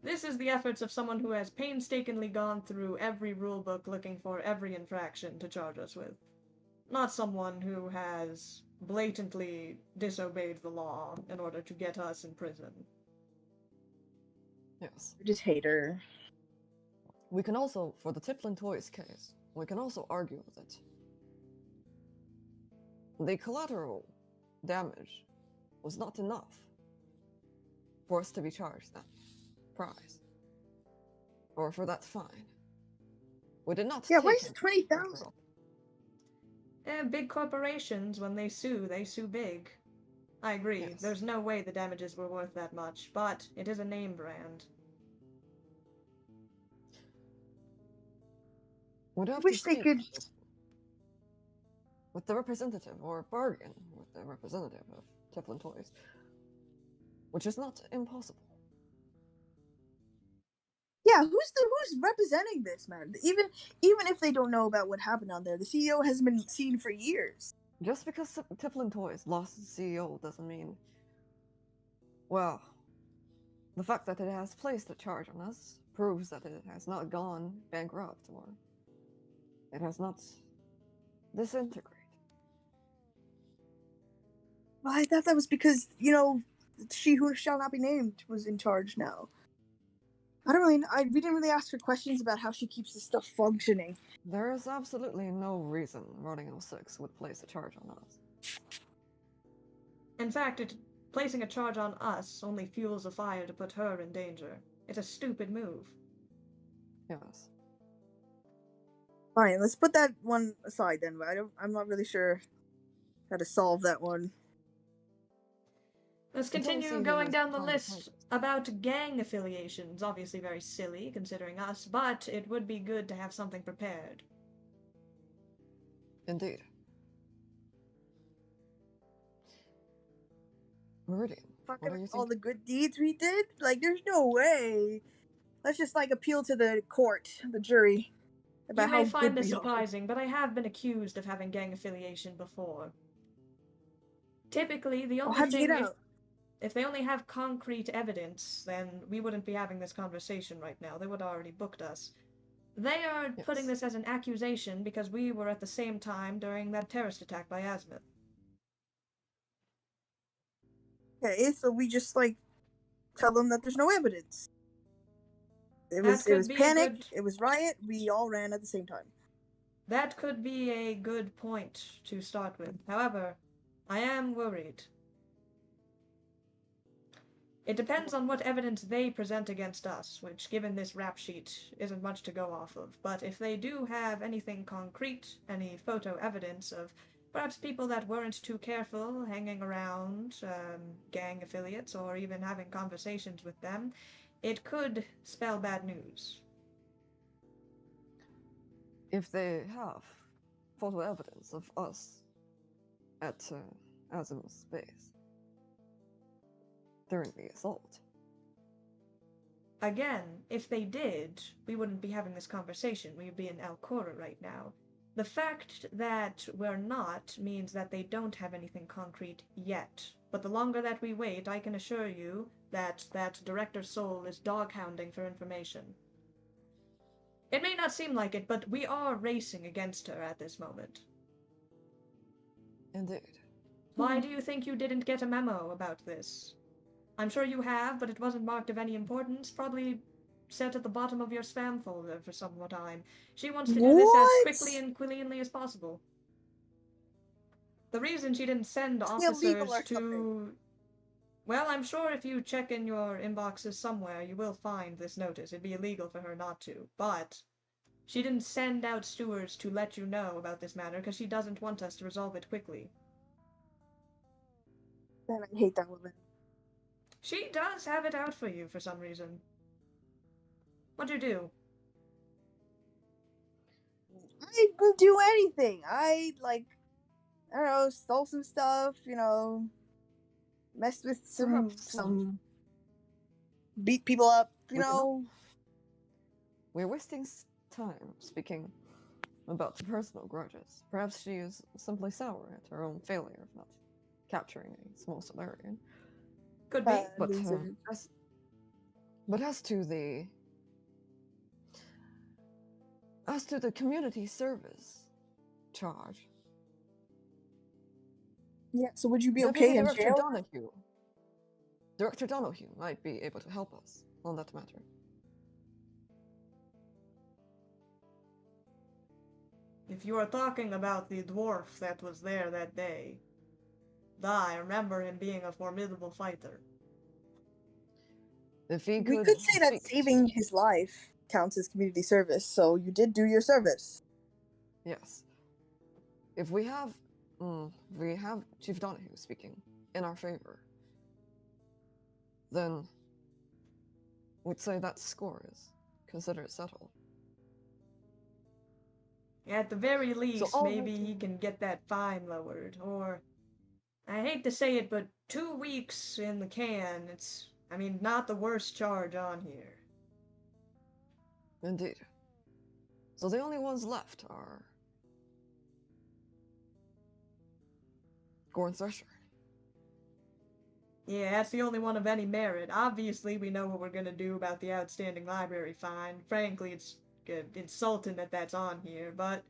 This is the efforts of someone who has painstakingly gone through every rulebook looking for every infraction to charge us with. Not someone who has blatantly disobeyed the law in order to get us in prison.
Yes.
I just hate her.
We can also, for the Tiplin Toys case, we can also argue that the collateral damage was not enough for us to be charged that price. Or for that fine. We did not
Yeah,
take
why is
it
it 20,000?
And big corporations, when they sue big. I agree.
Yes.
There's no way the damages were worth that much, but it is a name brand.
Would
I
have
wish
to
they
speak
could.
with the representative or bargain with the representative of Teflon Toys, which is not impossible.
Yeah, who's representing this, man? Even if they don't know about what happened on there, the CEO hasn't been seen for years.
Just because Teflon Toys lost its CEO doesn't mean, well, the fact that it has placed a charge on us proves that it has not gone bankrupt or it has not disintegrated.
Well, I thought that was because she who shall not be named was in charge now. I don't really. We didn't really ask her questions about how she keeps this stuff functioning.
There is absolutely no reason Running 06 would place a charge on us.
In fact, placing a charge on us only fuels a fire to put her in danger. It's a stupid move.
Yes.
Fine, let's put that one aside then. I'm not really sure how to solve that one.
Let's continue going down the list about gang affiliations. Obviously very silly, considering us, but it would be good to have something prepared.
Indeed. Meridian,
Fuck
what are you
all
thinking?
the good deeds we did? Like, there's no way. Let's just appeal to the court, the jury, about
You may
how
find
good
this
we are.
surprising, but I have been accused of having gang affiliation before. Typically, the only
how'd you
thing
get out?
if they only have concrete evidence, then we wouldn't be having this conversation right now. They would have already booked us. They are putting this as an accusation because we were at the same time during that terrorist attack by Azimuth.
Okay, so we just tell them that there's no evidence. It was panic. It was riot. We all ran at the same time.
That could be a good point to start with. However, I am worried. It depends on what evidence they present against us, which, given this rap sheet, isn't much to go off of. But if they do have anything concrete, any photo evidence of perhaps people that weren't too careful hanging around gang affiliates or even having conversations with them, it could spell bad news.
If they have photo evidence of us at Azimuth's base during the assault.
Again, if they did, we wouldn't be having this conversation. We would be in Alcora right now. The fact that we're not means that they don't have anything concrete yet. But the longer that we wait, I can assure you that Director Soul is doghounding for information. It may not seem like it, but we are racing against her at this moment.
Indeed.
Why do you think you didn't get a memo about this? I'm sure you have, but it wasn't marked of any importance. Probably set at the bottom of your spam folder for some time. She wants to do this as quickly and cleanly as possible. The reason she didn't send officers to... Well, I'm sure if you check in your inboxes somewhere, you will find this notice. It'd be illegal for her not to. But she didn't send out stewards to let you know about this matter because she doesn't want us to resolve it quickly.
Man, I hate that woman.
She does have it out for you for some reason. What'd you do?
I didn't do anything. I don't know, stole some stuff, messed with some beat people up,
We're wasting time speaking about the personal grudges. Perhaps she is simply sour at her own failure of not capturing a small Solarian.
Could be.
But as to the community service charge.
Yeah, so would you be okay in jail?
Director Donahue might be able to help us on that matter.
If you are talking about the dwarf that was there that day, I remember him being a formidable fighter.
If he
we could say that saving his life counts as community service, so you did do your service.
Yes. If we have Chief Donahue speaking in our favor, then we'd say that score is considered settled.
At the very least,
all
maybe
we
he
can-
can get that fine lowered. Or, I hate to say it, but 2 weeks in the can, it's, I mean, not the worst charge on here.
Indeed. So the only ones left are Gorn Thresher.
Yeah, that's the only one of any merit. Obviously, we know what we're gonna do about the outstanding library fine. Frankly, it's insulting that that's on here, but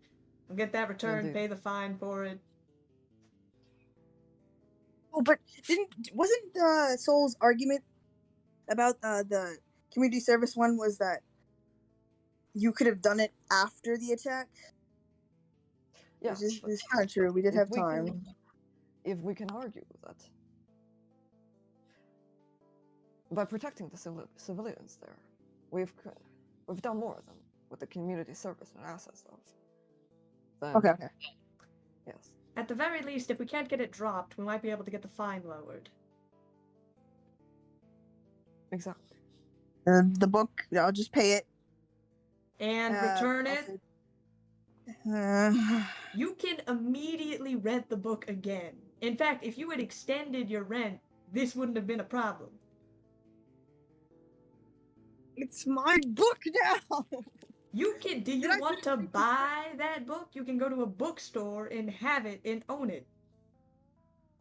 we'll get that returned,
Indeed.
pay the fine for it.
Oh, but wasn't Soul's argument about the community service one was that you could have done it after the attack?
Yes,
Which
but
is kind of true. We did
if
have
we
time.
if we can argue that by protecting the civilians there, we've done more than what the community service and assets of. Then,
Okay.
yes,
At the very least, if we can't get it dropped, we might be able to get the fine lowered.
exactly.
The book, I'll just pay it.
And return it.
Also,
You can immediately rent the book again. In fact, if you had extended your rent, this wouldn't have been a problem.
it's my book now.
You can. Do you
Did I
want to
finish it?
buy that book? You can go to a bookstore and have it and own it.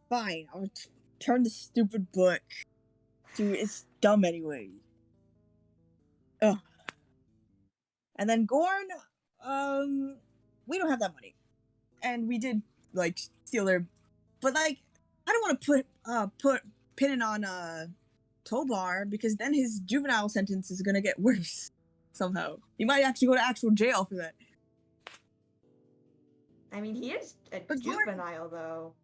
Fine, I'll turn the stupid book. Dude, it's dumb anyway. Ugh. And then Gorn, we don't have that money, and we did like steal their, but like I don't want to put pin it on Tobar because then his juvenile sentence is gonna get worse somehow. He might actually go to actual jail for that.
I mean, he is a
But Gorn-
juvenile, though.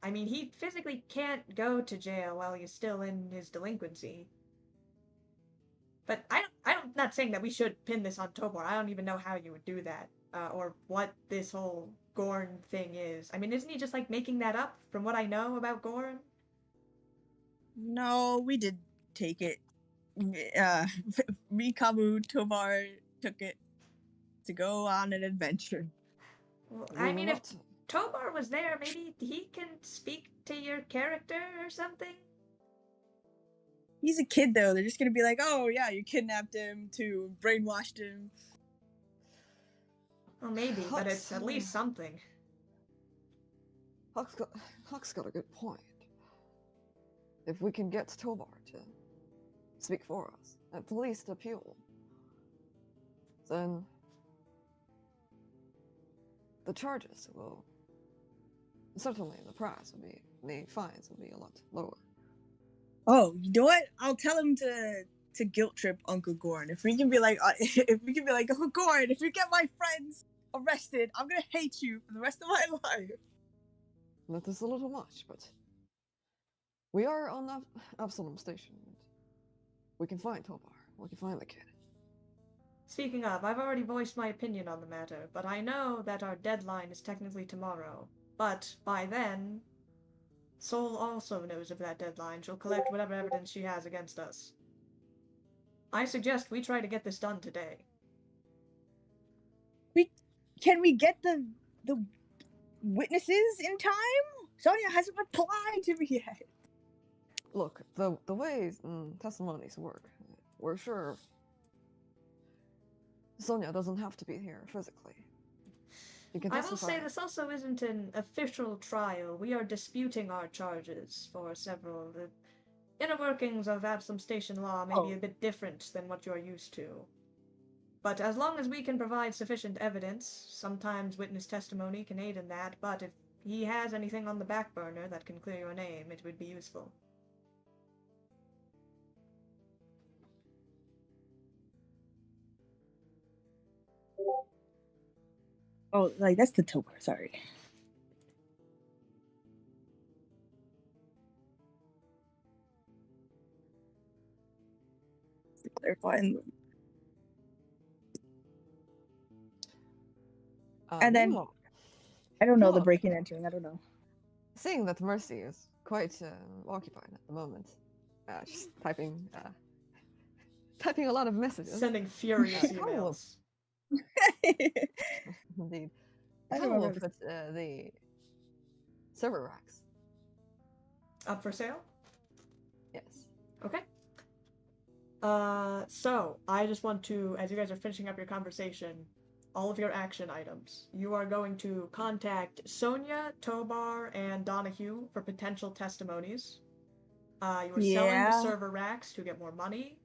I mean, he physically can't go to jail while he's still in his delinquency. But I'm not saying that we should pin this on Tobar. I don't even know how you would do that, or what this whole Gorn thing is. I mean, isn't he just like making that up from what I know about Gorn?
No, we did take it. Me, Kamu, Tobar took it to go on an adventure.
Well,
We
I
will
mean, if
not-
Tobar was there, maybe he can speak to your character or something?
He's a kid though. They're just gonna be like, "Oh yeah, you kidnapped him, to brainwashed him."
Well, maybe, but it's at
Hux-
least something.
Huck's got a good point. If we can get Tobar to speak for us, at least appeal, then the charges will certainly the fines will be a lot lower.
Oh, you know what? I'll tell him to guilt trip Uncle Gorn. If we can be like, Uncle Gorn, if you get my friends arrested, I'm gonna hate you for the rest of my life.
That is a little much, but we are on Absalom Station. We can find Tobar. We can find the kid.
Speaking of, I've already voiced my opinion on the matter, but I know that our deadline is technically tomorrow. But by then, Sol also knows of that deadline. She'll collect whatever evidence she has against us. I suggest we try to get this done today.
Can we get the witnesses in time? Sonia hasn't replied to me yet.
Look, the way testimonies work, we're sure Sonia doesn't have to be here physically. You can
I will
testify.
say this also isn't an official trial. We are disputing our charges for several. The inner workings of Absalom Station law may be a bit different than what you're used to. But as long as we can provide sufficient evidence, sometimes witness testimony can aid in that, but if he has anything on the back burner that can clear your name, it would be useful.
Oh, like that's the Tobar. Sorry. To clarify. And then
meanwhile,
I don't know the
Look.
breaking and entering. I don't know.
seeing that Mercy is quite occupied at the moment. Just typing a lot of messages.
Sending furious
How will-
emails.
Indeed.
I
How will
remember
put the server racks?
Up for sale?
Yes.
Okay. So I just want to, as you guys are finishing up your conversation, all of your action items. You are going to contact Sonia, Tobar, and Donahue for potential testimonies. You are selling the
Yeah.
server racks to get more money.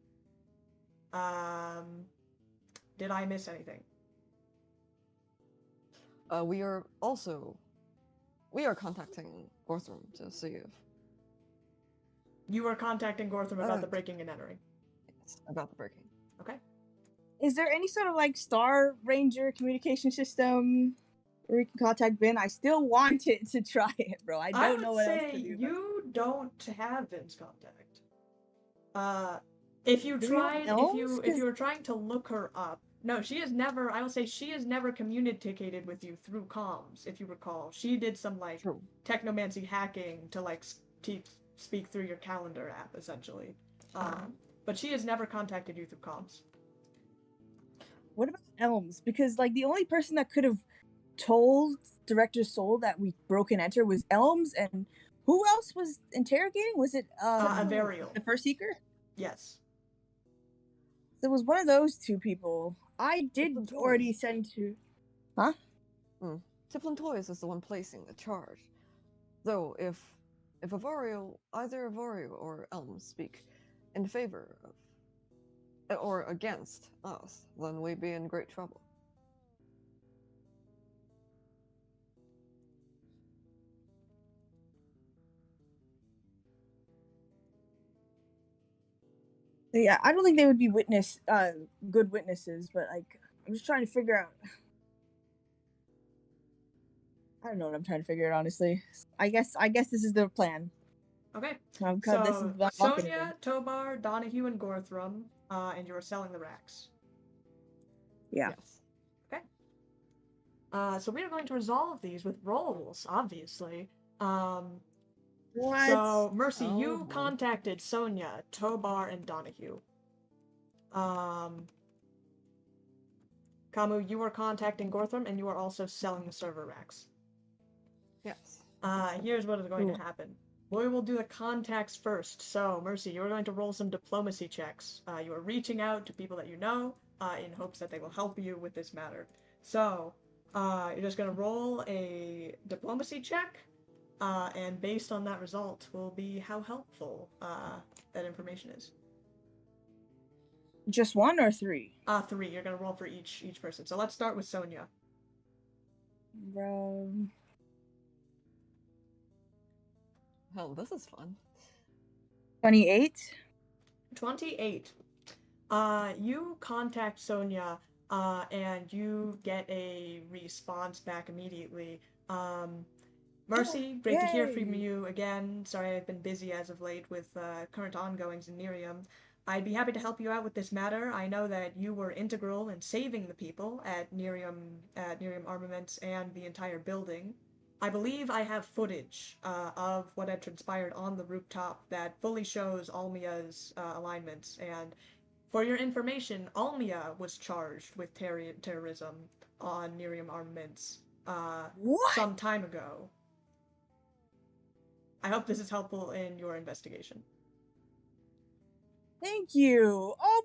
Did I miss anything?
We are contacting Gorthram to see if
You are contacting Gorthram about the breaking and entering.
it's about the breaking.
Okay.
Is there any sort of like Star Ranger communication system where we can contact Ben? I still want it to try it, bro. I don't know what else to do.
You don't have Vin's contact. If you
Do we have
tried,
Elms?
if you were trying to look her up, no, she has never. I will say she has never communicated with you through comms. If you recall, she did some like
True.
technomancy hacking to like speak through your calendar app, essentially. But she has never contacted you through comms.
What about Elms? Because like the only person that could have told Director Soul that we broke and enter was Elms, and who else was interrogating? Was it
Averial.
the First Seeker?
Yes.
It was one of those two people. I did
Tiflin
already
Toys.
send to.
Tiflin Toys is the one placing the charge. Though if either Avario or Elm speak in favor of or against us, then we'd be in great trouble.
Yeah, I don't think they would be good witnesses, but like I'm just trying to figure out. I don't know what I'm trying to figure out, honestly. I guess this is the plan.
Okay.
This is
So Sonia, Tobar, Donahue, and Gorthram, and you are selling the racks.
Yeah.
Yes.
Okay. So we are going to resolve these with rolls, obviously.
What?
So Mercy,
Oh,
you
boy.
contacted Sonia, Tobar, and Donahue. Kamu, you are contacting Gorthram, and you are also selling the server racks.
Yes.
Here's what is going to happen. We will do the contacts first. So, Mercy, you are going to roll some diplomacy checks. You are reaching out to people that you know in hopes that they will help you with this matter. So, you're just going to roll a diplomacy check, and based on that result will be how helpful that information is.
Just one or three?
3. You're going to roll for each person. So let's start with Sonia.
Bro.
Hell, this is fun.
28?
28. You contact Sonia, and you get a response back immediately. Mercy, great to hear from you again. Sorry I've been busy as of late with current ongoings in Nerium. I'd be happy to help you out with this matter. I know that you were integral in saving the people at Nerium Armaments and the entire building. I believe I have footage of what had transpired on the rooftop that fully shows Almia's alignments, and for your information, Almia was charged with terrorism on Nerium Armaments
What?
some time ago. I hope this is helpful in your investigation.
Thank you. Oh,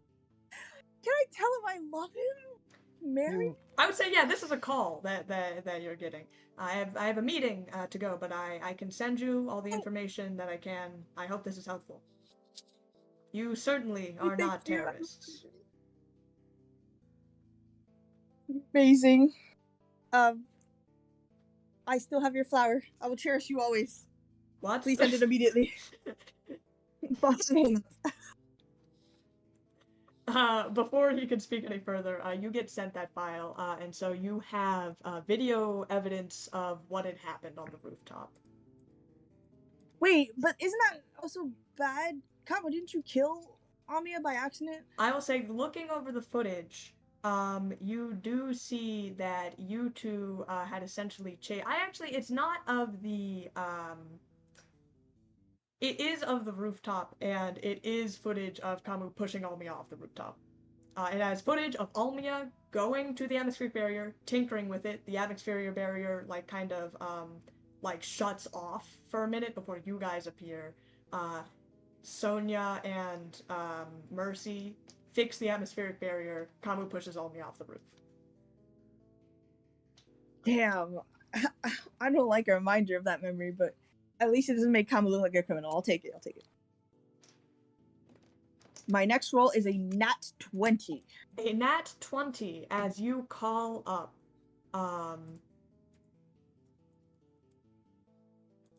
can I tell him I love him? Mary?
I would say, yeah, this is a call that you're getting. I have a meeting to go, but I can send you all the information that I can. I hope this is helpful. You certainly are not terrorists.
Amazing. I still have your flower. I will cherish you always.
What?
Please send it immediately.
Before he could speak any further, you get sent that file, and so you have video evidence of what had happened on the rooftop.
Wait, but isn't that also bad? Kamo, didn't you kill Amia by accident?
I will say, looking over the footage, you do see that you two had essentially it's not of the It is of the rooftop, and it is footage of Kamu pushing Almia off the rooftop. It has footage of Almia going to the atmospheric barrier, tinkering with it. The atmospheric barrier, like, kind of, like, shuts off for a minute before you guys appear. Sonia and Mercy fix the atmospheric barrier. Kamu pushes Almia off the roof.
Damn. I don't like a reminder of that memory, but at least it doesn't make Kamu look like a criminal. I'll take it. My next roll is a nat 20.
A nat 20 as you call up.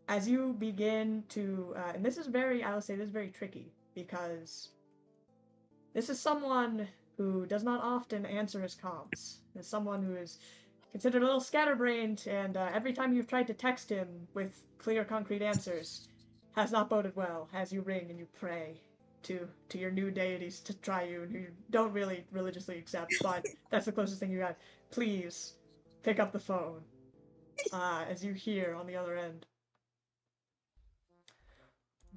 As you begin to, and this is very, I will say this is very tricky, because this is someone who does not often answer his comms. It's someone who is considered a little scatterbrained, and every time you've tried to text him with clear, concrete answers, has not boded well as you ring and you pray to your new deities to try you, and who you don't really religiously accept, but that's the closest thing you got. Please, pick up the phone, as you hear on the other end.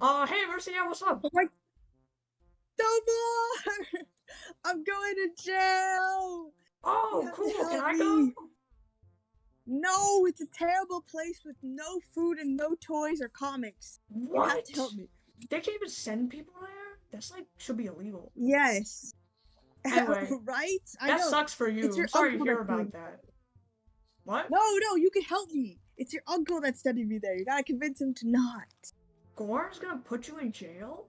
Hey, Mercy, yeah, what's up?
Oh my... Double! I'm going to jail!
Oh, cool, can I go?
No, it's a terrible place with no food and no toys or comics.
What?
You have to help me.
They can't even send people there? That's like, should be illegal.
Yes.
Anyway,
right?
that sucks for you. I'm sorry to hear about
me.
that. What?
No, you can help me. It's your uncle that's sending me there. You gotta convince him to not.
Gorm's gonna put you in jail?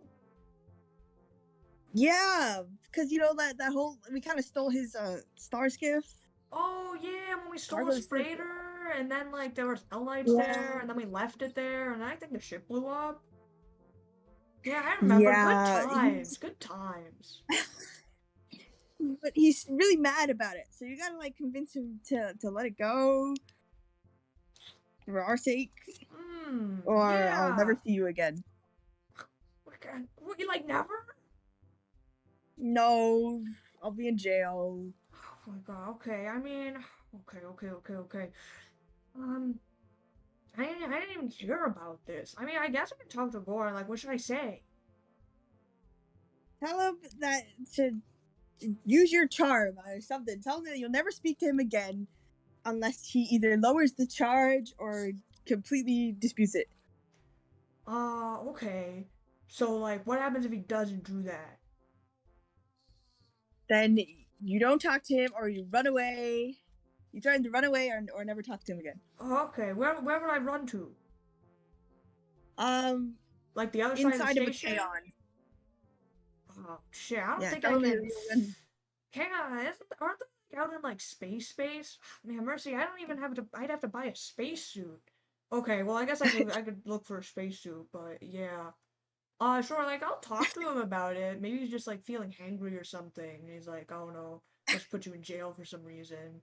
Yeah, because you know that whole we kind of stole his star skiff.
Oh yeah, when we stole the freighter, and then like there was L-lights there, and then we left it there, and I think the ship blew up. Yeah, I remember.
Yeah,
good times.
But he's really mad about it, so you gotta like convince him to let it go for our sake, or
yeah.
I'll never see you again.
What, you like never?
No, I'll be in jail.
Oh my god. Okay. I mean, okay. I didn't even hear about this. I mean, I guess I can talk to Gore. Like, what should I say?
Tell him that to use your charm or something. Tell him that you'll never speak to him again unless he either lowers the charge or completely disputes it.
Okay. So, like, what happens if he doesn't do that?
Then you don't talk to him, or you run away. You threaten to run away or never talk to him again.
Okay. Where would I run to? Like the other side of the station?
Inside of a K-On.
Oh, shit. I don't think I can. Aren't they out in, like, space? Man, Mercy, I don't even have to... I'd have to buy a spacesuit. Okay, well, I guess I could look for a spacesuit, but yeah. Sure, like, I'll talk to him about it. Maybe he's just, like, feeling hangry or something. And he's like, oh no, let's put you in jail for some reason.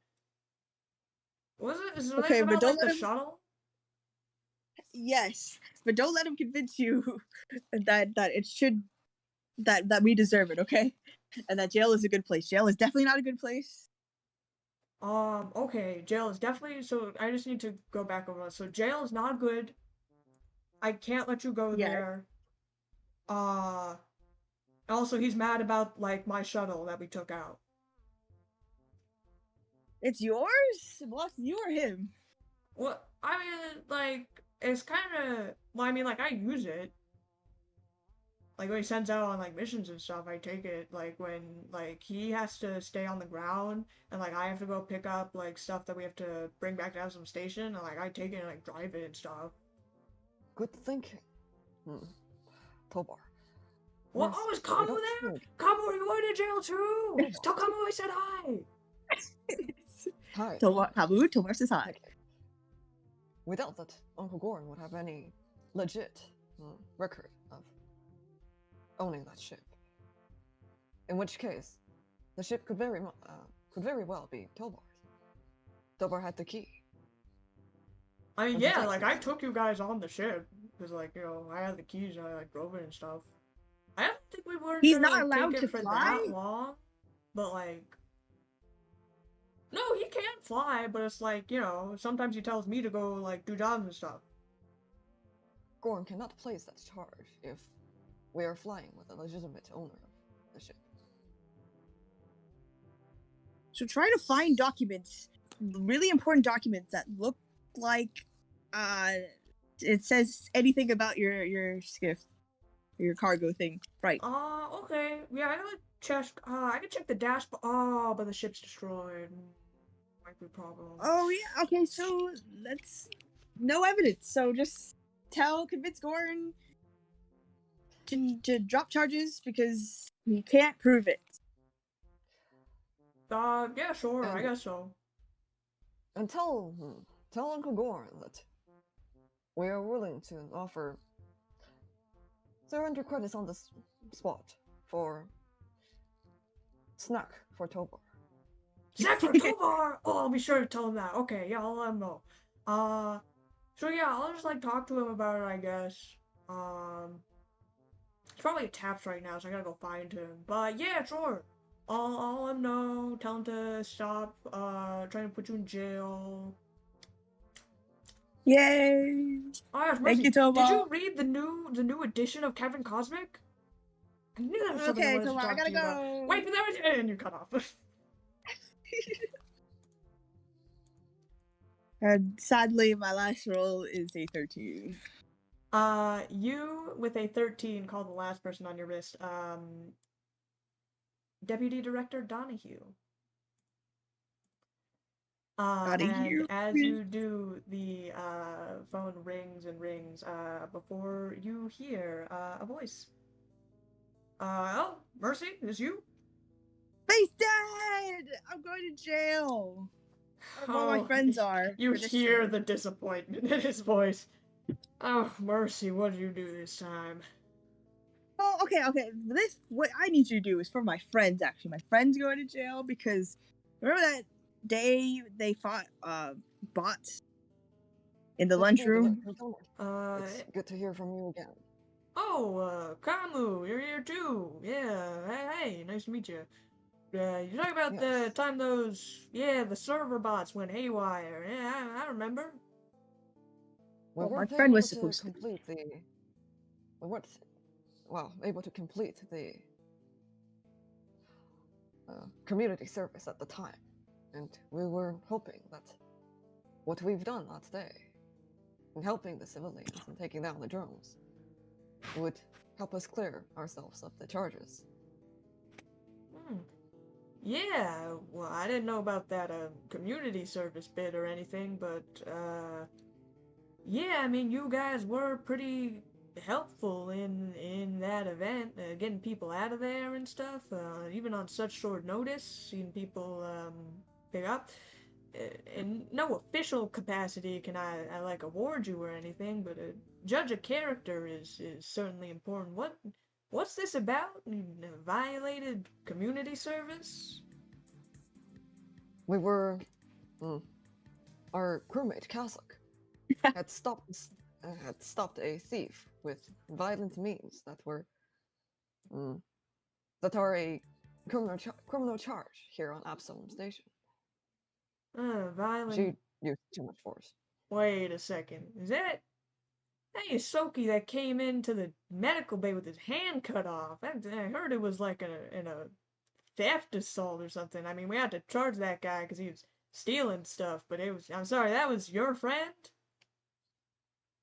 Is it
okay,
about,
but don't
like,
let
the
him...
shuttle?
Yes, but don't let him convince you that it should... That we deserve it, okay? And that jail is a good place. Jail is definitely not a good place.
Okay, jail is definitely... So, I just need to go back over. So, jail is not good. I can't let you go there. Also, he's mad about, like, my shuttle that we took out.
It's yours? Well, you or him?
Well, I mean, like, it's kind of... Well, I mean, like, I use it. Like, when he sends out on, like, missions and stuff, I take it. Like, when, like, he has to stay on the ground, and, like, I have to go pick up, like, stuff that we have to bring back to some station, and, like, I take it and, like, drive it and stuff.
Good thinking. Tobar.
What? Oh, is Kamu there? Kamu, are you going to jail too? Tell Kamu I said hi!
Hi.
Kamu, Tobar says hi.
Okay. We doubt that Uncle Goran would have any legit record of owning that ship. In which case, the ship could very well be Tobar's. Tobar had the key.
I mean, yeah, like, I took you guys on the ship, because, like, you know, I had the keys and I, like, drove it and stuff. I don't think we were
He's
gonna,
not allowed
take
to
it for
fly?
that long, but, like... No, he can fly, but it's like, you know, sometimes he tells me to go, like, do jobs and stuff.
Gorn cannot place that charge if we are flying with a legitimate owner of the ship.
So try to find documents, really important documents that look like it says anything about your skiff, your cargo thing, right?
Okay. Yeah, I can check the dashboard. Oh, but the ship's destroyed. Might be a problem.
Oh yeah, okay, so that's no evidence. So just convince Gorn to drop charges because he can't prove it.
Yeah, sure, I
And,
guess so.
and tell Uncle Gorn that we are willing to offer 300 credits on the spot for snack for Tobar.
Snack for Tobar! Oh, I'll be sure to tell him that. Okay, yeah, I'll let him know. So yeah, I'll just like talk to him about it, I guess. He's probably at Taps right now, so I gotta go find him. But yeah, sure. I'll let him know, tell him to stop, trying to put you in jail.
Yay!
Oh yes,
Thank
Mercy,
you, Toba.
did you read the new edition of Kevin Cosmic? I knew there was something I
Okay,
wanted to
Toba, I
talk
gotta
to you about.
go.
Wait, but there was, and you cut off.
And sadly, my last roll is a 13.
You with a 13 call the last person on your list. Deputy Director Donahue. And as you do, the phone rings and rings before you hear a voice. Oh, Mercy, is you?
Face dead! I'm going to jail. Or all my friends are.
You
for this
hear
time.
the disappointment in his voice. Oh, Mercy, what did you do this time?
Oh, okay. What I need you to do is for my friends. Actually, my friends going to jail because remember that day they fought bots in the lunchroom.
It's good to hear from you again.
Oh, Kamu, you're here too. Yeah, hey, nice to meet you. You talking about the time the server bots went haywire. Yeah, I remember.
My friend was supposed to
complete the. We weren't, able to complete the community service at the time, and we were hoping that what we've done that day, in helping the civilians and taking down the drones, would help us clear ourselves of the charges.
Yeah, well, I didn't know about that community service bit or anything, but yeah, I mean, you guys were pretty helpful in that event, getting people out of there and stuff, even on such short notice, seeing people pick up. In no official capacity can I like award you or anything, but judge a character is certainly important. What's this about? Violated community service?
We were, our crewmate Kazak had stopped a thief with violent means that are a criminal charge here on Absalom Station.
Violent.
She used too much force.
Wait a second. Is that Yosoki that came into the medical bay with his hand cut off? I heard it was like in a theft assault or something. I mean, we had to charge that guy because he was stealing stuff, but I'm sorry, that was your friend?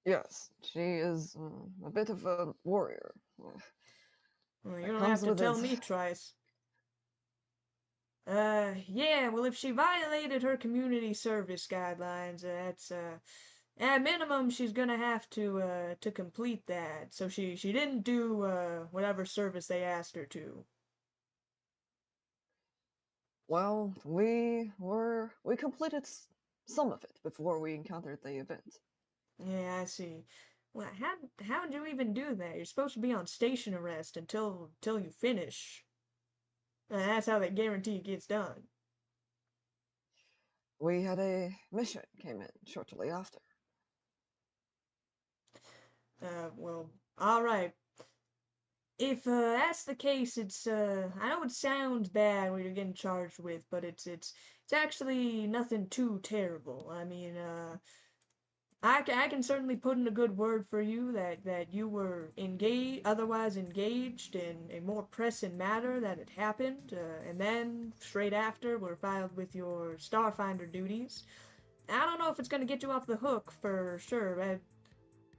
Yes, she is a bit of a warrior.
Well, you don't have to tell me twice. Yeah, well, if she violated her community service guidelines, that's, at minimum, she's gonna have to complete that. So she didn't do, whatever service they asked her to.
Well, we completed some of it before we encountered the event.
Yeah, I see. Well, how'd you even do that? You're supposed to be on station arrest until you finish. And that's how they guarantee it gets done.
We had a mission came in shortly after.
Well, all right. If that's the case, it's I know it sounds bad what you're getting charged with, but it's actually nothing too terrible. I mean, I can certainly put in a good word for you that you were otherwise engaged in a more pressing matter that had happened, and then straight after were filed with your Starfinder duties. I don't know if it's going to get you off the hook for sure.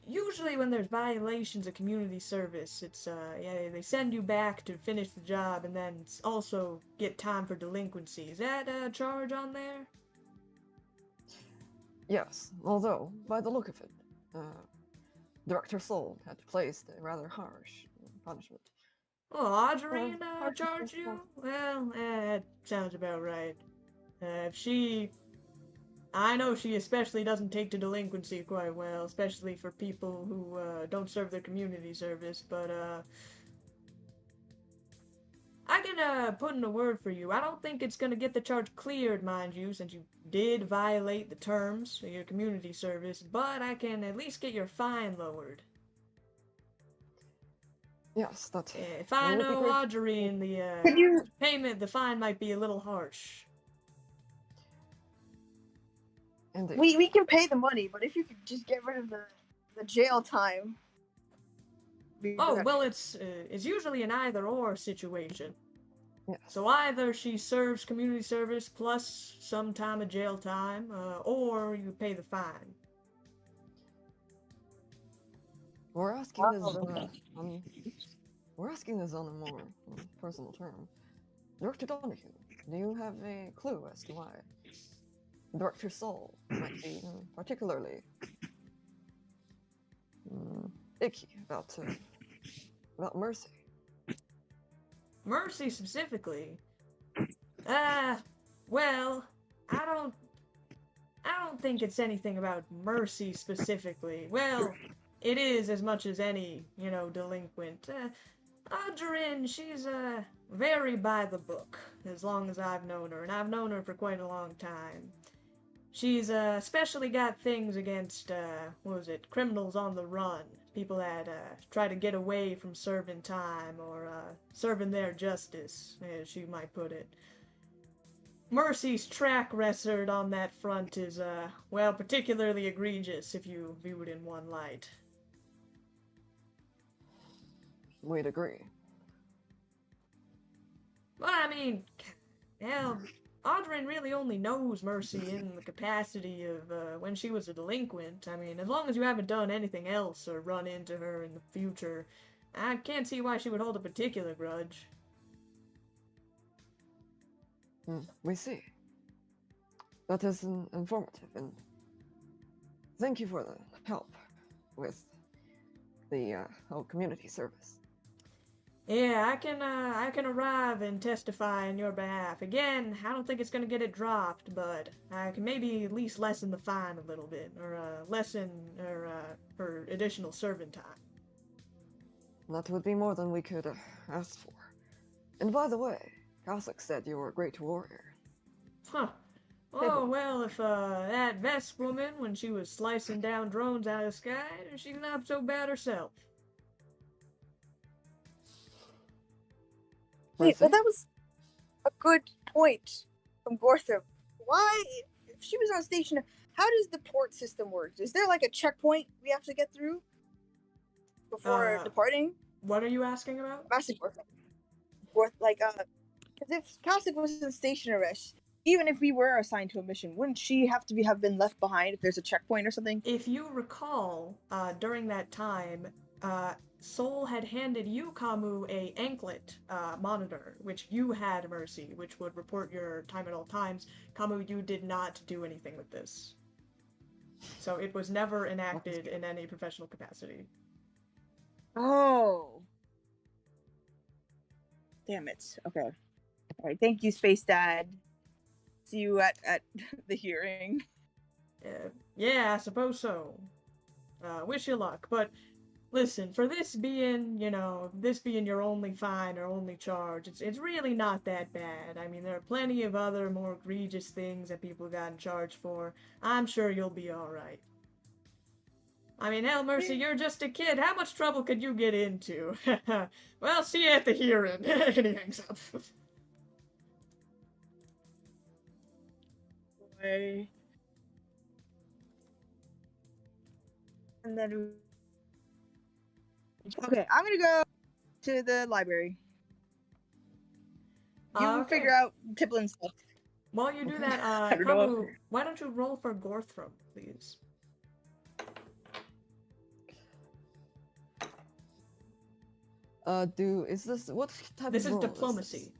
Usually when there's violations of community service, it's yeah, they send you back to finish the job and then also get time for delinquency. Is that a charge on there?
Yes, although, by the look of it, Director Soul had placed a rather harsh punishment.
Oh, Audrey
Hard to
charged you?
confirm.
Well, that sounds about right. If she... I know she especially doesn't take to delinquency quite well, especially for people who don't serve their community service, but I can put in a word for you. I don't think it's gonna get the charge cleared, mind you, since you did violate the terms of your community service, but I can at least get your fine lowered.
Yes, that
If I
would be
know
great.
Audrey and the
Could you?
payment, the fine might be a little harsh.
Indeed.
We can pay the money, but if you could just get rid of the jail time.
Oh, well, it's usually an either-or situation.
Yes.
So either she serves community service plus some time of jail time, or you pay the fine.
We're asking this we're asking this on a more personal term. Director Donahue, do you have a clue as to why Director Soul might be particularly icky about Mercy?
Mercy specifically. Well, I don't think it's anything about Mercy specifically. Well, it is as much as any, delinquent. Audrin, she's very by the book, as long as I've known her, and I've known her for quite a long time. She's especially got things against, criminals on the run. People that try to get away from serving time or serving their justice, as she might put it. Mercy's track record on that front is, particularly egregious if you view it in one light.
We'd agree.
Well, I mean, hell, Audrin really only knows Mercy in the capacity of when she was a delinquent. I mean, as long as you haven't done anything else or run into her in the future, I can't see why she would hold a particular grudge.
We see. That is informative, and thank you for the help with the whole community service.
Yeah, I can arrive and testify in your behalf. Again, I don't think it's gonna get it dropped, but I can maybe at least lessen the fine a little bit, or lessen her additional serving time.
That would be more than we could ask for. And by the way, Cossack said you were a great warrior.
Huh. Oh, well, if that Vest woman, when she was slicing down drones out of the sky, she's not so bad herself.
Wait, but that was a good point from Gortham. Why, if she was on station, how does the port system work? Is there like a checkpoint we have to get through before departing?
What are you asking about?
Master Gortham. Because if Cossack was in station arrest, even if we were assigned to a mission, wouldn't she have been left behind if there's a checkpoint or something?
If you recall, during that time, Sol had handed you, Kamu, a anklet monitor, which you had, Mercy, which would report your time at all times. Kamu, you did not do anything with this. So it was never enacted in any professional capacity.
Oh. Damn it. Okay. Alright, thank you, Space Dad. See you at the hearing.
Yeah, I suppose so. Wish you luck, but listen, for this being your only fine or only charge, it's really not that bad. I mean, there are plenty of other more egregious things that people gotten charged for. I'm sure you'll be alright. I mean, hell, Mercy, you're just a kid. How much trouble could you get into? Well, see you at the hearing. And he hangs up.
And then okay, I'm gonna go to the library. You
Okay.
figure out Tiplin's stuff.
While you do
Okay.
that,
I don't know.
Kamu, why don't you roll for Gorthram, please?
Is this what type
This
of
is
role
diplomacy.
Is this?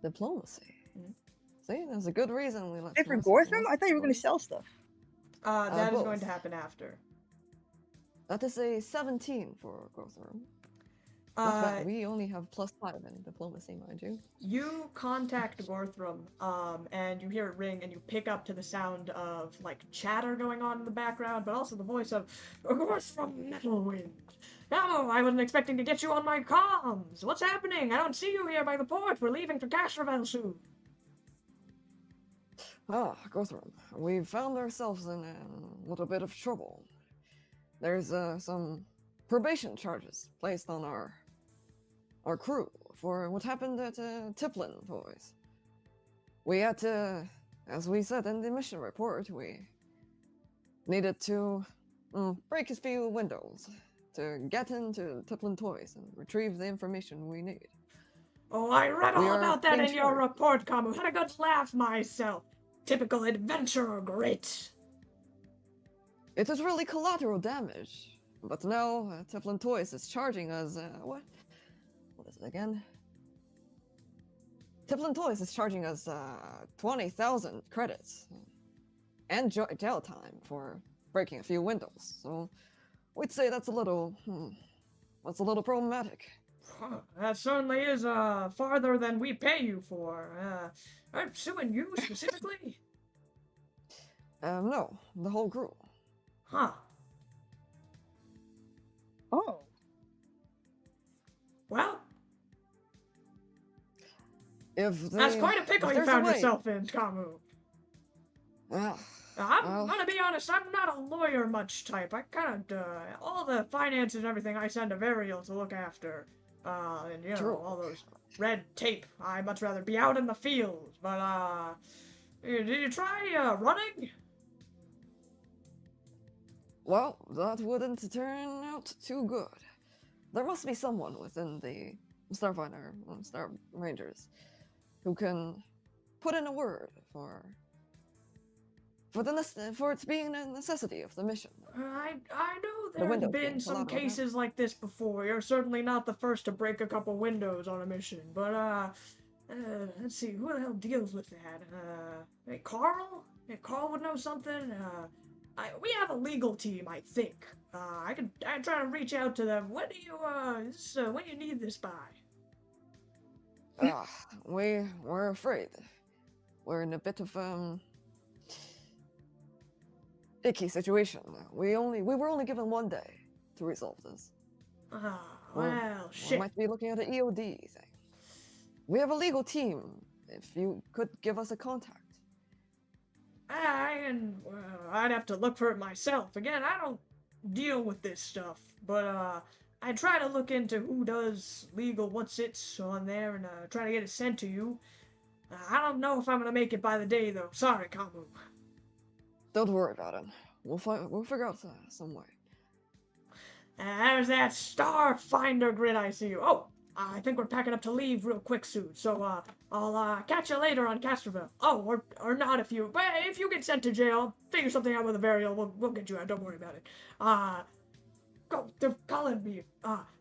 Diplomacy.
Mhm.
See, there's a good reason we left.
Hey, for
most
Gorthram?
most
I thought you were gonna
people.
sell stuff.
That is going
both.
to happen after.
That is a 17 for Gorthram. Not bad. We only have +5 in diplomacy, mind you.
You contact Gorthram, and you hear it ring, and you pick up to the sound of, like, chatter going on in the background, but also the voice of Gorthram Metalwind. No, I wasn't expecting to get you on my comms. What's happening? I don't see you here by the port. We're leaving for Castrovel soon.
Gorthram, we've found ourselves in a little bit of trouble. There's some probation charges placed on our crew for what happened at Tiplin Toys. We had to, as we said in the mission report, we needed to break a few windows to get into Tiplin Toys and retrieve the information we need.
Oh, I read all about that in your
charged.
report, Kamu. Had a good laugh myself. Typical adventurer grit.
It was really collateral damage, but now Tiplin Toys is charging us what is it again? Tiplin Toys is charging us 20,000 credits and jail time for breaking a few windows. So we'd say that's a little problematic.
Huh, that certainly is farther than we pay you for. I'm suing you specifically?
No, the whole crew.
Huh.
Oh.
Well,
If
that's quite a pickle you found yourself in, Kamu. I'm gonna be honest, I'm not a lawyer much type. I kind of, all the finances and everything I send to Varial to look after. And you know,
True.
all those red tape. I'd much rather be out in the field. But, did you try, running?
Well, that wouldn't turn out too good. There must be someone within the Starfinder, Star Rangers, who can put in a word for it being a necessity of the mission.
I know there's
window
been
being
some
collateral
cases like this before. You're certainly not the first to break a couple windows on a mission. But, let's see, who the hell deals with that? Hey, Carl? Yeah, Carl would know something. We have a legal team, I think. I try to reach out to them. When do you, when you need this by?
We're afraid. We're in a bit of, icky situation. We were only given 1 day to resolve this.
Well, shit.
We might be looking at an EOD thing. We have a legal team. If you could give us a contact.
I'd have to look for it myself. Again, I don't deal with this stuff, but I try to look into who does legal, what sits on there, and try to get it sent to you. I don't know if I'm gonna make it by the day, though. Sorry, Kamu.
Don't worry about it. We'll figure out some way.
There's that Starfinder grid I see you. Oh, I think we're packing up to leave real quick soon. So I'll catch you later on Castrovel. Oh, or not if you get sent to jail, figure something out with a Varial. We'll get you out. Don't worry about it. Go. They're calling me.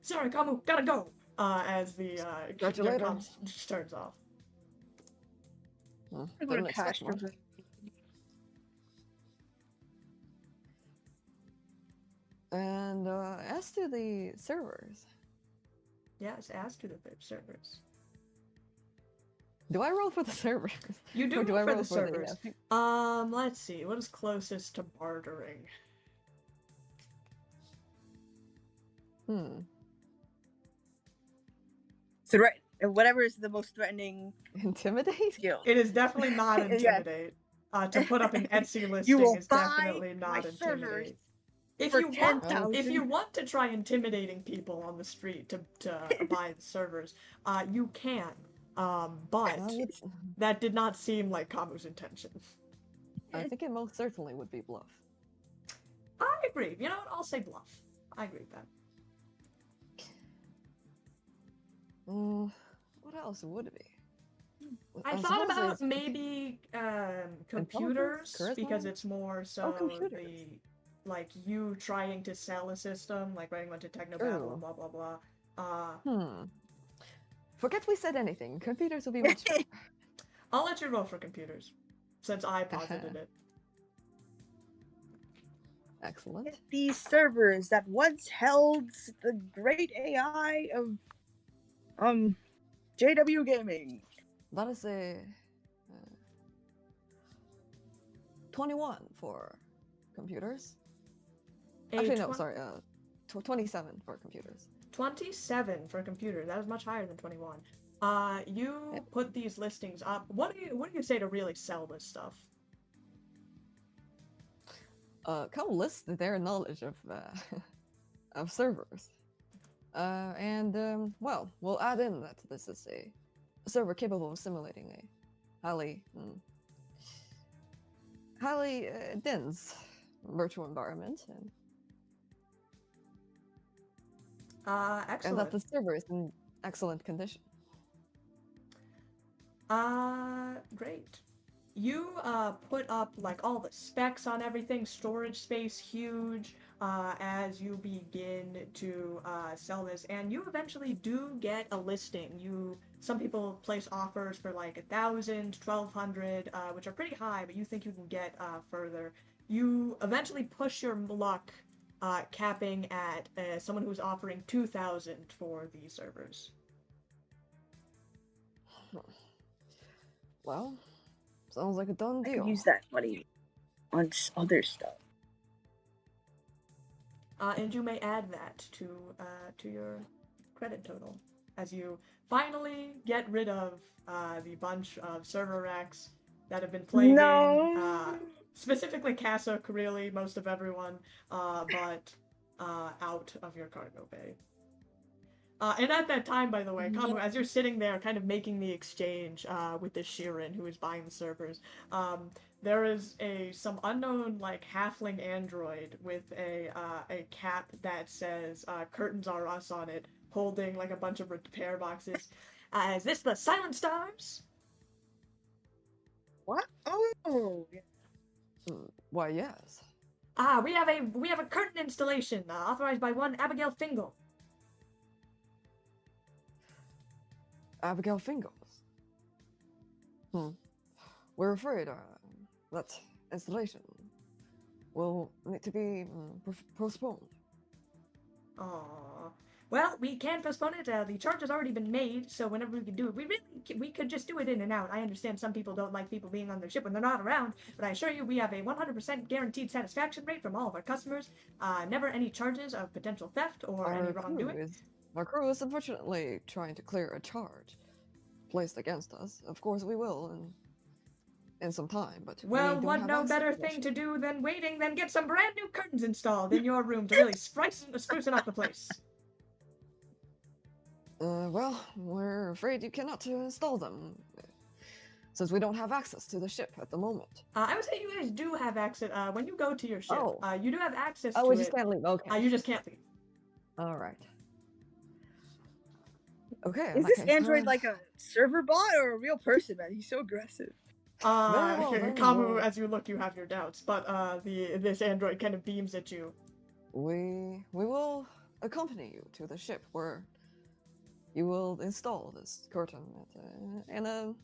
Sorry, Kamu. Gotta go. As the
Catch you later.
comms just turns off.
Well,
I'm gonna
didn't expect much.
Castrovel.
And as to the servers,
Yes, ask to the servers.
do I roll for the servers?
You do
Or do
roll
I
for
roll
the
for
servers.
the,
Let's see. What is closest to bartering?
Threat. Whatever is the most threatening
Intimidate?
skill.
It is definitely not
Yeah.
intimidate. To put up an Etsy listing
will
is
buy
definitely
my
not
servers
intimidate. If
for
you want,
10,000.
if you want to try intimidating people on the street to buy the servers, you can. But that did not seem like Kamu's intention.
I think it most certainly would be bluff.
I agree. You know what? I'll say bluff. I agree with that.
What else would it be?
I thought
suppose
about
it's
maybe
intelligence,
computers because
charisma.
it's more so
Computers.
the like you trying to sell a system, like writing a bunch of techno babble and
True.
blah blah blah.
Forget we said anything. Computers will be much better.
I'll let you roll for computers, since I posited it.
Excellent.
These servers that once held the great AI of JW Gaming.
That is a 21 for computers. Actually, no, sorry. 27 for computers.
27 for computers. That is much higher than 21. You put these listings up. What do you say to really sell this stuff?
Come list their knowledge of of servers. Well, we'll add in that this is a server capable of simulating a highly dense virtual environment,
Excellent.
and that the server is in excellent condition.
Great. You put up like all the specs on everything, storage space huge, as you begin to sell this, and you eventually do get a listing. Some people place offers for like 1,000, 1,200, which are pretty high, but you think you can get further. You eventually push your luck, capping at someone who's offering 2,000 for these servers.
Well, sounds like a done
I
deal.
could use that money on other stuff.
And you may add that to your credit total as you finally get rid of the bunch of server racks that have been plaguing specifically Casa, really most of everyone, but out of your cargo bay. And at that time, by the way, Kamu, as you're sitting there kind of making the exchange with the Shirin who is buying the servers, there is some unknown like halfling android with a cap that says "Curtains Are Us" on it, holding like a bunch of repair boxes. Is this the Silent Stars?
What? Oh.
Why, yes.
We have a curtain installation authorized by one Abigail Fingal.
Abigail Fingles. We're afraid that installation will need to be postponed.
Aww. Well, we can postpone it. The charge has already been made, so whenever we can do it, we could just do it in and out. I understand some people don't like people being on their ship when they're not around, but I assure you we have a 100% guaranteed satisfaction rate from all of our customers. Never any charges of potential theft or any wrongdoing.
Our crew is unfortunately trying to clear a charge placed against us. Of course we will in some time, but
well, what no better thing to do than waiting than get some brand new curtains installed in your room to really sprucing up the place.
Well, we're afraid you cannot install them, since we don't have access to the ship at the moment.
I would say you guys do have access, when you go to your ship, you do have access to it.
Oh, we just can't leave, okay.
You just can't leave.
Alright. Okay.
Is this android like a server bot or a real person, man? He's so aggressive.
Kamu, as you look, you have your doubts, but this android kind of beams at you.
We will accompany you to the ship where you will install this curtain and the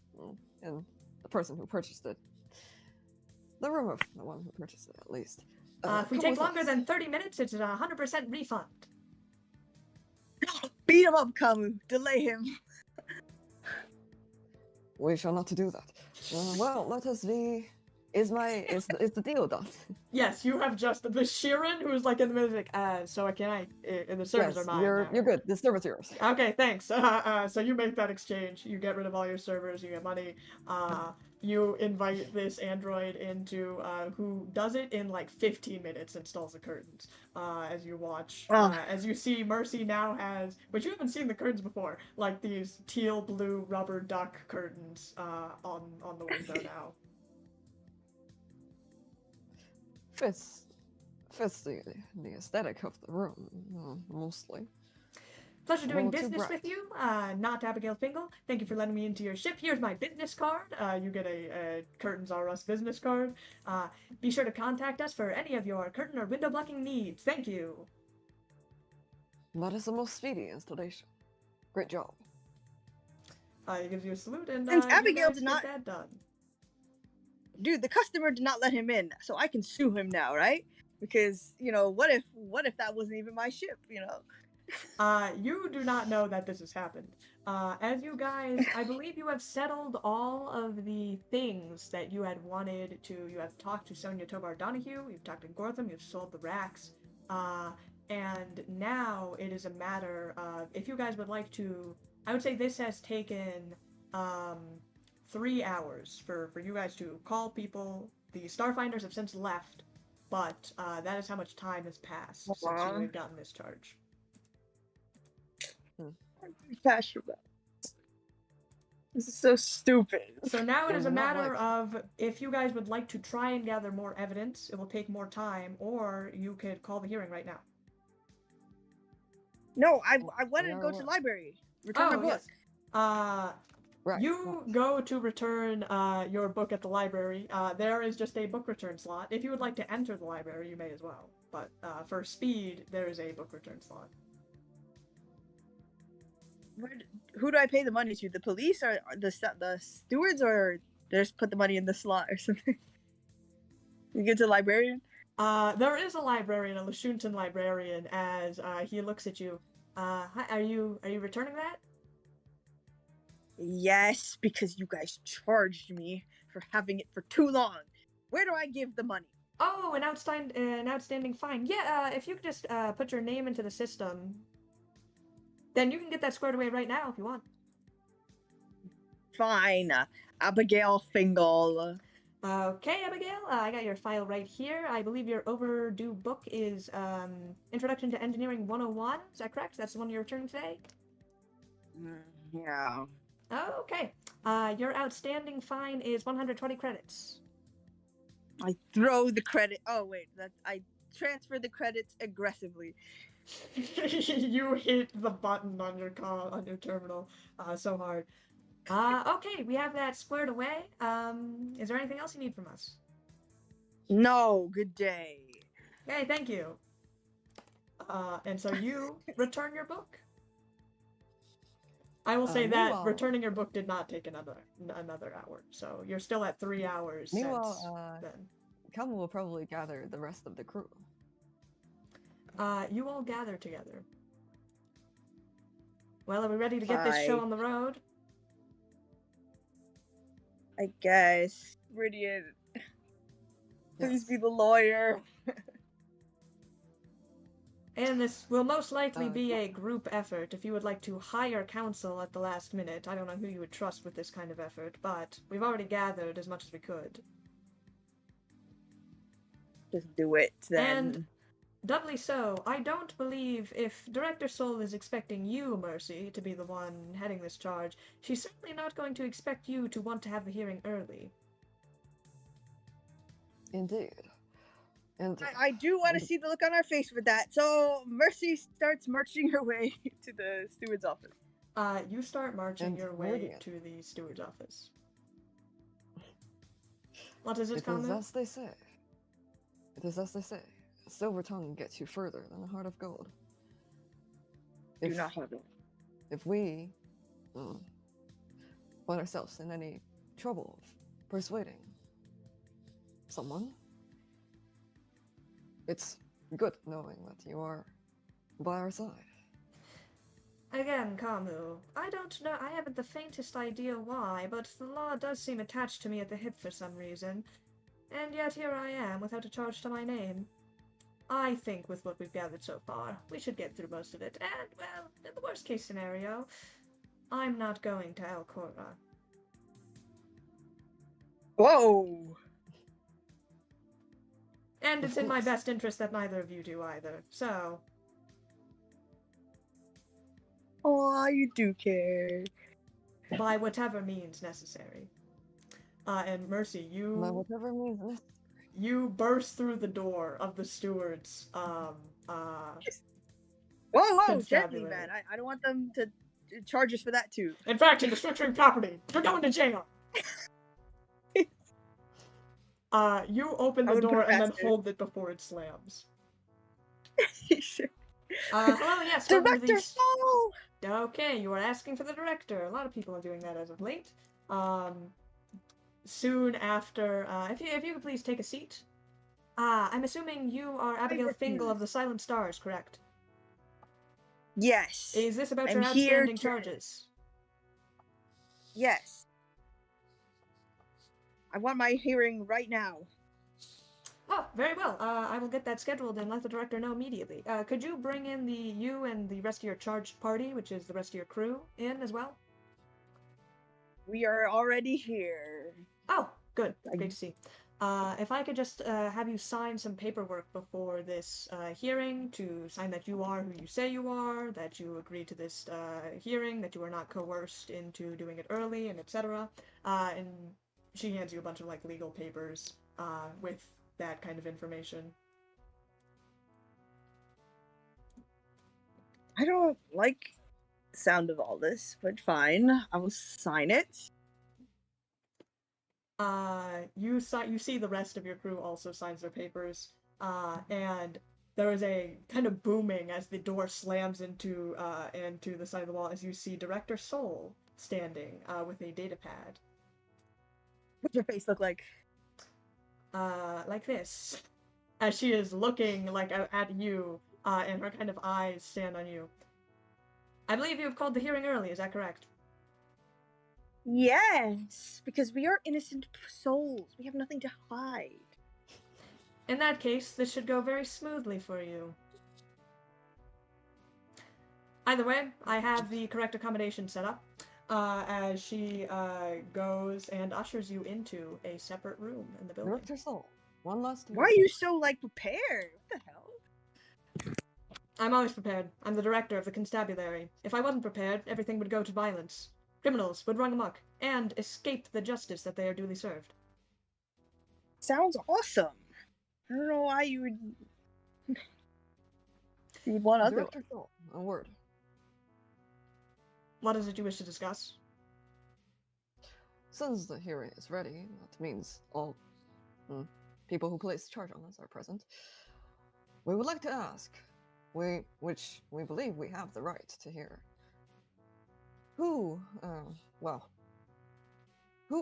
person who purchased it. The room of the one who purchased it, at least.
If we take longer than 30 minutes, it's a 100% refund.
Beat him up, Kamu. Delay him.
We shall not do that. Well, let us be. Is the deal done?
Yes, you have just the Shirin who's like in the middle, like, so and the servers are mine.
You're good. The server's yours.
Okay, thanks. So you make that exchange. You get rid of all your servers. You get money. You invite this android into who does it in like 15 minutes, installs the curtains. As you watch, as you see, Mercy now has, which you haven't seen the curtains before, like these teal blue rubber duck curtains on the window now.
fits the aesthetic of the room, mostly.
Pleasure
A
doing
little too
business with
bright.
you. Not Abigail Fingal. Thank you for letting me into your ship. Here's my business card. You get a Curtains R Us business card. Be sure to contact us for any of your curtain or window blocking needs. Thank you.
That is the most speedy installation. Great job.
He gives you a salute, and
Since
you
Abigail
guys
did
get
not,
that done.
dude, the customer did not let him in, so I can sue him now, right? Because what if that wasn't even my ship?
You do not know that this has happened. As you guys, I believe you have settled all of the things that you had wanted to. You have talked to Sonia Tovar Donahue, you've talked to Gortham, you've sold the racks, and now it is a matter of if you guys would like to. I would say this has taken 3 hours for you guys to call people. The Starfinders have since left, but that is how much time has passed since you had gotten this charge.
Castrovel. This is so stupid.
So now it is a
Not
matter
like-
of if you guys would like to try and gather more evidence, it will take more time, or you could call the hearing right now.
No, I wanted
We
to
are
go to the
what?
library. Return my book.
Yes.
Right.
You go to return your book at the library. There is just a book return slot. If you would like to enter the library, you may as well. But for speed, there is a book return slot.
Who do I pay the money to? The police or the stewards, or just put the money in the slot or something? You get to the librarian.
There is a librarian, a Lashunton librarian, as he looks at you. Hi, are you returning that?
Yes, because you guys charged me for having it for too long. Where do I give the money?
Oh, an outstanding fine. Yeah, if you could just put your name into the system, then you can get that squared away right now if you want.
Fine, Abigail Fingal.
Okay, Abigail, I got your file right here. I believe your overdue book is Introduction to Engineering 101. Is that correct? That's the one you're returning today?
Yeah.
Okay. Your outstanding fine is 120 credits.
I throw the credit. Oh wait, I transfer the credits aggressively.
You hit the button on your terminal so hard. Okay, we have that squared away. Is there anything else you need from us?
No, good day.
Okay, thank you. And so you return your book. I will say that
meanwhile-
returning your book did not take another hour, so you're still at 3 hours
Meanwhile,
since then.
Calvin will probably gather the rest of the crew.
You all gather together. Well, are we ready to get this show
Bye.
on the road?
I guess. Brilliant. Please
Yes.
be the lawyer.
And this will most likely be
yeah.
a group effort. If you would like to hire counsel at the last minute, I don't know who you would trust with this kind of effort, but we've already gathered as much as we could.
Just do it then.
And doubly so, I don't believe if Director Soul is expecting you, Mercy, to be the one heading this charge, she's certainly not going to expect you to want to have the hearing early.
Indeed. And
I do want to see the look on our face with that. So Mercy starts marching her way to the steward's office.
You start marching
And
your way
brilliant.
to the steward's office. What is it,
it is
comment?
as they say. It is as they say. A silver tongue gets you further than a heart of gold.
Do not have it.
If we find ourselves in any trouble of persuading someone, it's good knowing that you are by our side.
Again, Kamu, I don't know, I haven't the faintest idea why, but the law does seem attached to me at the hip for some reason. And yet here I am, without a charge to my name. I think with what we've gathered so far, we should get through most of it, and, well, in the worst case scenario, I'm not going to Alcora.
Whoa!
And it's
Of
in my
course.
best interest that neither of you do either, so...
Oh, you do care.
by whatever means necessary. And Mercy,
By
you...
whatever means necessary.
you burst through the door of the steward's
Whoa, gently,
constabulary.
man. I don't want them to charge us for that too.
In fact, you're destroying property. You're going to jail. You open
I
the
would put
door
it
and then
faster.
hold it before it slams.
Sure.
Hello, yes, welcome to
Director
these.
Soul!
Okay, you are asking for the director. A lot of people are doing that as of late. Soon after, if you could please take a seat. I'm assuming you are Abigail Fingal of the Silent Stars, correct?
Yes.
Is this about
I'm
your
here
outstanding
to-
charges?
Yes. I want my hearing right now.
Oh, very well. I will get that scheduled and let the director know immediately. Could you bring in you and the rest of your charged party, which is the rest of your crew, in as well?
We are already here.
Oh, good. Great to see. If I could just have you sign some paperwork before this hearing, to sign that you are who you say you are, that you agree to this hearing, that you are not coerced into doing it early, and etc. And she hands you a bunch of like legal papers with that kind of information.
I don't like the sound of all this, but fine. I will sign it.
You see the rest of your crew also signs their papers, and there is a kind of booming as the door slams into the side of the wall as you see Director Soul standing with a data pad.
What's your face look like?
Like this, as she is looking like at you, and her kind of eyes stand on you. I believe you have called the hearing early. Is that correct?
Yes, because we are innocent souls. We have nothing to hide.
In that case, this should go very smoothly for you. Either way, I have the correct accommodation set up, as she goes and ushers you into a separate room in the building.
Director Soul, one last
Why are you so, prepared? What the hell?
I'm always prepared. I'm the director of the constabulary. If I wasn't prepared, everything would go to violence. Criminals would run amok and escape the justice that they are duly served.
Sounds awesome. I don't know why you would... You'd want other...
Director Soul, a word.
What is it you wish to discuss?
Since the hearing is ready, that means all people who place charge on us are present. We would like to ask, which we believe we have the right to hear, who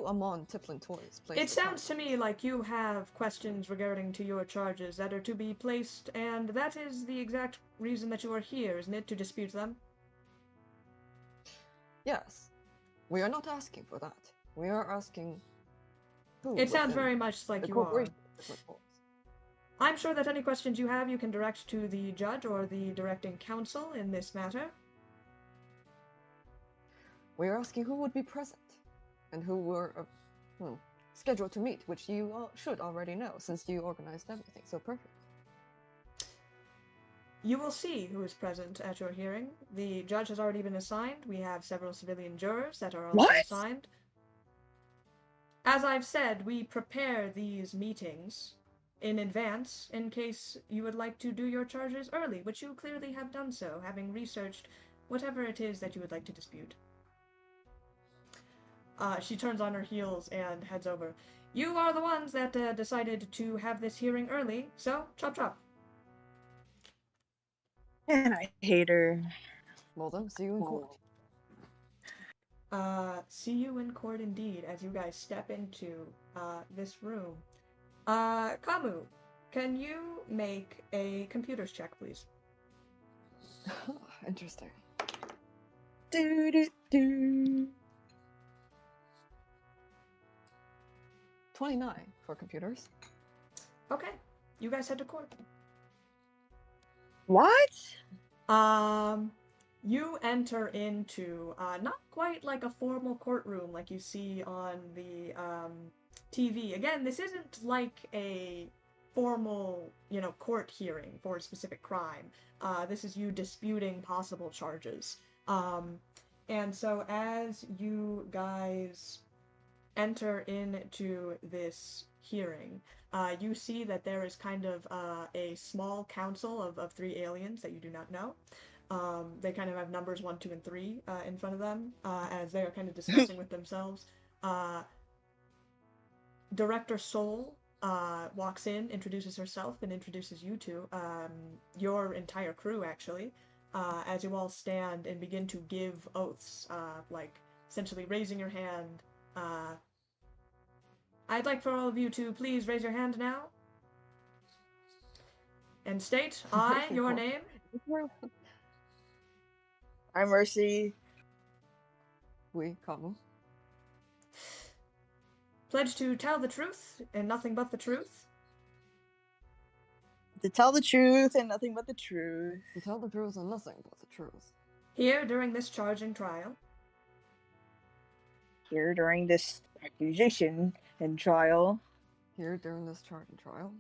among Tiplin Toys placed...
It sounds to me like you have questions regarding to your charges that are to be placed, and that is the exact reason that you are here, isn't it? To dispute them?
Yes. We are not asking for that. We are asking who...
It sounds very much like you are.
Toys.
I'm sure that any questions you have, you can direct to the judge or the directing counsel in this matter.
We are asking who would be present, and who were scheduled to meet, which you should already know, since you organized everything so perfect.
You will see who is present at your hearing. The judge has already been assigned. We have several civilian jurors that are also assigned. As I've said, we prepare these meetings in advance in case you would like to do your charges early, which you clearly have done so, having researched whatever it is that you would like to dispute. She turns on her heels and heads over. You are the ones that decided to have this hearing early, so chop chop.
And I hate her.
Well then, see you in court.
See you in court indeed, as you guys step into this room. Kamu, can you make a computers check, please?
Interesting.
Do.
29 for computers.
Okay, you guys head to court.
What?
You enter into not quite like a formal courtroom like you see on the TV. Again, this isn't like a formal, court hearing for a specific crime. This is you disputing possible charges. And so as you guys enter into this hearing, you see that there is kind of a small council of three aliens that you do not know. They kind of have numbers 1, 2, and 3 in front of them as they are kind of discussing with themselves. Director Soul walks in, introduces herself, and introduces you to your entire crew, actually, as you all stand and begin to give oaths, like essentially raising your hand. I'd like for all of you to please raise your hand now and state I, your name.
I, Mercy.
We, Kamu.
Pledge to tell the truth and nothing but the truth.
To tell the truth and nothing but the truth.
To tell the truth and nothing but the truth.
Here during this charging trial.
Here during this accusation and trial.
Here during this charge and trial.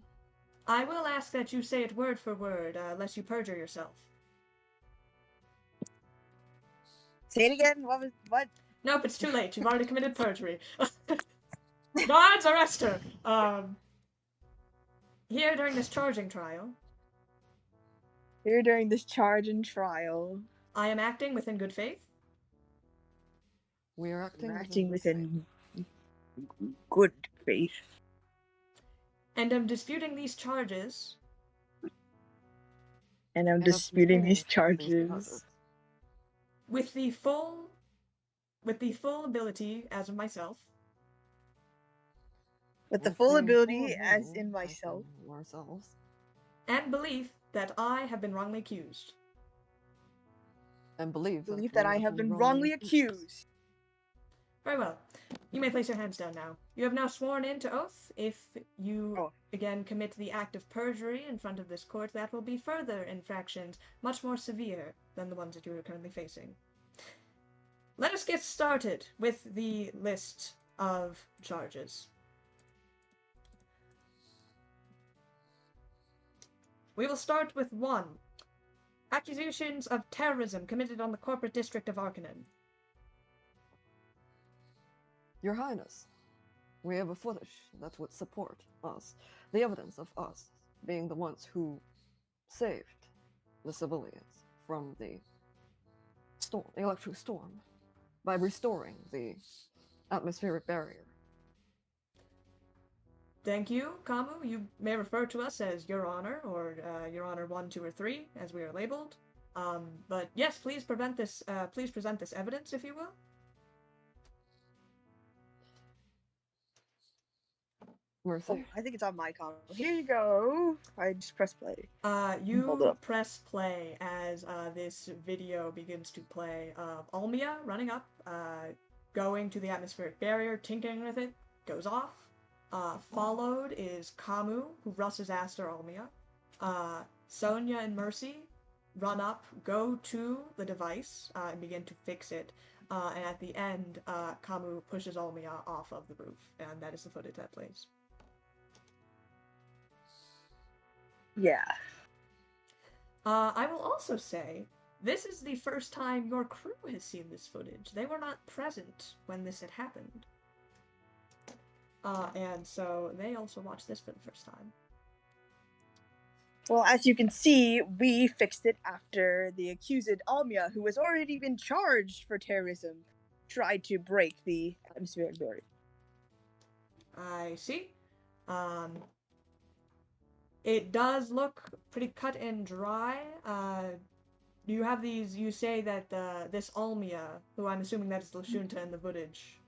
I will ask that you say it word for word, lest you perjure yourself.
Say it again. What?
Nope, it's too late. You've already committed perjury. Guards, arrest her! Here during this charging trial.
Here during this charge and trial.
I am acting within good faith.
We are
acting within good faith.
And am disputing these charges.
And I'm disputing these charges.
With the full ability as of myself.
With the full ability as in myself.
Ourselves.
And belief that I have been wrongly accused.
And believe
that I have been wrongly accused.
Very well. You may place your hands down now. You have now sworn in to oath. If you, again, commit the act of perjury in front of this court, that will be further infractions, much more severe than the ones that you are currently facing. Let us get started with the list of charges. We will start with 1. Accusations of terrorism committed on the corporate district of Arcanum.
Your Highness, we have a footage that would support us. The evidence of us being the ones who saved the civilians from the storm, the electric storm, by restoring the atmospheric barrier.
Thank you, Kamu. You may refer to us as Your Honor, or Your Honor 1, 2, or 3, as we are labeled. But yes, please present this evidence, if you will.
Oh, I think it's on my comment. Here you go. I just press play.
You press play as this video begins to play of Almia running up, going to the atmospheric barrier, tinkering with it, goes off. Followed is Kamu, who rushes after Almia. Sonia and Mercy run up, go to the device, and begin to fix it. And at the end, Kamu pushes Almia off of the roof, and that is the footage that plays.
Yeah.
I will also say, this is the first time your crew has seen this footage. They were not present when this had happened. And so they also watched this for the first time.
Well, as you can see, we fixed it after the accused Almia, who has already been charged for terrorism, tried to break the atmospheric barrier.
I see. It does look pretty cut and dry. You have these, you say that this Almia, who I'm assuming that is Lashunta in the footage,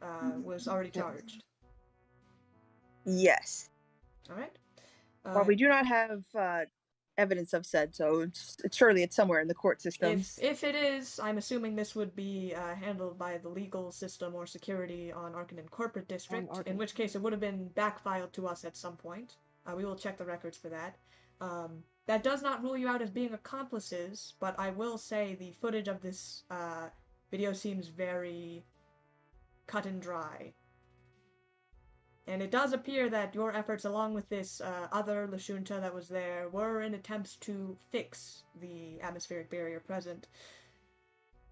was already charged.
Yes.
Alright.
Well, we do not have evidence of said, so surely it's somewhere in the court systems.
If it is, I'm assuming this would be handled by the legal system or security on Arcanum Corporate District, in which case it would have been backfiled to us at some point. We will check the records for that. That does not rule you out as being accomplices, but I will say the footage of this video seems very cut and dry. And it does appear that your efforts, along with this other Lashunta that was there, were in attempts to fix the atmospheric barrier present.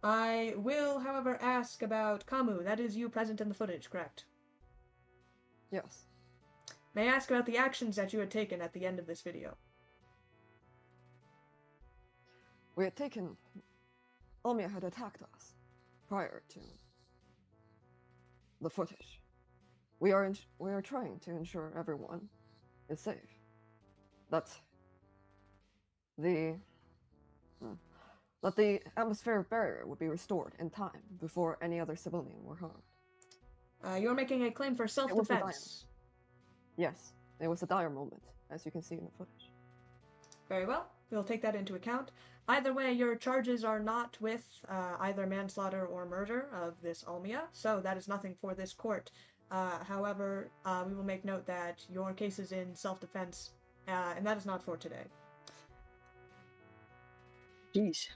I will, however, ask about Kamu. That is you present in the footage, correct?
Yes.
May I ask about the actions that you had taken at the end of this video?
We had taken... Omia had attacked us prior to the footage. We are trying to ensure everyone is safe. That the atmospheric barrier would be restored in time before any other civilian were harmed.
You're making a claim for self-defense.
Yes, it was a dire moment, as you can see in the footage.
Very well. We'll take that into account. Either way, your charges are not with either manslaughter or murder of this Almia, so that is nothing for this court. However, we will make note that your case is in self-defense, and that is not for today.
Jeez.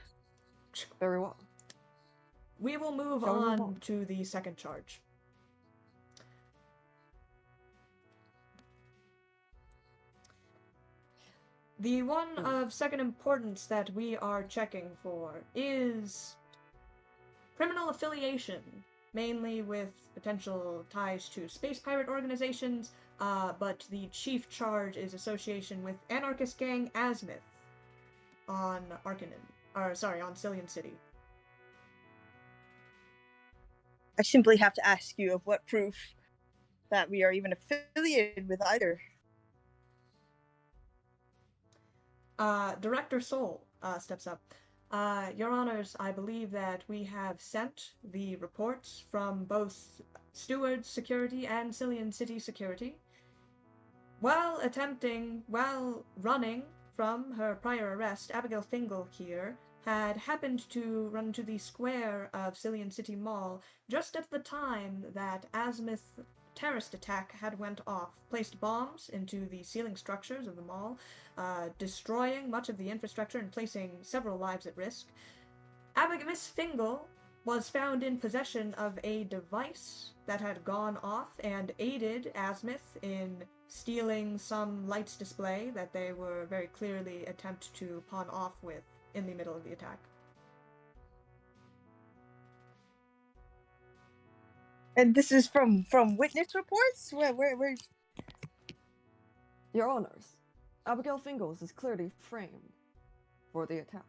Very well.
We will move
Shall we move
on
on
to the second charge. The one of second importance that we are checking for is criminal affiliation, mainly with potential ties to space pirate organizations, but the chief charge is association with anarchist gang Azimuth on on Cillian City.
I simply have to ask you of what proof that we are even affiliated with either.
Director Soul steps up. Your Honors, I believe that we have sent the reports from both Steward's Security and Cillian City Security. While running from her prior arrest, Abigail Fingal here had happened to run to the square of Cillian City Mall just at the time that Azimuth terrorist attack had went off, placed bombs into the ceiling structures of the mall, destroying much of the infrastructure and placing several lives at risk. Miss Fingal was found in possession of a device that had gone off and aided Azimuth in stealing some lights display that they were very clearly attempt to pawn off with in the middle of the attack.
And this is from witness reports? Where?
Your Honors, Abigail Fingles is clearly framed for the attack.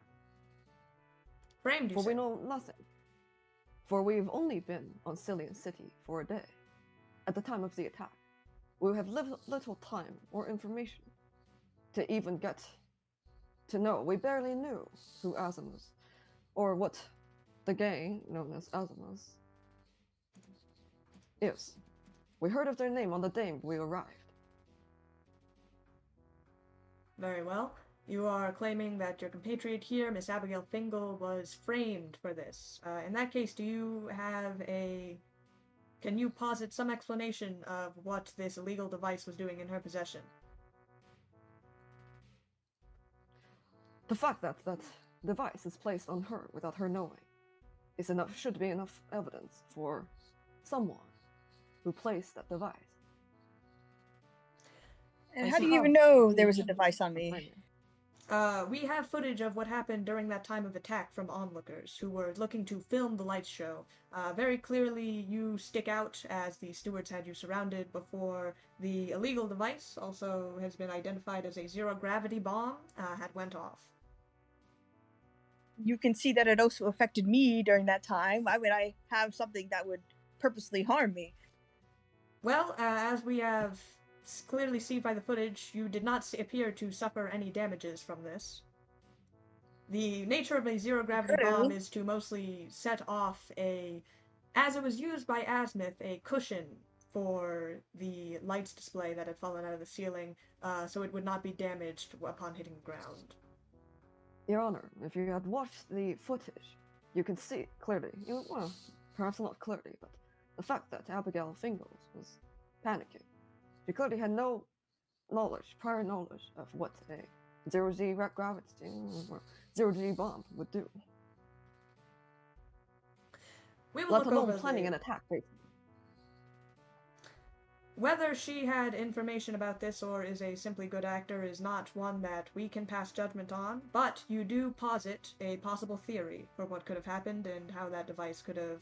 Framed, you
For
say?
we know nothing. For we've only been on Cillian City for a day. At the time of the attack, we have little time or information to even get to know. We barely knew who Azimuth, or what the gang known as Azimuth is. We heard of their name on the day we arrived.
Very well. You are claiming that your compatriot here, Miss Abigail Fingal, was framed for this. In that case, can you posit some explanation of what this illegal device was doing in her possession?
The fact that that device is placed on her without her knowing should be enough evidence for someone who placed that device.
And how do you even know there was a device on me?
We have footage of what happened during that time of attack from onlookers who were looking to film the lights show. Very clearly, you stick out as the stewards had you surrounded before the illegal device, also has been identified as a zero-gravity bomb, had went off.
You can see that it also affected me during that time. Why would I have something that would purposely harm me?
Well, as we have clearly seen by the footage, you did not appear to suffer any damages from this. The nature of a zero-gravity bomb is to mostly set off as it was used by Azimuth, a cushion for the lights display that had fallen out of the ceiling, so it would not be damaged upon hitting the ground.
Your Honor, if you had watched the footage, you can see clearly, well, perhaps not clearly, but the fact that Abigail Fingles was panicking. She clearly had no prior knowledge of what a zero-G gravity or zero-G bomb would do.
We will
Let
look
alone
over
planning an attack, basically.
Whether she had information about this or is a simply good actor is not one that we can pass judgment on, but you do posit a possible theory for what could have happened and how that device could have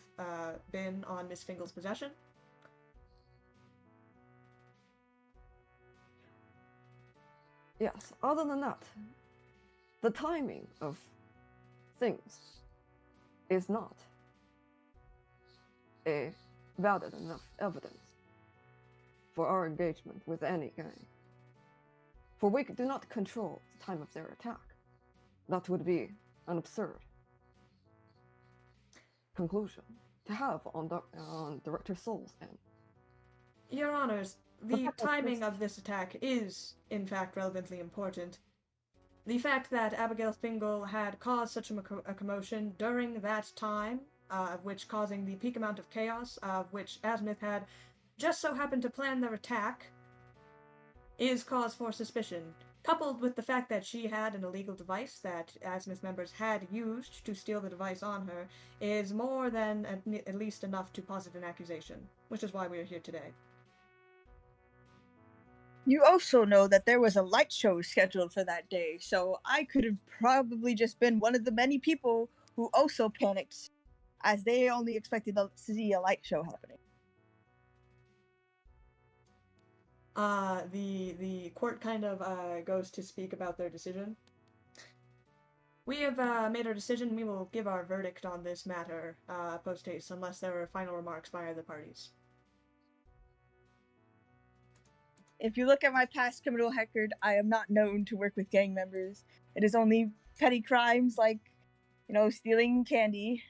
been on Miss Fingal's possession.
Yes, other than that, the timing of things is not a valid enough evidence for our engagement with any gang. For we do not control the time of their attack. That would be an absurd conclusion to have on Director Soul's end.
Your Honors, the
fact that
timing
this-
of this attack is, in fact, relevantly important. The fact that Abigail Fingal had caused such a commotion during that time, which causing the peak amount of chaos, which Azimuth had just so happened to plan their attack, is cause for suspicion. Coupled with the fact that she had an illegal device that Azimuth members had used to steal the device on her, is more than at least enough to posit an accusation, which is why we are here today.
You also know that there was a light show scheduled for that day, so I could have probably just been one of the many people who also panicked, as they only expected to see a light show happening.
The court kind of goes to speak about their decision. We have made our decision. We will give our verdict on this matter post haste, unless there are final remarks by other parties.
If you look at my past criminal record, I am not known to work with gang members. It is only petty crimes like, stealing candy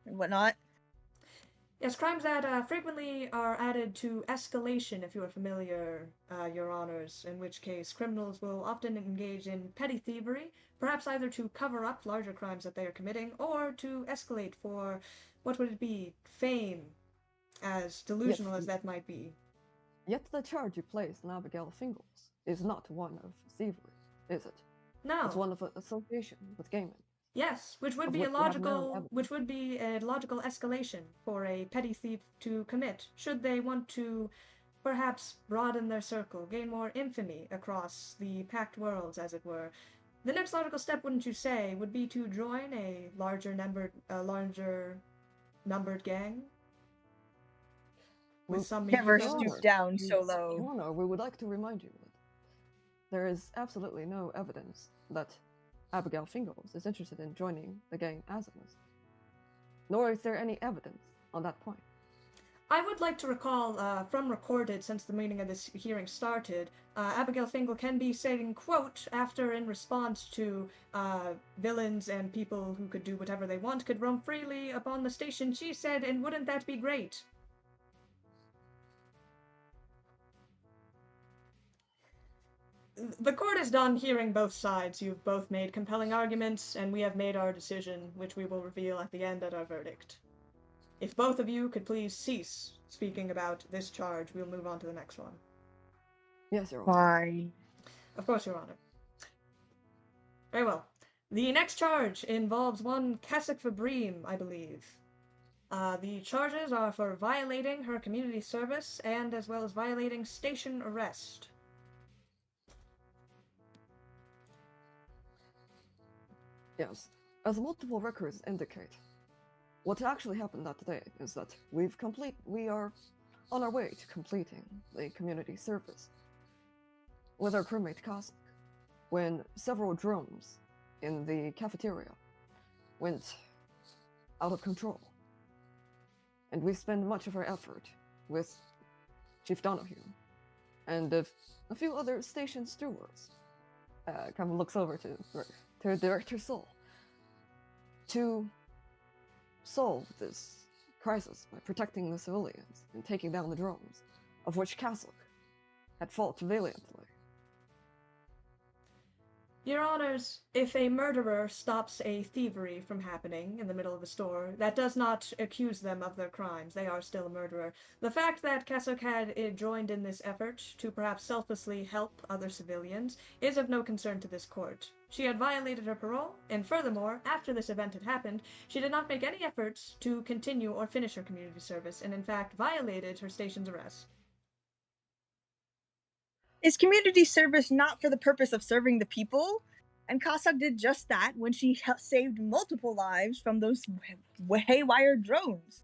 and whatnot.
Yes, crimes that frequently are added to escalation, if you are familiar, Your Honors, in which case criminals will often engage in petty thievery, perhaps either to cover up larger crimes that they are committing, or to escalate for, what would it be, fame, as delusional as that might be.
Yet the charge you placed on Abigail Fingles is not one of thievery, is it?
No.
It's one of association with gaming.
Yes, which would be a logical escalation for a petty thief to commit, should they want to perhaps broaden their circle, gain more infamy across the packed worlds, as it were. The next logical step, wouldn't you say, would be to join a larger numbered gang? With some
Never
media presence?
stoop down so low.
Your Honor, we would like to remind you that there is absolutely no evidence that Abigail Fingles is interested in joining the gang Azimuth. Nor is there any evidence on that point.
I would like to recall, from recorded since the meeting of this hearing started, Abigail Fingal can be saying, quote, after in response to villains and people who could do whatever they want could roam freely upon the station, she said, and wouldn't that be great? The court is done hearing both sides. You've both made compelling arguments, and we have made our decision, which we will reveal at the end at our verdict. If both of you could please cease speaking about this charge, we'll move on to the next one.
Yes, Your Honor.
Why?
Of course, Your Honor. Very well. The next charge involves one Castrovel Fabrim, I believe. The charges are for violating her community service and as well as violating station arrest.
Yes, as multiple records indicate, what actually happened that day is that we are on our way to completing the community service with our crewmate Cossack when several drums in the cafeteria went out of control. And we spend much of our effort with Chief Donahue and a few other station stewards. Kind of looks over to Director Soul to solve this crisis by protecting the civilians and taking down the drones, of which Castle had fought valiantly.
Your Honors, if a murderer stops a thievery from happening in the middle of a store, that does not accuse them of their crimes. They are still a murderer. The fact that Kasuk had joined in this effort to perhaps selflessly help other civilians is of no concern to this court. She had violated her parole, and furthermore, after this event had happened, she did not make any efforts to continue or finish her community service, and in fact violated her station's arrest.
Is community service not for the purpose of serving the people? And Cossack did just that when she saved multiple lives from those haywire drones.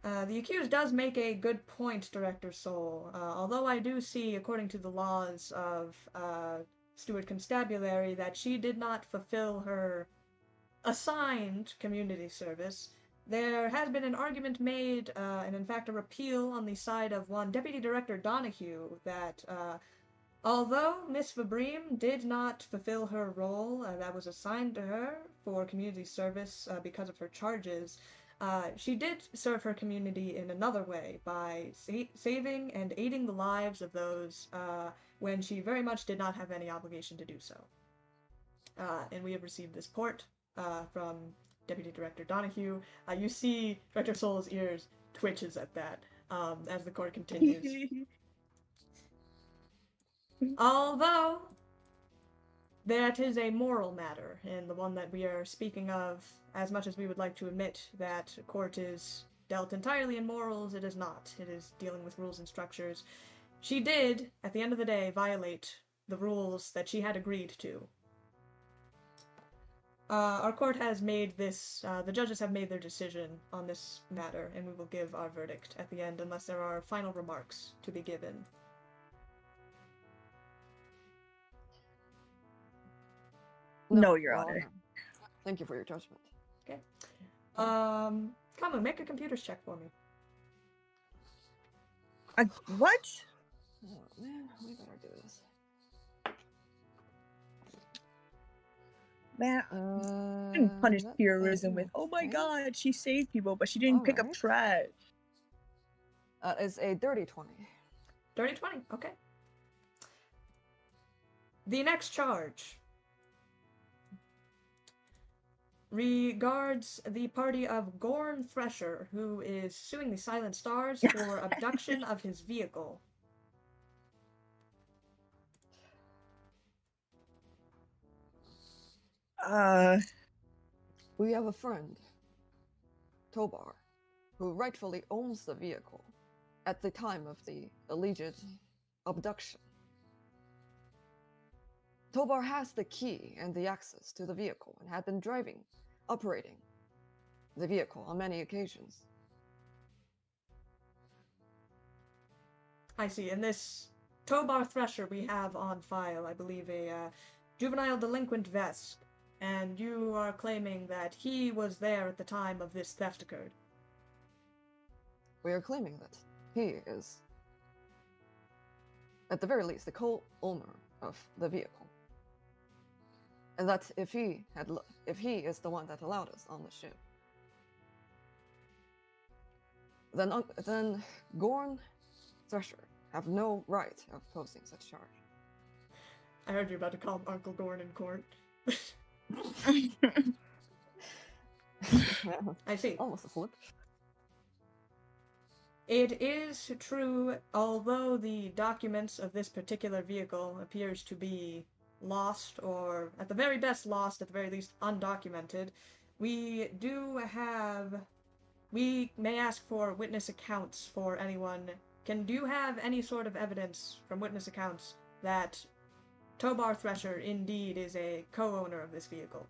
The accused does make a good point, Director Soul. Although I do see, according to the laws of Steward Constabulary, that she did not fulfill her assigned community service, there has been an argument made, and in fact a repeal on the side of one Deputy Director Donahue, that although Miss Vabrim did not fulfill her role that was assigned to her for community service because of her charges, she did serve her community in another way by saving and aiding the lives of those when she very much did not have any obligation to do so. And we have received this port from Deputy Director Donahue. You see Director Soul's ears twitches at that as the court continues. Although that is a moral matter, and the one that we are speaking of, as much as we would like to admit that court is dealt entirely in morals, it is not. It is dealing with rules and structures. She did, at the end of the day, violate the rules that she had agreed to. Our court has made this, the judges have made their decision on this matter, and we will give our verdict at the end unless there are final remarks to be given.
No, Your Honor.
Thank you for your judgment.
Okay. Come on, make a computers check for me.
What?
Oh man, we better do this.
Man, I didn't punish terrorism with, oh my god, she saved people, but she didn't pick up trash.
It's a dirty 20.
Dirty 20, okay. The next charge regards the party of Gorn Thresher, who is suing the Silent Stars for abduction of his vehicle.
We have a friend, Tobar, who rightfully owns the vehicle at the time of the alleged abduction. Tobar has the key and the access to the vehicle and had been operating the vehicle on many occasions.
I see. In this Tobar Thresher we have on file, I believe, a juvenile delinquent vest, and you are claiming that he was there at the time of this theft occurred.
We are claiming that he is, at the very least, the co-owner of the vehicle. And that if he is the one that allowed us on the ship, then Gorn Thresher have no right of posing such charge.
I heard you about to call him Uncle Gorn in court. I see.
Almost a flip.
It is true, although the documents of this particular vehicle appears to be lost, or at the very best lost, at the very least undocumented, we may ask for witness accounts for anyone. Do you have any sort of evidence from witness accounts that Tobar Thresher indeed is a co-owner of this vehicle?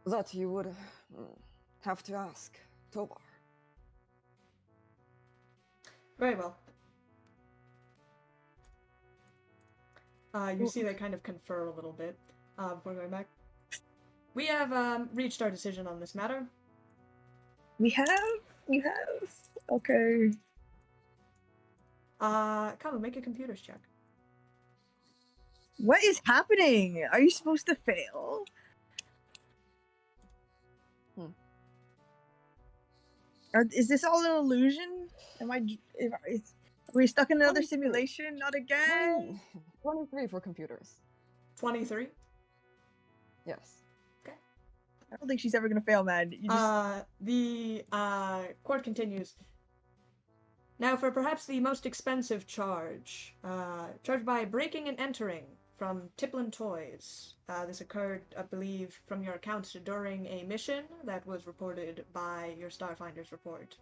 That you would have to ask Tobar.
Very well. You see they kind of confer a little bit before going back. We have reached our decision on this matter.
We have? You have? Okay.
Come on, make a computers check.
What is happening? Are you supposed to fail? Is this all an illusion? Are we stuck in another simulation? Not again?
23 for computers.
23?
Yes.
Okay.
I don't think she's ever gonna fail, man.
The court continues. Now for perhaps the most expensive charge. Charged by breaking and entering from Tiplin Toys. This occurred, I believe, from your accounts during a mission that was reported by your Starfinder's report.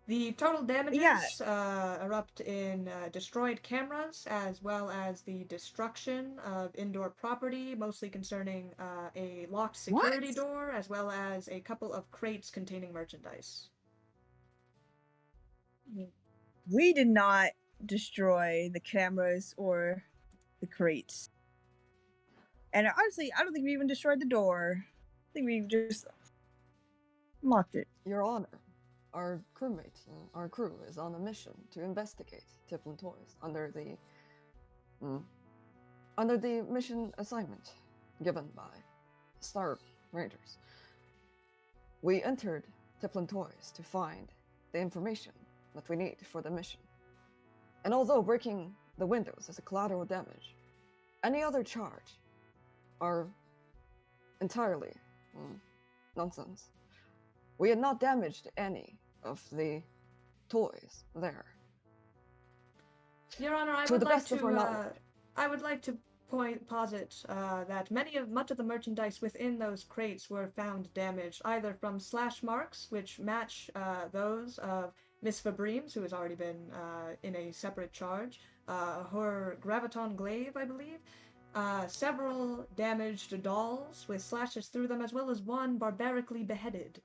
The total
Yeah.
damages erupt in destroyed cameras as well as the destruction of indoor property, mostly concerning a locked security
What?
door as well as a couple of crates containing merchandise.
We did not destroy the cameras or the crates. And honestly, I don't think we even destroyed the door. I think we just locked it.
Your Honor, our crewmate, our crew is on a mission to investigate Tiplin Toys under the mission assignment given by Star Rangers. We entered Tiplin Toys to find the information that we need for the mission. And although breaking the windows is a collateral damage, any other charge are entirely nonsense. We had not damaged any of the toys there.
Your Honor, I would like to posit that much of the merchandise within those crates were found damaged, either from slash marks, which match those of Miss Fabreems, who has already been in a separate charge, her graviton glaive, I believe, several damaged dolls with slashes through them, as well as one barbarically beheaded.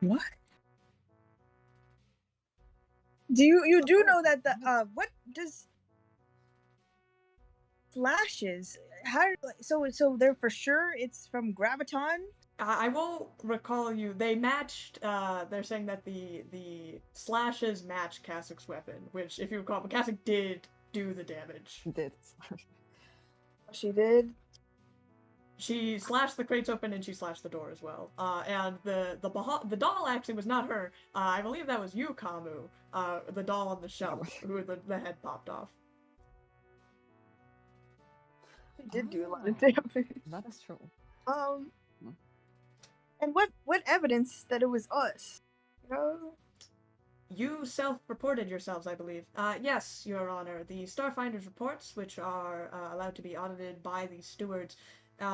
What? Do you do know that the what does flashes? How so they're for sure it's from graviton?
I will recall you. They matched. They're saying that the slashes match Kassic's weapon, which, if you recall, Kassic did do the damage.
Did.
She did.
She slashed the crates open and she slashed the door as well. And the doll actually was not her. I believe that was you, Kamu. The doll on the shelf, who the head popped off.
She did do a lot of damage.
That is true.
And what evidence that it was us? You know?
You self-reported yourselves, I believe. Yes, Your Honor. The Starfinder's reports, which are allowed to be audited by the stewards,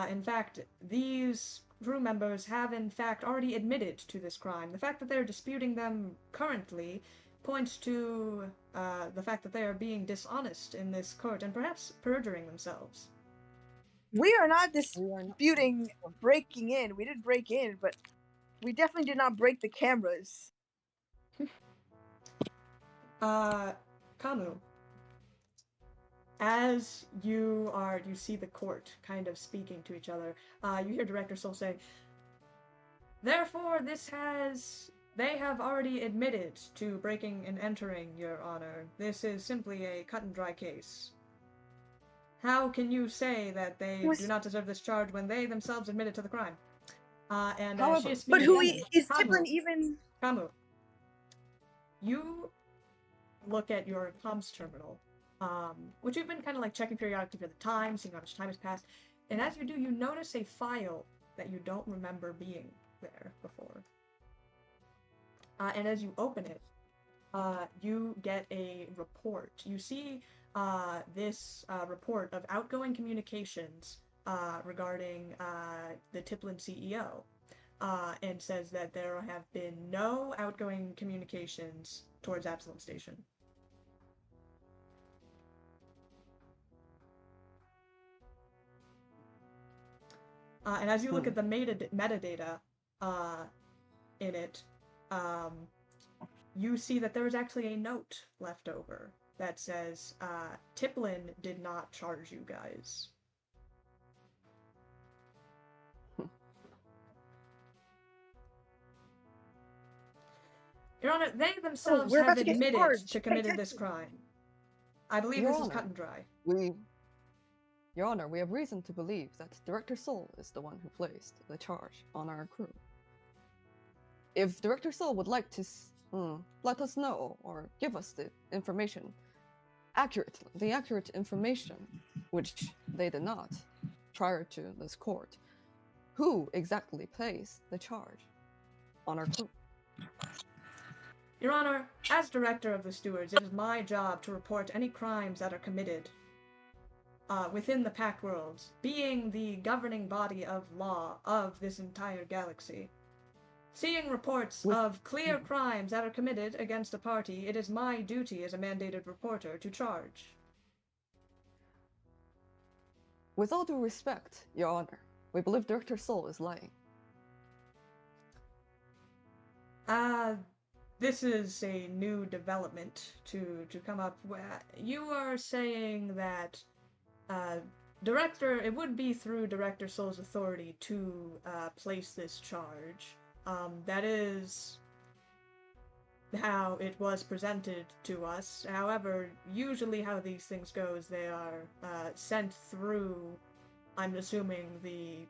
in fact, these crew members have in fact already admitted to this crime. The fact that they're disputing them currently points to the fact that they are being dishonest in this court and perhaps perjuring themselves.
We are not disputing breaking in. We did break in, but we definitely did not break the cameras.
Kamu, as you see the court kind of speaking to each other, you hear Director Soul say, "Therefore, they have already admitted to breaking and entering, Your Honor. This is simply a cut and dry case. How can you say that they do not deserve this charge when they themselves admitted to the crime?"
However,
she is
but
speaking
who
again.
is Tiplin even?
Kamu, you look at your comms terminal, which you've been kind of like checking periodically for the time, seeing how much time has passed, and as you do, you notice a file that you don't remember being there before. And as you open it, you get a report. You see this report of outgoing communications regarding the Tiplin CEO, and says that there have been no outgoing communications towards Absalom Station. And as you look at the metadata in it, you see that there is actually a note left over that says, Tiplin did not charge you guys. Your Honor, they themselves have admitted to committed this crime. I believe this is cut and dry.
Your Honor, we have reason to believe that Director Soul is the one who placed the charge on our crew. If Director Soul would like to let us know or give us the information the accurate information, which they did not prior to this court, who exactly placed the charge on our crew?
Your Honor, as Director of the Stewards, it is my job to report any crimes that are committed within the Pact Worlds, being the governing body of law of this entire galaxy. Seeing reports
With-
of clear crimes that are committed against a party, it is my duty as a mandated reporter to charge.
With all due respect, Your Honor, we believe Director Soul is lying.
This is a new development to come up. You are saying that it would be through Director Soul's authority to place this charge. That is how it was presented to us. However, usually how these things go is they are sent through, I'm assuming, the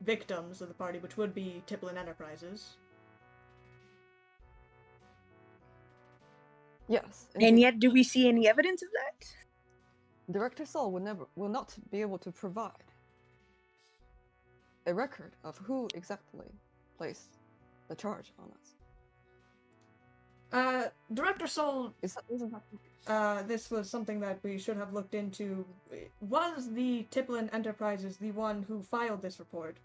victims of the party, which would be Tiplin Enterprises.
Yes.
And
indeed.
yet, do we see any evidence of that?
Director Soul will not be able to provide a record of who exactly placed the charge on us.
Director Soul,
Isn't that
this was something that we should have looked into. Was the Tiplin Enterprises the one who filed this report?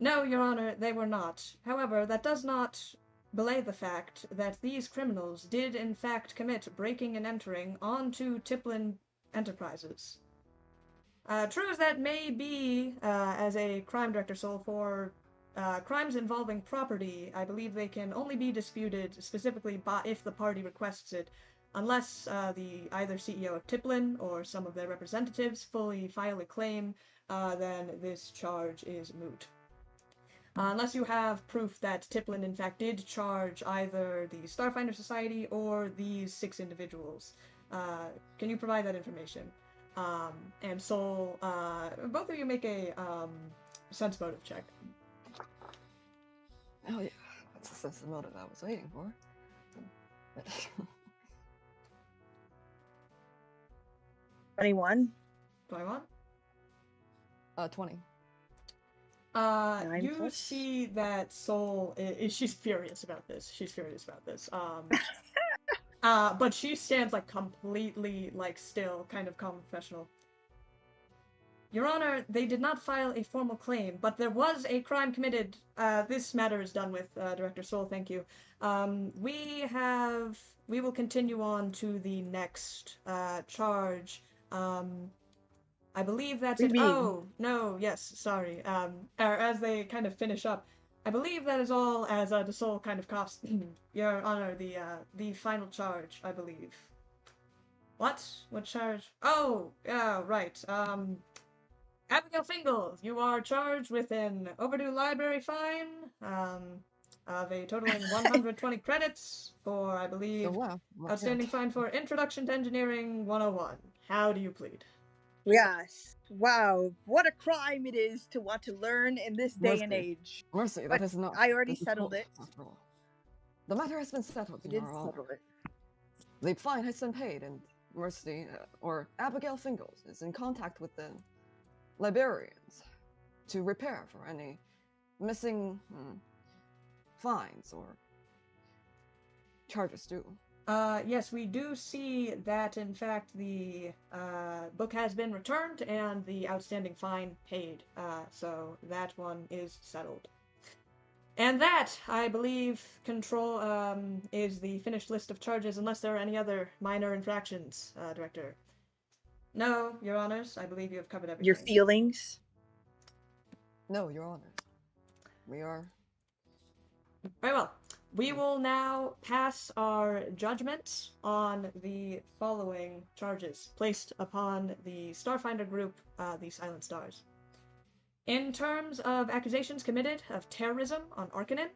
No, Your Honor, they were not. However, that does not belay the fact that these criminals did in fact commit breaking and entering onto Tiplin Enterprises. True as that may be, as a crime director Soul, for crimes involving property, I believe they can only be disputed specifically if the party requests it, unless the either CEO of Tiplin or some of their representatives fully file a claim, then this charge is moot. Unless you have proof that Tiplin in fact did charge either the Starfinder Society or these 6 individuals. Can you provide that information? And Soul, both of you make a sense motive check.
Oh yeah, that's the sense of motive I was waiting for.
21.
21?
20.
You
plus.
see that Soul she's furious about this. She's furious about this. But she stands like completely still, kind of calm and professional. Your Honor, they did not file a formal claim, but there was a crime committed. This matter is done with, Director Soul, thank you. We will continue on to the next charge. I believe that's it. Oh, no, yes, sorry. As they kind of finish up, I believe that is all, as the Soul kind of coughs. Your Honor, the final charge, I believe. What? What charge? Oh, yeah, right. Abigail Fingal, you are charged with an overdue library fine, of a totaling 120 credits for, I believe, outstanding fine for Introduction to Engineering 101. How do you plead?
Yes. Wow, what a crime it is to want to learn in this day and age.
Mercy, that is not.
I already settled it.
After all. The matter has been settled.
We did settle it.
The fine has been paid, and Mercy, or Abigail Fingles, is in contact with the librarians to repair for any missing fines or charges due.
Yes, we do see that, in fact, the book has been returned and the outstanding fine paid. So that one is settled. And that, I believe, is the finished list of charges, unless there are any other minor infractions, Director. No, Your Honors, I believe you have covered everything.
Your feelings?
No, Your Honor. We are...
Very well. We will now pass our judgment on the following charges placed upon the Starfinder group, the Silent Stars. In terms of accusations committed of terrorism on Arcanin,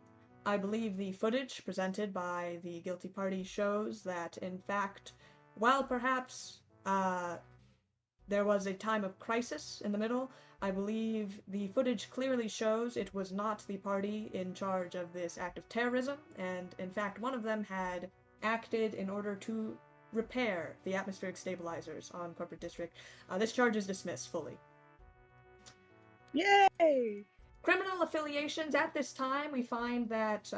I believe the footage presented by the guilty party shows that, in fact, while perhaps there was a time of crisis in the middle, I believe the footage clearly shows it was not the party in charge of this act of terrorism, and in fact one of them had acted in order to repair the atmospheric stabilizers on Corporate District. This charge is dismissed fully.
Yay!
Criminal affiliations, at this time we find that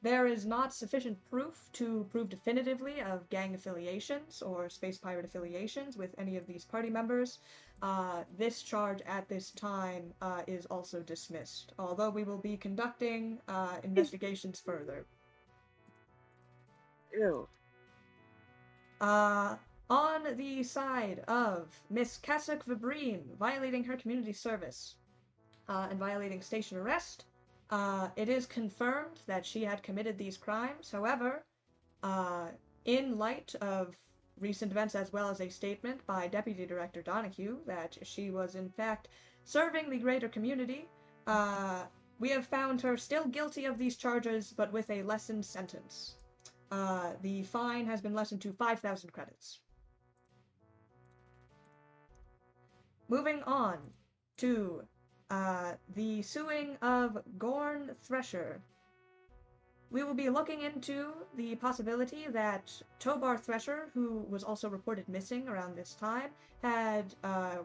there is not sufficient proof to prove definitively of gang affiliations or space pirate affiliations with any of these party members. This charge at this time is also dismissed, although we will be conducting investigations further.
Ew.
On the side of Miss Kasuk Vibrine violating her community service and violating station arrest, it is confirmed that she had committed these crimes. However, in light of recent events as well as a statement by Deputy Director Donahue that she was in fact serving the greater community, we have found her still guilty of these charges but with a lessened sentence. The fine has been lessened to 5,000 credits. Moving on to the suing of Gorn Thresher. We will be looking into the possibility that Tobar Thresher, who was also reported missing around this time, had,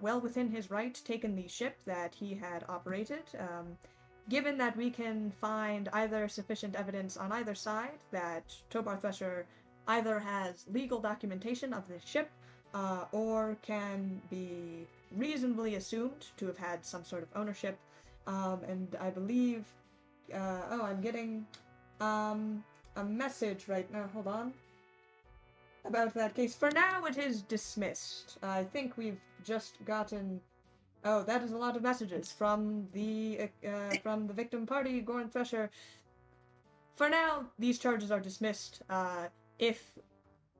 well within his right, taken the ship that he had operated. Given that we can find either sufficient evidence on either side that Tobar Thresher either has legal documentation of the ship, or can be reasonably assumed to have had some sort of ownership, and I believe, I'm getting a message right now, hold on, about that case. For now, it is dismissed. I think we've just gotten, oh, that is a lot of messages from the victim party, Gorn Thresher. For now, these charges are dismissed. If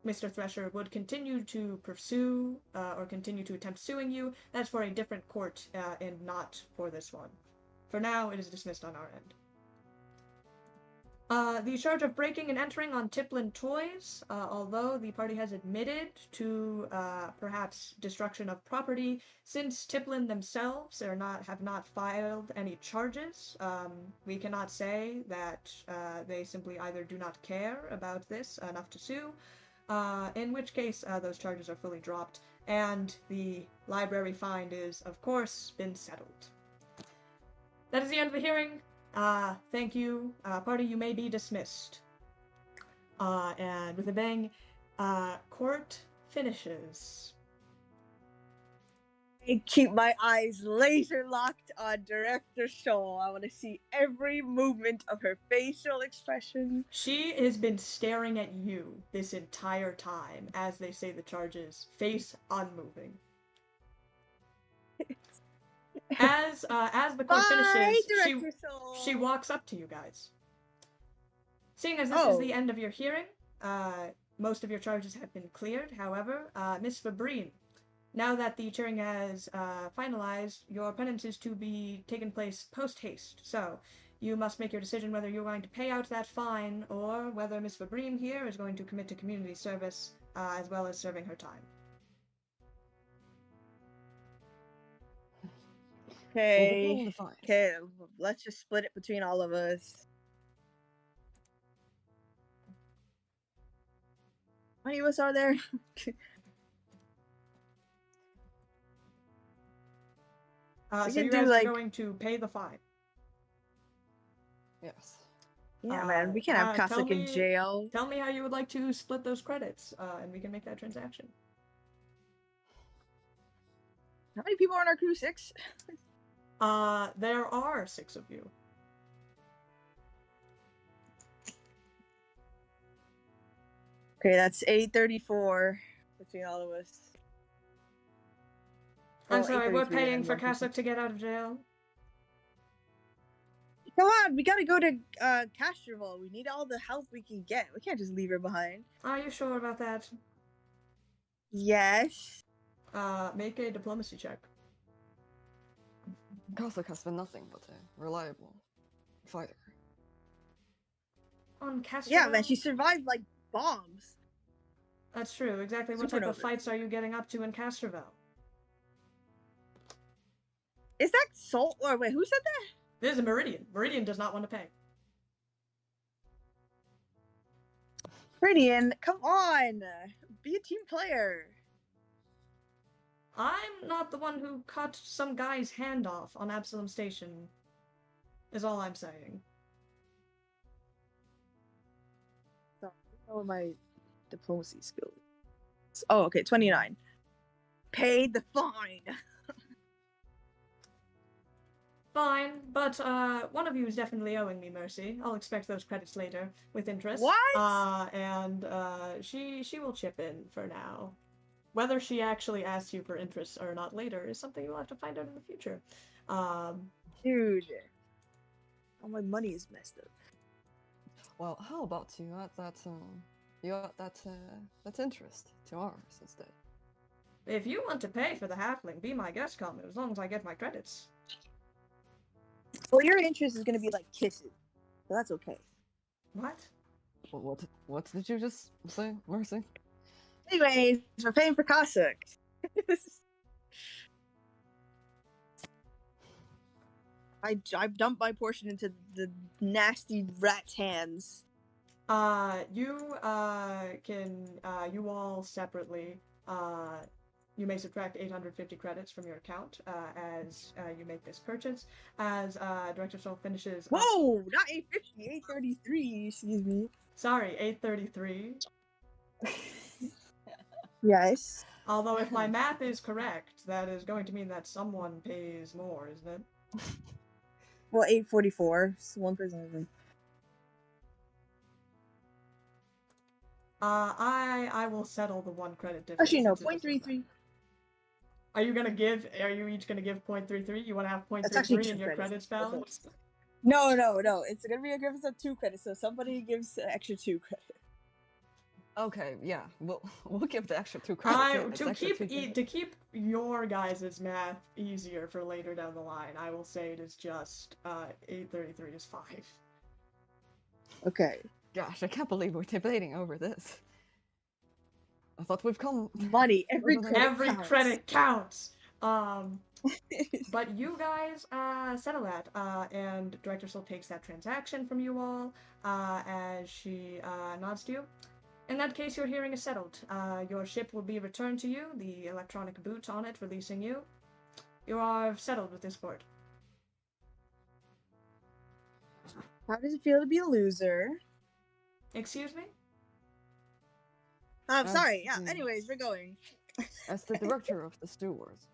Mr. Thresher would continue to pursue, or continue to attempt suing you, that's for a different court, and not for this one. For now, it is dismissed on our end. The charge of breaking and entering on Tiplin Toys, although the party has admitted to perhaps destruction of property, since Tiplin themselves have not filed any charges, we cannot say that they simply either do not care about this enough to sue, in which case those charges are fully dropped, and the library fine is, of course, been settled. That is the end of the hearing. Thank you, party, you may be dismissed. And with a bang, court finishes.
I keep my eyes laser locked on Director Shaw. I want to see every movement of her facial expression.
She has been staring at you this entire time as they say the charges, face unmoving. As the court finishes, she walks up to you guys. Seeing as this is the end of your hearing, most of your charges have been cleared. However, Miss Fabrine, now that the hearing has finalized, your penance is to be taken place post-haste. So, you must make your decision whether you're going to pay out that fine, or whether Miss Fabrine here is going to commit to community service, as well as serving her time.
Okay, let's just split it between all of us. How many of us are there?
So you guys are going to pay the fine.
Yes.
Yeah, man, we can't have Kasuk in jail.
Tell me how you would like to split those credits, and we can make that transaction.
How many people are on our crew? 6?
There are 6 of you.
Okay, that's 834 between all of us.
I'm sorry, we're paying for Kasuk to get out of jail.
Come on, we gotta go to Castrovel. We need all the help we can get. We can't just leave her behind.
Are you sure about that?
Yes.
Make a diplomacy check.
Kasuk has been nothing but a reliable fighter.
On Castrovel?
Yeah, man, she survived like bombs.
That's true. Exactly what type of fights are you getting up to in Castrovel?
Is that Salt? Or wait, who said that?
This is a Meridian. Meridian does not want to pay.
Meridian, come on! Be a team player.
I'm not the one who cut some guy's hand off on Absalom Station, is all I'm saying.
Oh, my diplomacy skills. Oh, okay, 29. Pay the fine.
Fine, but one of you is definitely owing me mercy. I'll expect those credits later with interest.
What?
And she will chip in for now. Whether she actually asks you for interest or not later is something you'll have to find out in the future.
Dude. All my money is messed up.
Well, how about you add that interest to ours instead?
If you want to pay for the halfling, be my guest, come, as long as I get my credits.
Well, your interest is gonna be like kisses, so that's okay.
What?
What did you just say, Mercy?
Anyways, we're paying for Kasuk. I dumped my portion into the nasty rat's hands.
You all separately, you may subtract 850 credits from your account as you make this purchase. As Director Soul finishes.
Whoa! Not 850, 833. Excuse me.
Sorry, 833.
Yes.
Although, if my math is correct, that is going to mean that someone pays more, isn't it?
Well, 844. So one person.
I will settle the 1 credit difference.
Actually, no, 0.33.
Are you each gonna give 0.33? You wanna have 0.33 in your credits balance?
No. It's gonna be a difference of 2 credits, so somebody gives extra 2 credits.
Okay, yeah, we'll give the extra 2 credits.
To keep your guys' math easier for later down the line, I will say it is just 833 is 5.
Okay.
Gosh, I can't believe we're debating over this. I thought we've come
money. Every
credit counts. But you guys settle that, and Director Soul takes that transaction from you all as she nods to you. In that case, your hearing is settled. Your ship will be returned to you, the electronic boot on it releasing you. You are settled with this court.
How does it feel to be a loser?
Excuse me?
I'm sorry, yeah, anyways, we're going.
As the director of the stewards,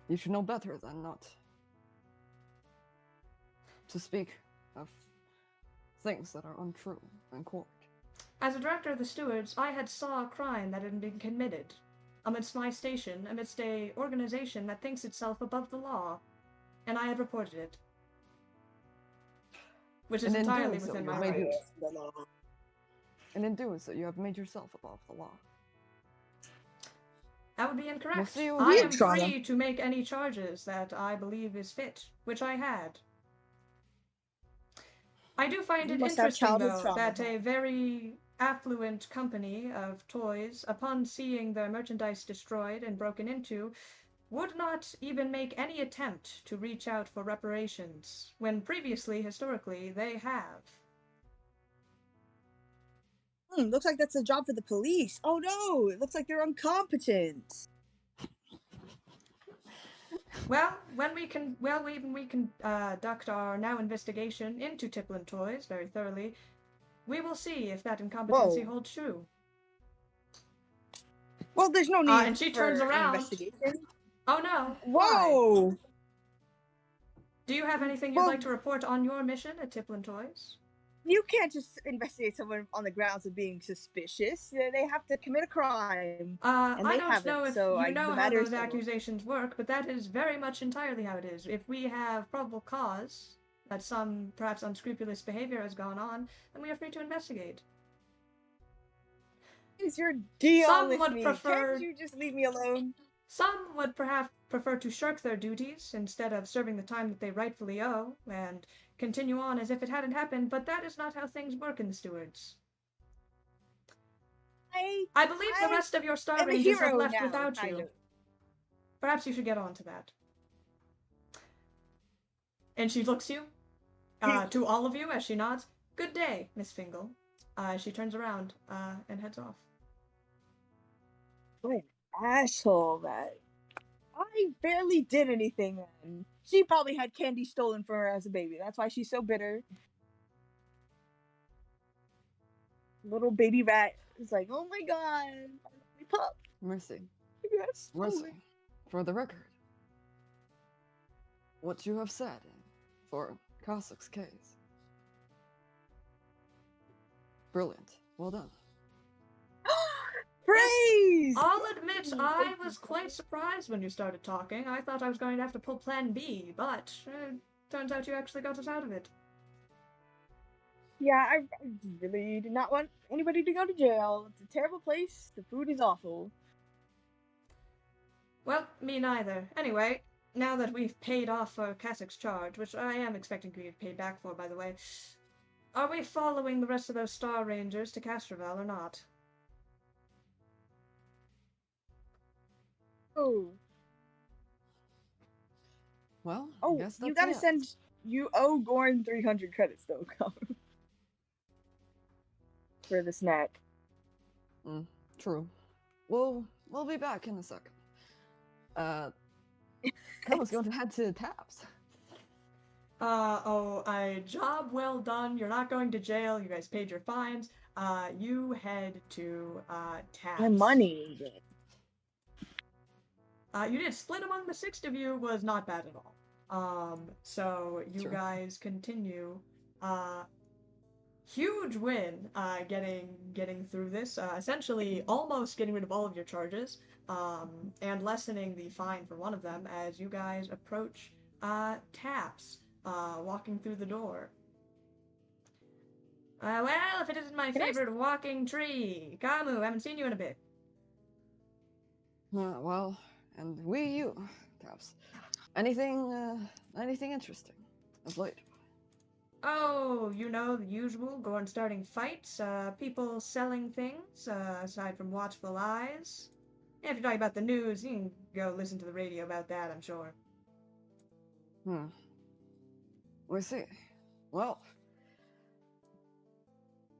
you should know better than not to speak of things that are untrue in court.
As a director of the stewards, I had saw a crime that had been committed amidst my station, amidst a organization that thinks itself above the law, and I had reported it. Which is entirely within my rights.
And in doing so, you have made yourself above the law.
That would be incorrect.
We'll
I am free to make any charges that I believe is fit, which I had. I do find it interesting, though, that a very affluent company of toys, upon seeing their merchandise destroyed and broken into, would not even make any attempt to reach out for reparations, when previously, historically, they have.
Looks like that's a job for the police. Oh no, it looks like they're incompetent.
Well, when we conduct our now investigation into Tipplin Toys very thoroughly, we will see if that incompetency holds true.
Well, there's no need
and she turns around.
Investigation.
Oh no!
Whoa!
Why? Do you have anything you'd like to report on your mission at Tipplin Toys?
You can't just investigate someone on the grounds of being suspicious. They have to commit a crime.
I don't know if you know how those accusations work, but that is very much entirely how it is. If we have probable cause that some perhaps unscrupulous behavior has gone on, then we are free to investigate.
What is your deal with me? Can't you just leave me alone?
Some would perhaps prefer to shirk their duties instead of serving the time that they rightfully owe, and continue on as if it hadn't happened, but that is not how things work in the stewards. I believe the rest of your Star Rangers have left without you. Perhaps you should get on to that. And she looks you, to all of you as she nods. Good day, Miss Fingal. She turns around and heads off.
What an asshole, that. I barely did anything then. She probably had candy stolen from her as a baby. That's why she's so bitter. little baby rat is like, oh my god, my pup.
Mercy.
Yes.
Mercy. For the record, what you have said for Cossack's case. Brilliant. Well done.
Praise!
I'll admit, I was quite surprised when you started talking. I thought I was going to have to pull Plan B, but turns out you actually got us out of it.
Yeah, I really did not want anybody to go to jail. It's a terrible place. The food is awful.
Well, me neither. Anyway, now that we've paid off for Kasach's charge, which I am expecting to be paid back for, by the way, are we following the rest of those Star Rangers to Castrovel or not?
Oh.
Well, I
Oh,
guess
you
that's
gotta
it.
send. You owe Gorn 300 credits though, for the snack.
True. We'll be back in a second. Kamo's going to head to Taps.
A job well done. You're not going to jail. You guys paid your fines. You head to, Taps.
My money.
You did split among the 6 of you was not bad at all. So you
Sure.
guys continue. Huge win, getting through this. Essentially, almost getting rid of all of your charges. And lessening the fine for one of them as you guys approach, Taps, walking through the door. Well, if it isn't my favorite walking tree. Kamu, haven't seen you in a bit.
Well, and you, Taps. Anything interesting of late?
Oh, you know, the usual, Gorn starting fights, people selling things, aside from watchful eyes. If you're talking about the news, you can go listen to the radio about that, I'm sure.
We see. Well,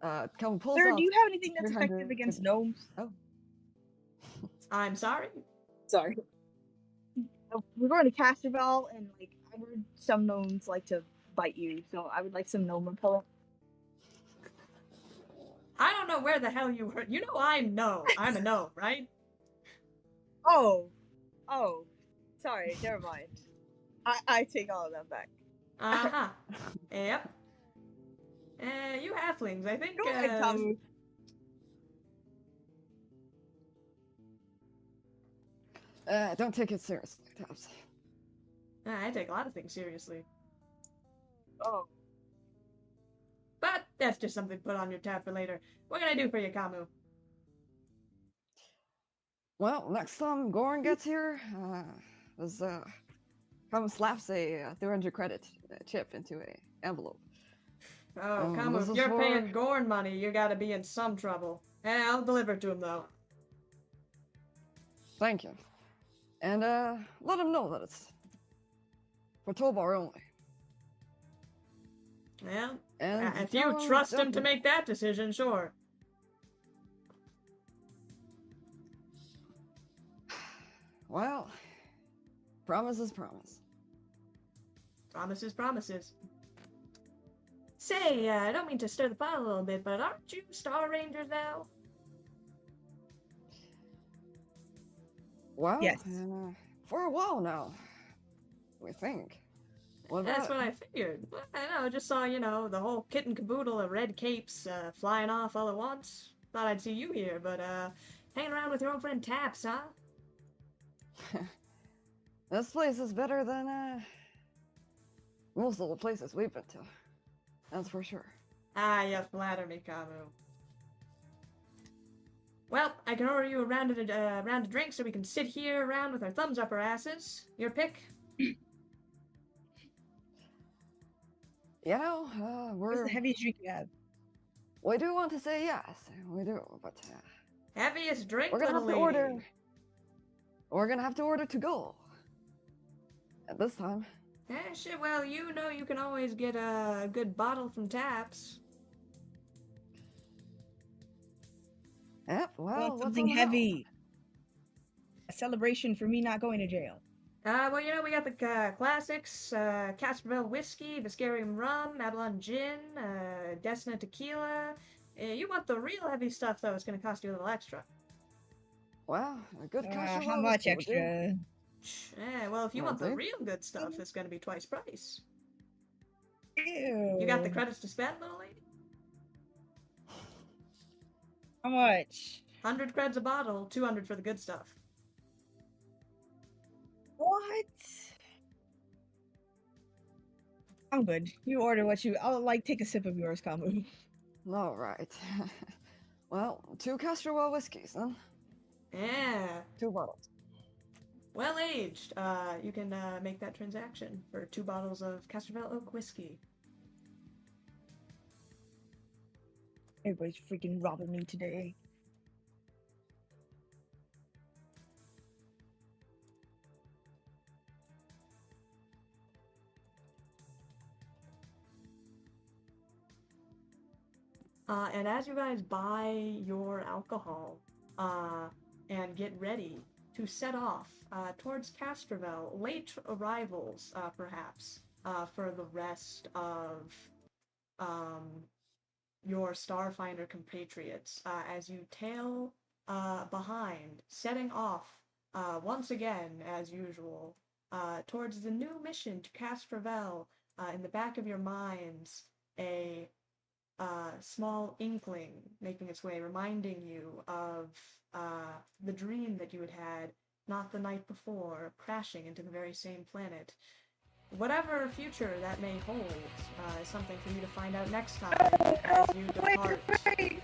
Kamo pulls
Sir,
out
do you have anything that's
300
effective against gnomes?
Oh.
I'm sorry?
Sorry. We're going to Castrovel, and like I heard some gnomes like to bite you, so I would like some gnome repellent.
I don't know where the hell you heard. You know I'm a gnome, right?
Oh, sorry, never mind. I take all of that back.
Uh-huh. Yep. You halflings, I think,
Go ahead, Kamu.
Don't take it seriously, Taps.
I take a lot of things seriously.
Oh.
But that's just something to put on your tab for later. What can I do for you, Kamu?
Well, next time Gorn gets here, Kamo slaps a 300 credit chip into a envelope.
Oh,
this
Kamu, if
is
you're
for-
paying Gorn money, you gotta be in some trouble. I'll deliver it to him, though.
Thank you. And let him know that it's for Tobar only.
Yeah,
And
if
tell
you trust him
don't
to
be-
make that decision, sure.
Well, promise is promise.
Promises, promises. Say, I don't mean to stir the pot a little bit, but aren't you Star Rangers now?
Well,
Yes.
For a while now, we think. What about
That's
it?
what I figured. I know, just saw, the whole kit and caboodle of red capes flying off all at once. Thought I'd see you here, but hanging around with your old friend Taps, huh?
This place is better than most of the places we've been to. That's for sure.
Ah, you flatter me, Kamu. Well, I can order you a round of drinks so we can sit here around with our thumbs up our asses. Your pick?
What's
We're
the heaviest drink you have?
we do want to say yes, we do, but
Heaviest drink,
we're gonna
little
have to
lady.
order. We're gonna have to order to go. At this time.
Shit, well, you know you can always get a good bottle from Taps.
Yep. Well,
Want
what's
something
on the bill?
heavy. A celebration for me not going to jail.
Well, we got the classics, Castrovel whiskey, Viscarium rum, Avalon gin, Desna tequila, You want the real heavy stuff, though. It's going to cost you a little extra.
Well, a good
How
Castrovel
much
whiskey would do.
extra?
Yeah, well, if you want the
Okay.
real good stuff, it's going to be twice price.
Ew.
You got the credits to spend, little lady?
How much?
100 creds a bottle, 200 for the good stuff.
What? I'm good. You order what you. I'll take a sip of yours, Kamu.
All right. Well, 2 Castrovel whiskeys then.
Yeah.
2 bottles.
Well aged. You can make that transaction for 2 bottles of Castrovel Oak whiskey.
Everybody's freaking robbing me today.
And as you guys buy your alcohol, and get ready to set off towards Castrovel, late arrivals, perhaps, for the rest of your Starfinder compatriots, as you tail behind, setting off once again, as usual, towards the new mission to Castrovel. In the back of your minds, a small inkling making its way, reminding you of the dream that you had had not the night before, crashing into the very same planet. Whatever future that may hold is something for you to find out next time as you depart.
Wait!